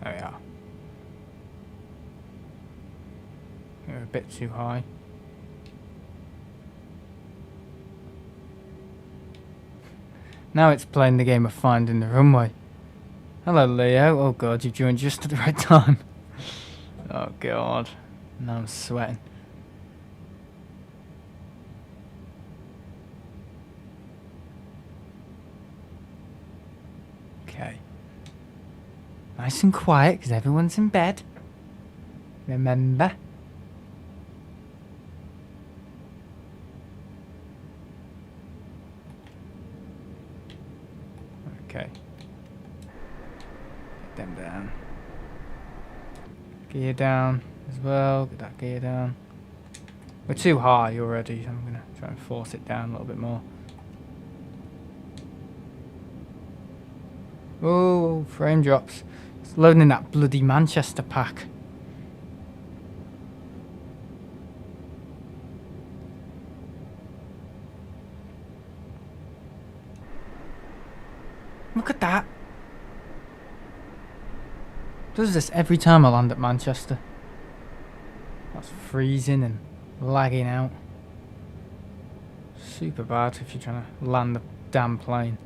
There we are. We're a bit too high. Now it's playing the game of finding the runway. Hello Leo. Oh god, you've joined just at the right time. Oh god. Now I'm sweating. Okay. Nice and quiet because everyone's in bed. Remember? Okay. Get them down. Gear down as well. Get that gear down. We're too high already, so I'm going to try and force it down a little bit more. Oh, frame drops. It's loading in that bloody Manchester pack. Look at that. Does this every time I land at Manchester. That's freezing and lagging out. Super bad if you're trying to land the damn plane.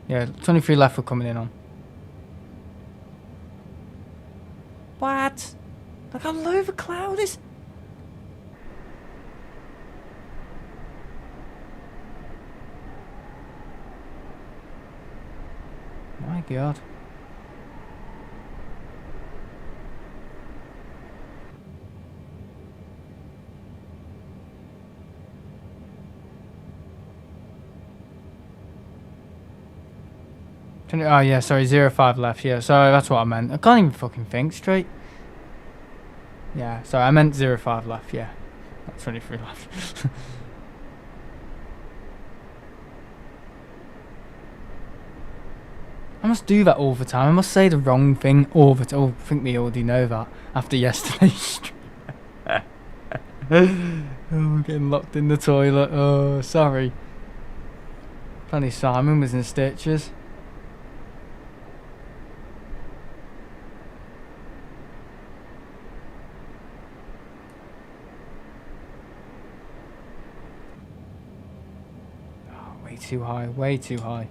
Yeah, 23 left we're coming in on. What? Look how low the cloud is. My god. Oh yeah, sorry, 0.5 left. Yeah, sorry, that's what I meant. I can't even fucking think straight. Yeah, sorry, I meant 0.5 left. Yeah, not 23 left. I must do that all the time. I must say the wrong thing all the time. Oh, I think we already know that after yesterday's stream. Oh, I'm getting locked in the toilet. Oh, sorry. Funny Simon was in stitches. Oh, way too high, way too high.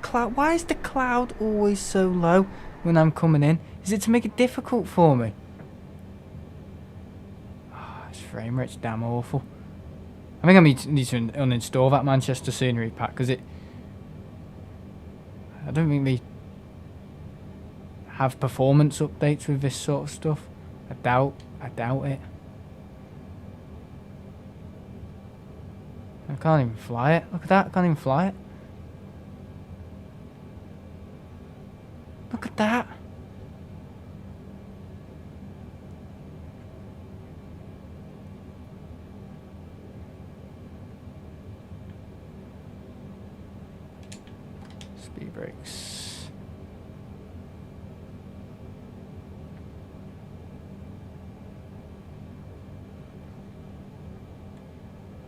Cloud. Why is the cloud always so low when I'm coming in? Is it to make it difficult for me? Oh, this frame rate's damn awful. I think I need to uninstall that Manchester scenery pack because I don't think they have performance updates with this sort of stuff. I doubt it. I can't even fly it. Look at that, I can't even fly it. Look at that. Speed brakes.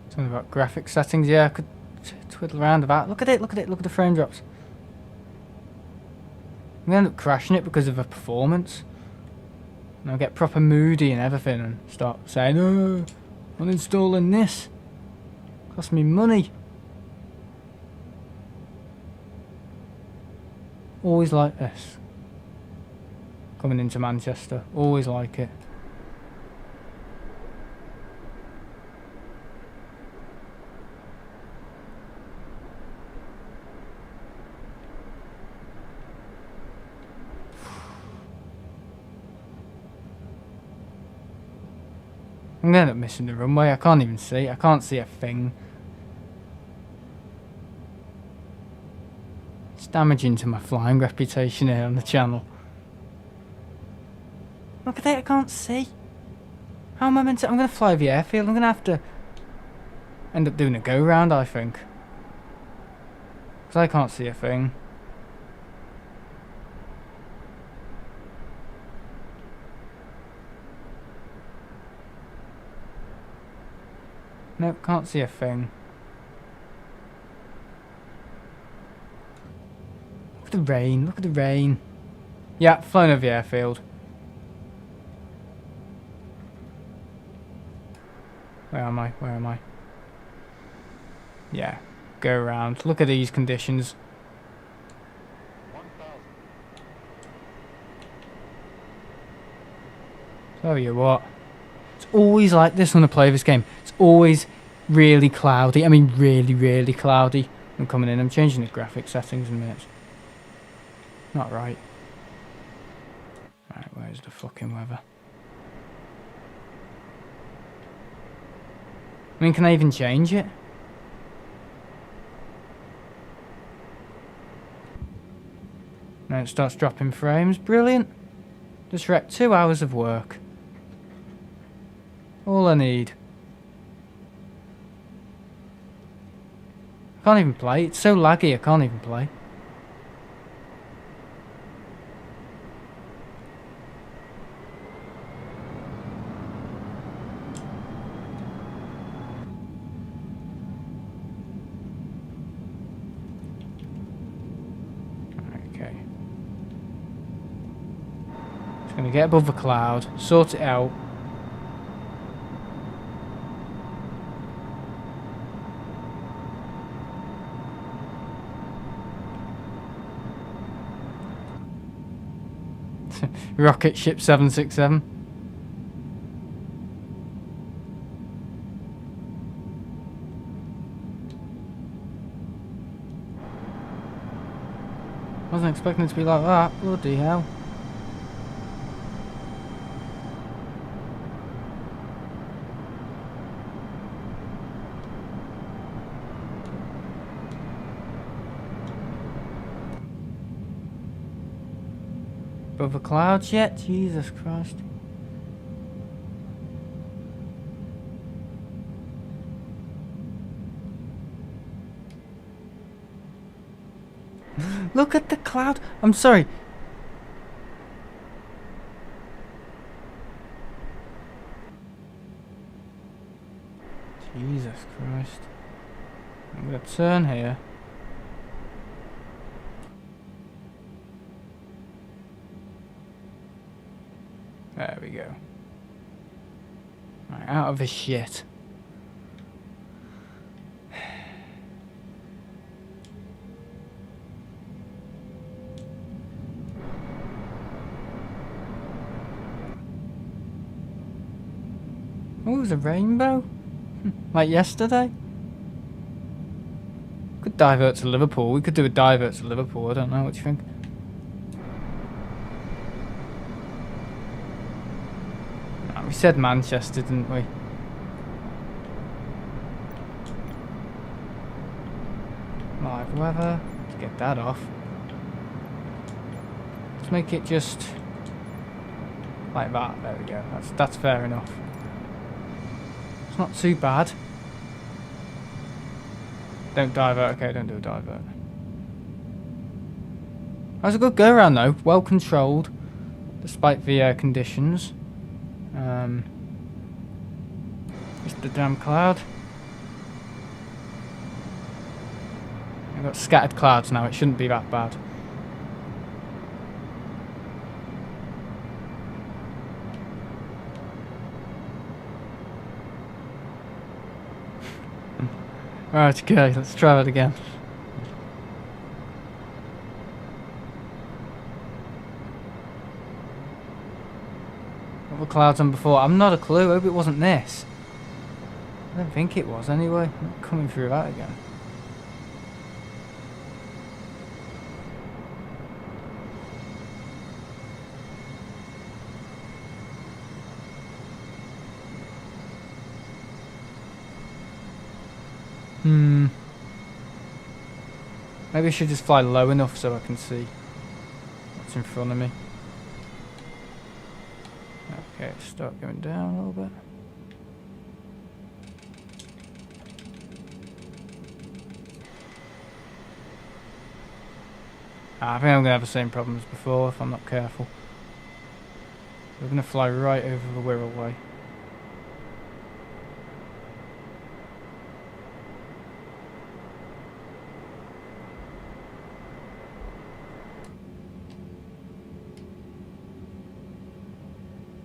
Something about graphic settings. Yeah, I could twiddle around about. Look at it, look at it, look at the frame drops. I'm going to end up crashing it because of the performance. And I'll get proper moody and everything and start saying, oh, I'm uninstalling this. Cost me money. Always like this. Coming into Manchester. Always like it. I'm going to end up missing the runway. I can't even see. I can't see a thing. It's damaging to my flying reputation here on the channel. Look at that, I can't see. How am I meant to... I'm going to fly over the airfield. I'm going to have to end up doing a go-round, I think. Because I can't see a thing. Nope, can't see a thing. Look at the rain, look at the rain. Yeah, flown over the airfield. Where am I? Where am I? Yeah, go around. Look at these conditions. Tell you what. It's always like this when I play this game. It's always really cloudy. I mean really, really cloudy. I'm coming in. I'm changing the graphic settings in a minute. Not right. Right, where's the fucking weather? I mean, can I even change it? No, it starts dropping frames. Brilliant. Just wrecked 2 hours of work. All I need. I can't even play. It's so laggy I can't even play. Okay. Just gonna get above the cloud, sort it out. Rocket ship 767. Wasn't expecting it to be like that. Bloody hell. Above the clouds yet? Jesus Christ. Look at the cloud. I'm sorry. Jesus Christ. I'm gonna turn here. There we go. Right, out of this shit. Oh, there's a rainbow? Like yesterday? Could divert to Liverpool. We could do a divert to Liverpool. I don't know. What do you think? We said Manchester, didn't we? Live weather. Let's get that off. Let's make it just like that. There we go. That's fair enough. It's not too bad. Don't divert. Okay, don't do a divert. That was a good go around though. Well controlled, despite the conditions. Just the damn cloud. I've got scattered clouds now. It shouldn't be that bad. Right, okay, let's try it again. What were clouds on before? I'm not a clue. I hope it wasn't this. I don't think it was anyway. I'm not coming through that again. Maybe I should just fly low enough so I can see what's in front of me. Okay, start going down a little bit. I think I'm going to have the same problem as before if I'm not careful. We're going to fly right over the Wirral Way.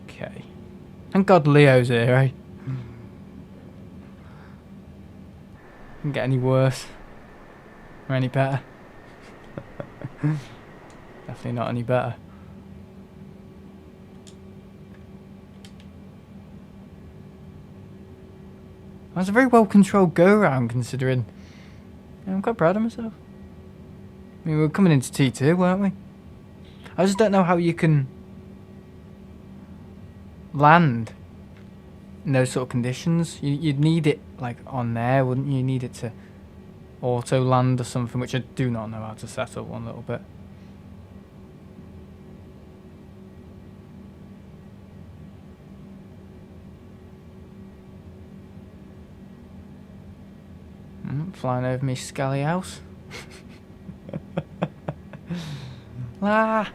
Okay. Thank God Leo's here, eh? Couldn't get any worse. Or any better. Definitely not any better. That was a very well controlled go around considering. Yeah, I'm quite proud of myself. I mean, we were coming into T2, weren't we? I just don't know how you can land in those sort of conditions. You'd need it like on there, wouldn't you? You need it to auto land or something, which I do not know how to set up one little bit. Flying over me scally house. La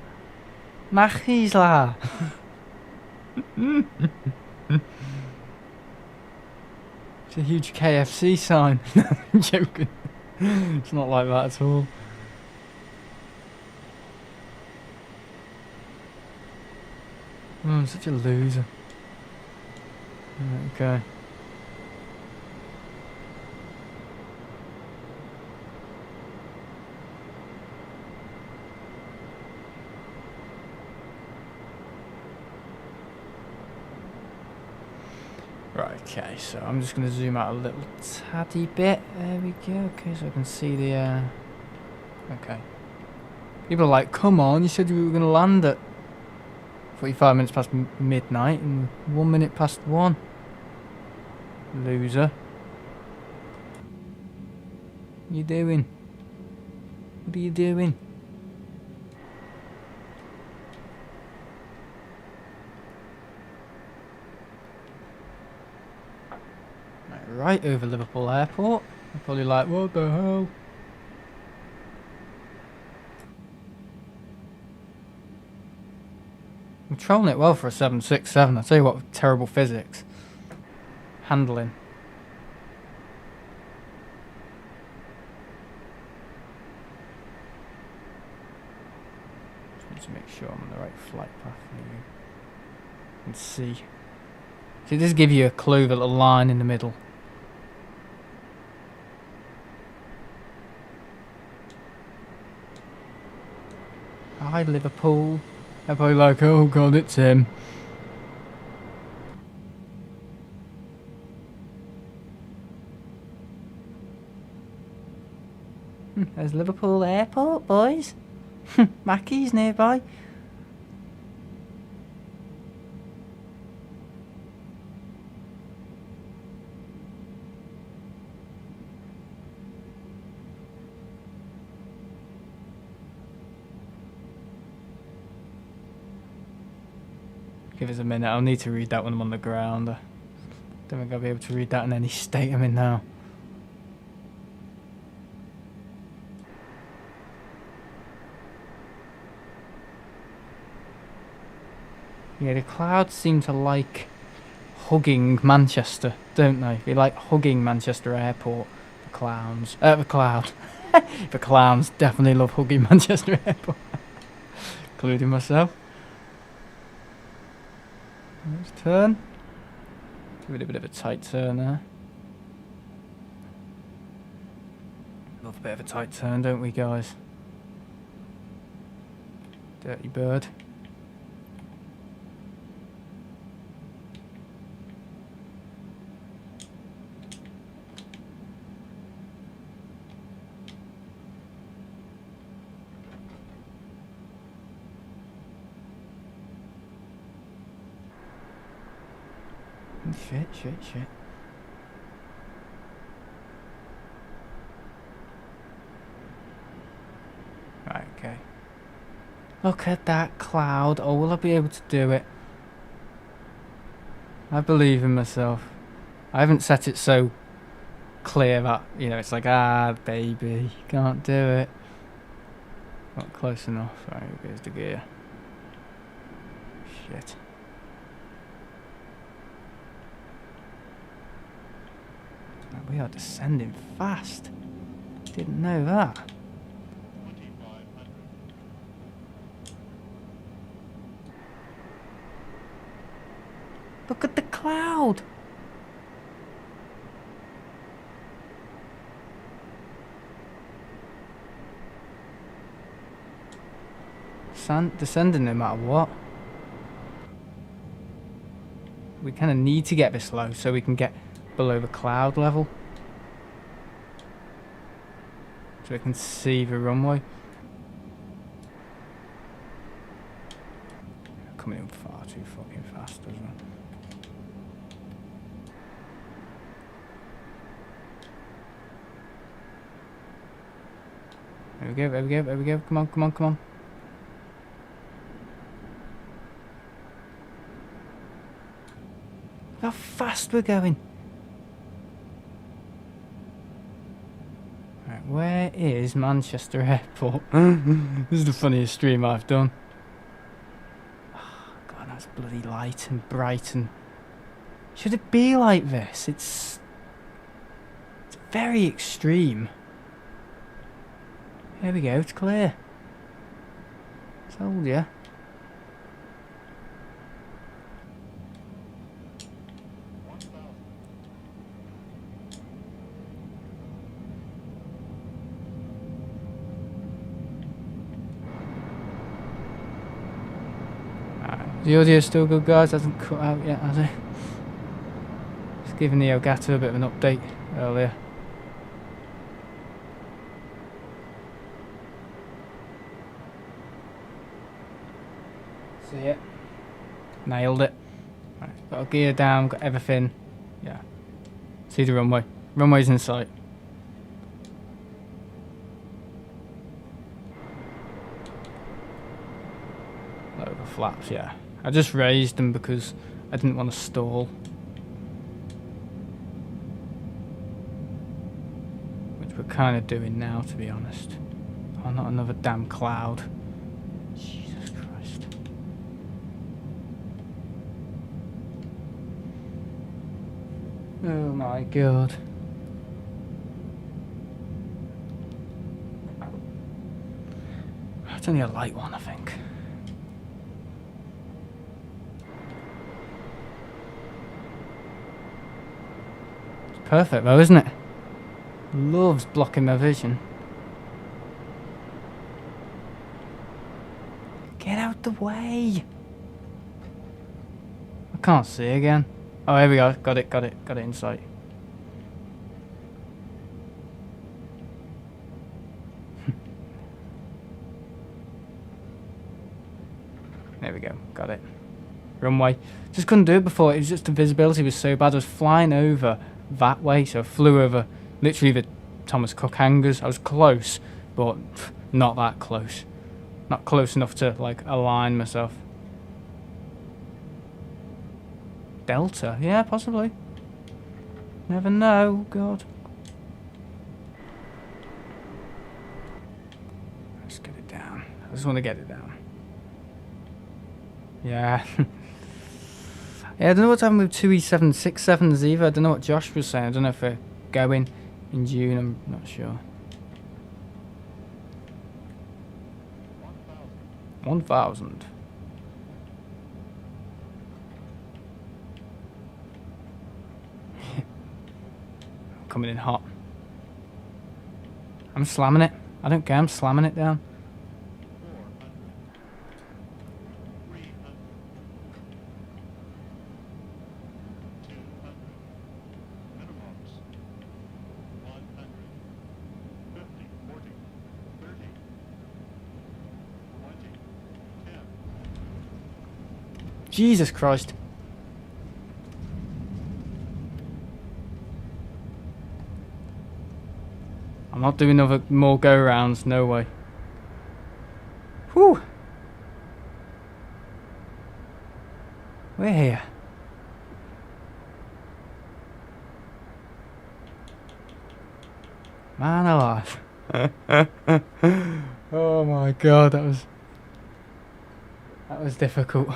Machis la. It's a huge KFC sign. I'm joking. It's not like that at all. Oh, I'm such a loser. Okay. Right, okay, so I'm just going to zoom out a little taddy bit. There we go. Okay, so I can see the, okay. People are like, come on, you said we were going to land at 45 minutes past midnight and 1 minute past 1. Loser. What are you doing? What are you doing? Right over Liverpool Airport. You're probably like, what the hell? I'm trolling it well for a 767. I tell you what, terrible physics. Handling. Just need to make sure I'm on the right flight path for you. And see. See, this gives you a clue, the little line in the middle. Hi Liverpool. They're probably like, oh god, it's him. There's Liverpool Airport, boys. Mackey's nearby. Give us a minute, I'll need to read that when I'm on the ground. I don't think I'll be able to read that in any state I'm in now. Yeah, the clouds seem to like hugging Manchester, don't they? They like hugging Manchester Airport. The clowns. The cloud. The clowns definitely love hugging Manchester Airport. Including myself. Let's turn. Give it a bit of a tight turn there. Love a bit of a tight turn, don't we, guys? Dirty bird. Shit. Right, okay. Look at that cloud. Oh, will I be able to do it? I believe in myself. I haven't set it so clear that, you know, it's like, ah, baby, can't do it. Not close enough. Right, here goes the gear. Shit. We are descending fast. Didn't know that. Look at the cloud. Descending no matter what. We kind of need to get this low so we can get below the cloud level. So we can see the runway. Coming in far too fucking fast, doesn't it? There we go, there we go, there we go. Come on, come on, come on. Look how fast we're going. Right, where is Manchester Airport? This is the funniest stream I've done. Oh, God, that's bloody light and bright and... Should it be like this? It's very extreme. There we go, it's clear. Told ya. The audio is still good, guys. Hasn't cut out yet, has it? Just giving the Elgato a bit of an update earlier. See it? Nailed it. Right, got a gear down, got everything. Yeah. See the runway. Runway's in sight. Lower the flaps, yeah. I just raised them because I didn't want to stall. Which we're kind of doing now, to be honest. Oh, not another damn cloud. Jesus Christ. Oh my God. It's only a light one, I think. Perfect though, isn't it? Loves blocking my vision. Get out the way! I can't see again. Oh, here we go. Got it in sight. There we go. Got it. Runway. Just couldn't do it before. It was just the visibility was so bad. I was flying over that way, so I flew over literally the Thomas Cook hangars. I was close, but not that close. Not close enough to like align myself. Delta? Yeah, possibly. Never know. God. Let's get it down. I just want to get it down. Yeah. Yeah, I don't know what's happening with 2E767s either. I don't know what Josh was saying. I don't know if they're going in June. I'm not sure. 1,000. Coming in hot. I'm slamming it. I don't care. I'm slamming it down. Jesus Christ. I'm not doing more go-rounds, no way. Whew. We're here. Man alive. Oh my god, that was difficult.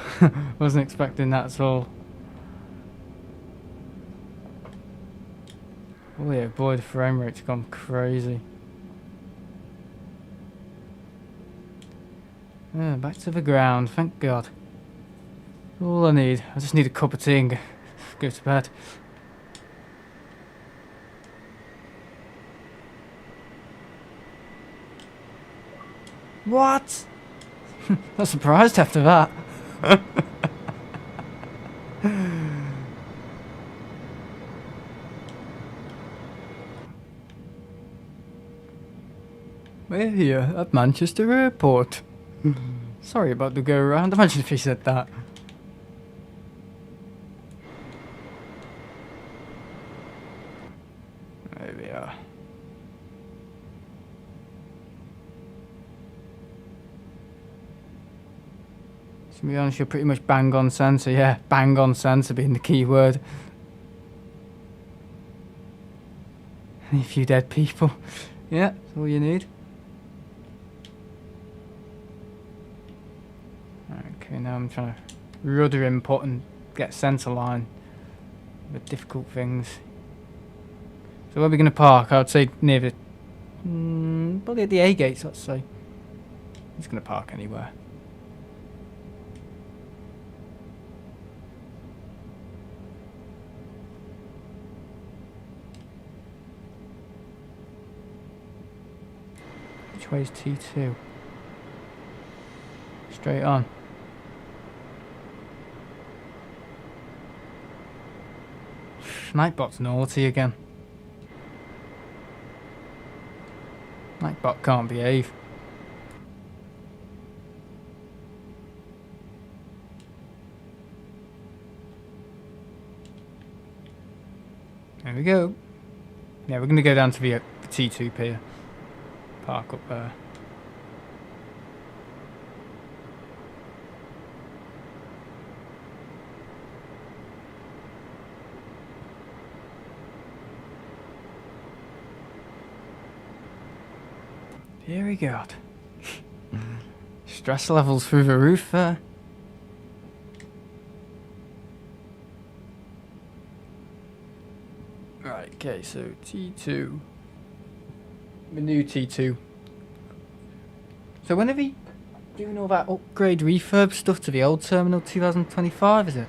Wasn't expecting that at all. Oh yeah, boy, the frame rate's gone crazy. Back to the ground, thank God. All I need. I just need a cup of tea and go to bed. What? Not surprised after that. We're here at Manchester Airport. Sorry about the go around. Imagine if he said that. There we are. To be honest, you're pretty much bang on centre. Yeah, bang on centre being the key word. A few dead people. Yeah, that's all you need. Okay, now I'm trying to rudder input and get centre line. The difficult things. So where are we going to park? I would say near the... probably at the A gates, let's say. He's going to park anywhere. Which way is T2? Straight on. Nightbot's naughty again. Nightbot can't behave. There we go. Yeah, we're going to go down to the T2 pier. Park up there. Here we go. Stress levels through the roof there. Right, okay, so T2. The new T2. So when are we doing all that upgrade refurb stuff to the old terminal 2025, is it? And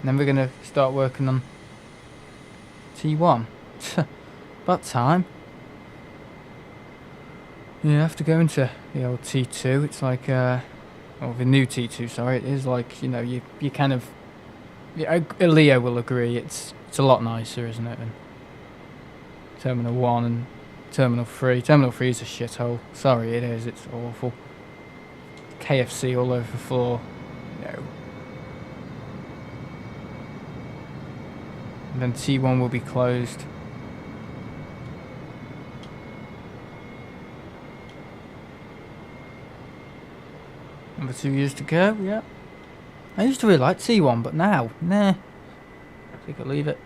then we're going to start working on T1. About time. You have to go into the old T2. It's like, or the new T2, sorry. It is like, you know, you kind of... Yeah, Leo will agree, it's a lot nicer, isn't it, than Terminal 1 and Terminal 3. Terminal 3 is a shithole. Sorry, it is. It's awful. KFC all over the floor. No. And then T1 will be closed. Another 2 years to go, yeah. I used to really like T1, but now, nah. Take it or leave it.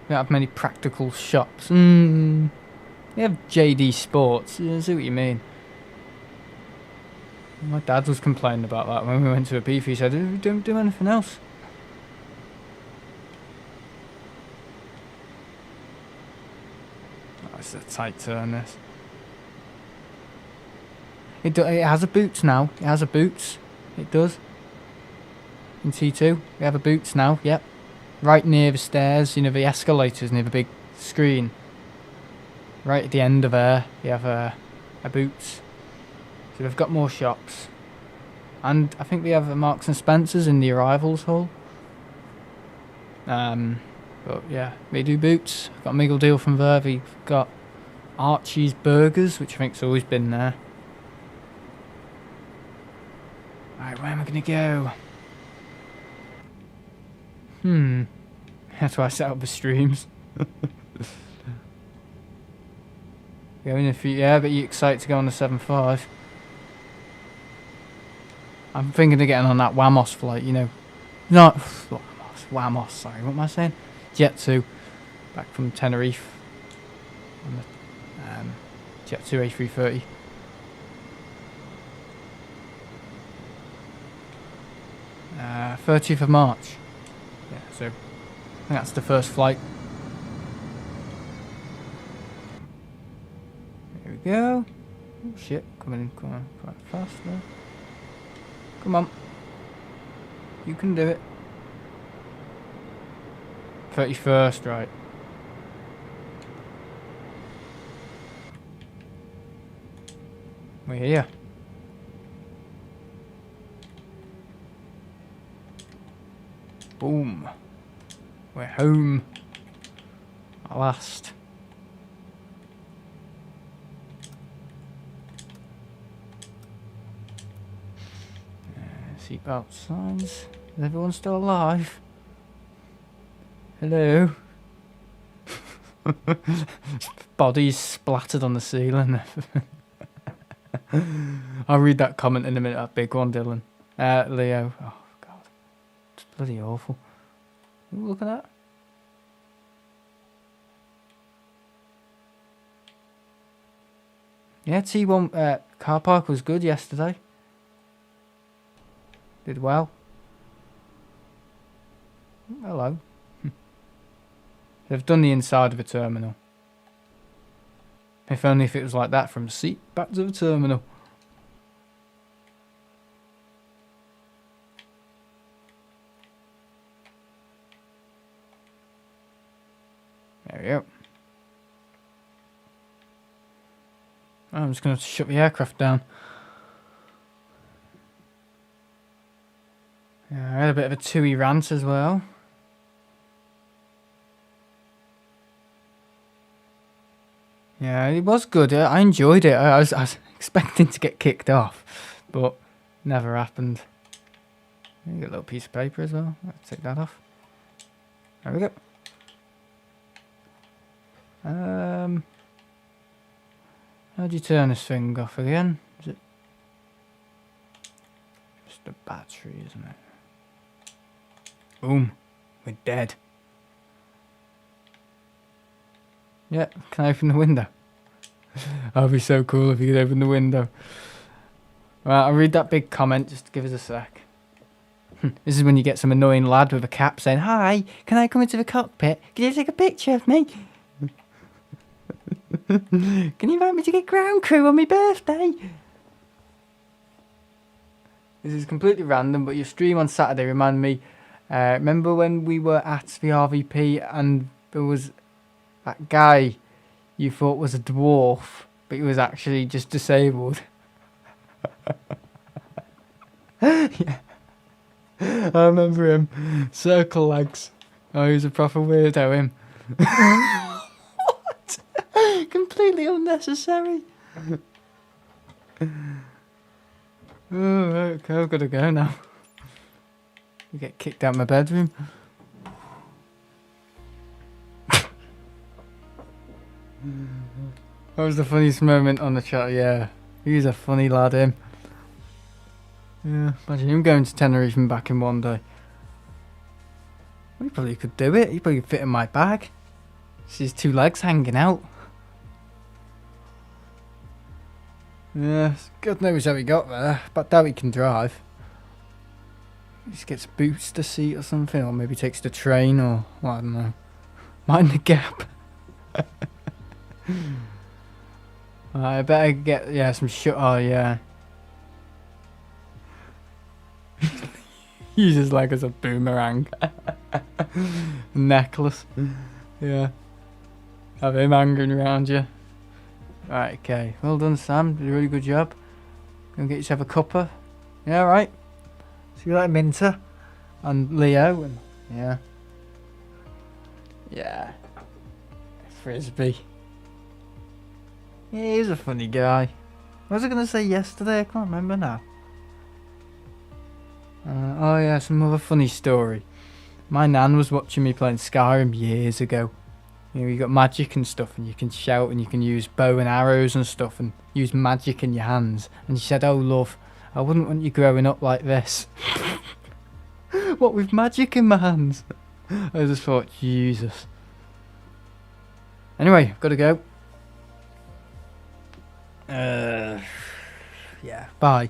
We don't have many practical shops. We have JD Sports. I see what you mean. My dad was complaining about that when we went to a beef. He said, "We don't do anything else." Oh, it's a tight turn, this. It has a boots now. It has a boots. It does. In T2, we have a boots now. Yep. Right near the stairs, you know, the escalators near the big screen. Right at the end of there, we have a boots. So we've got more shops. And I think we have a Marks and Spencer's in the arrivals hall. But yeah, we do boots. Got a Meagle deal from there. We've got Archie's Burgers, which I think's always been there. Right, where am I going to go? That's why I set up the streams. Going a few, yeah, but you excited to go on the 7.5. I'm thinking of getting on that Wamos flight, you know. Not Wamos, sorry, what am I saying? Jet 2. back from Tenerife on the Jet 2 A330. 30th of March. Yeah, so I think that's the first flight. There we go. Oh shit, coming in quite fast there. Come on. You can do it. 31st, right. We're here. Boom. We're home. At last. Seatbelt signs. Is everyone still alive? Hello? Bodies splattered on the ceiling. I'll read that comment in a minute, that big one, Dylan. Leo. Oh, God. It's bloody awful. Ooh, look at that. Yeah, T1 car park was good yesterday. Did well. Hello. They've done the inside of a terminal. If only if it was like that from seat back to the terminal. There we go. I'm just going to shut the aircraft down. Yeah, I had a bit of a TUI rant as well. Yeah, it was good. I enjoyed it. I was expecting to get kicked off, but never happened. You get a little piece of paper as well. Let's take that off. There we go. How do you turn this thing off again? Is it just a battery, isn't it? Boom. We're dead. Yeah, can I open the window? That'd be so cool if you could open the window. Right, I'll read that big comment, just give us a sec. This is when you get some annoying lad with a cap saying, "Hi, can I come into the cockpit? Can you take a picture of me? Can you invite me to get ground crew on my birthday?" This is completely random, but your stream on Saturday reminded me. Remember when we were at the RVP and there was that guy you thought was a dwarf, but he was actually just disabled? Yeah. I remember him. Circle legs. Oh, he was a proper weirdo, him. What? Completely unnecessary. Oh, okay, I've got to go now. You get kicked out of my bedroom. That was the funniest moment on the chat, yeah. He's a funny lad, him. Yeah, imagine him going to Tenerife and back in one day. Well, he probably could do it. He probably could fit in my bag. See his two legs hanging out. Yeah, God knows how he got there, but I doubt he can drive. He just gets a booster seat or something, or maybe takes the train, or well, I don't know. Mind the gap. I better get some shit. Oh yeah. Use his leg as a boomerang. Necklace. Yeah. Have him hanging around you. Right, okay. Well done, Sam. Did a really good job. Go and get yourself a cuppa. Yeah, right. See you later, Minter. And Leo. And yeah. Yeah. Frisbee. Yeah, he's a funny guy. What was I going to say yesterday? I can't remember now. Oh yeah, some other funny story. My nan was watching me playing Skyrim years ago. You know, you got magic and stuff, and you can shout, and you can use bow and arrows and stuff, and use magic in your hands. And she said, "Oh love, I wouldn't want you growing up like this." What with magic in my hands? I just thought, Jesus. Anyway, I've got to go. Yeah, bye.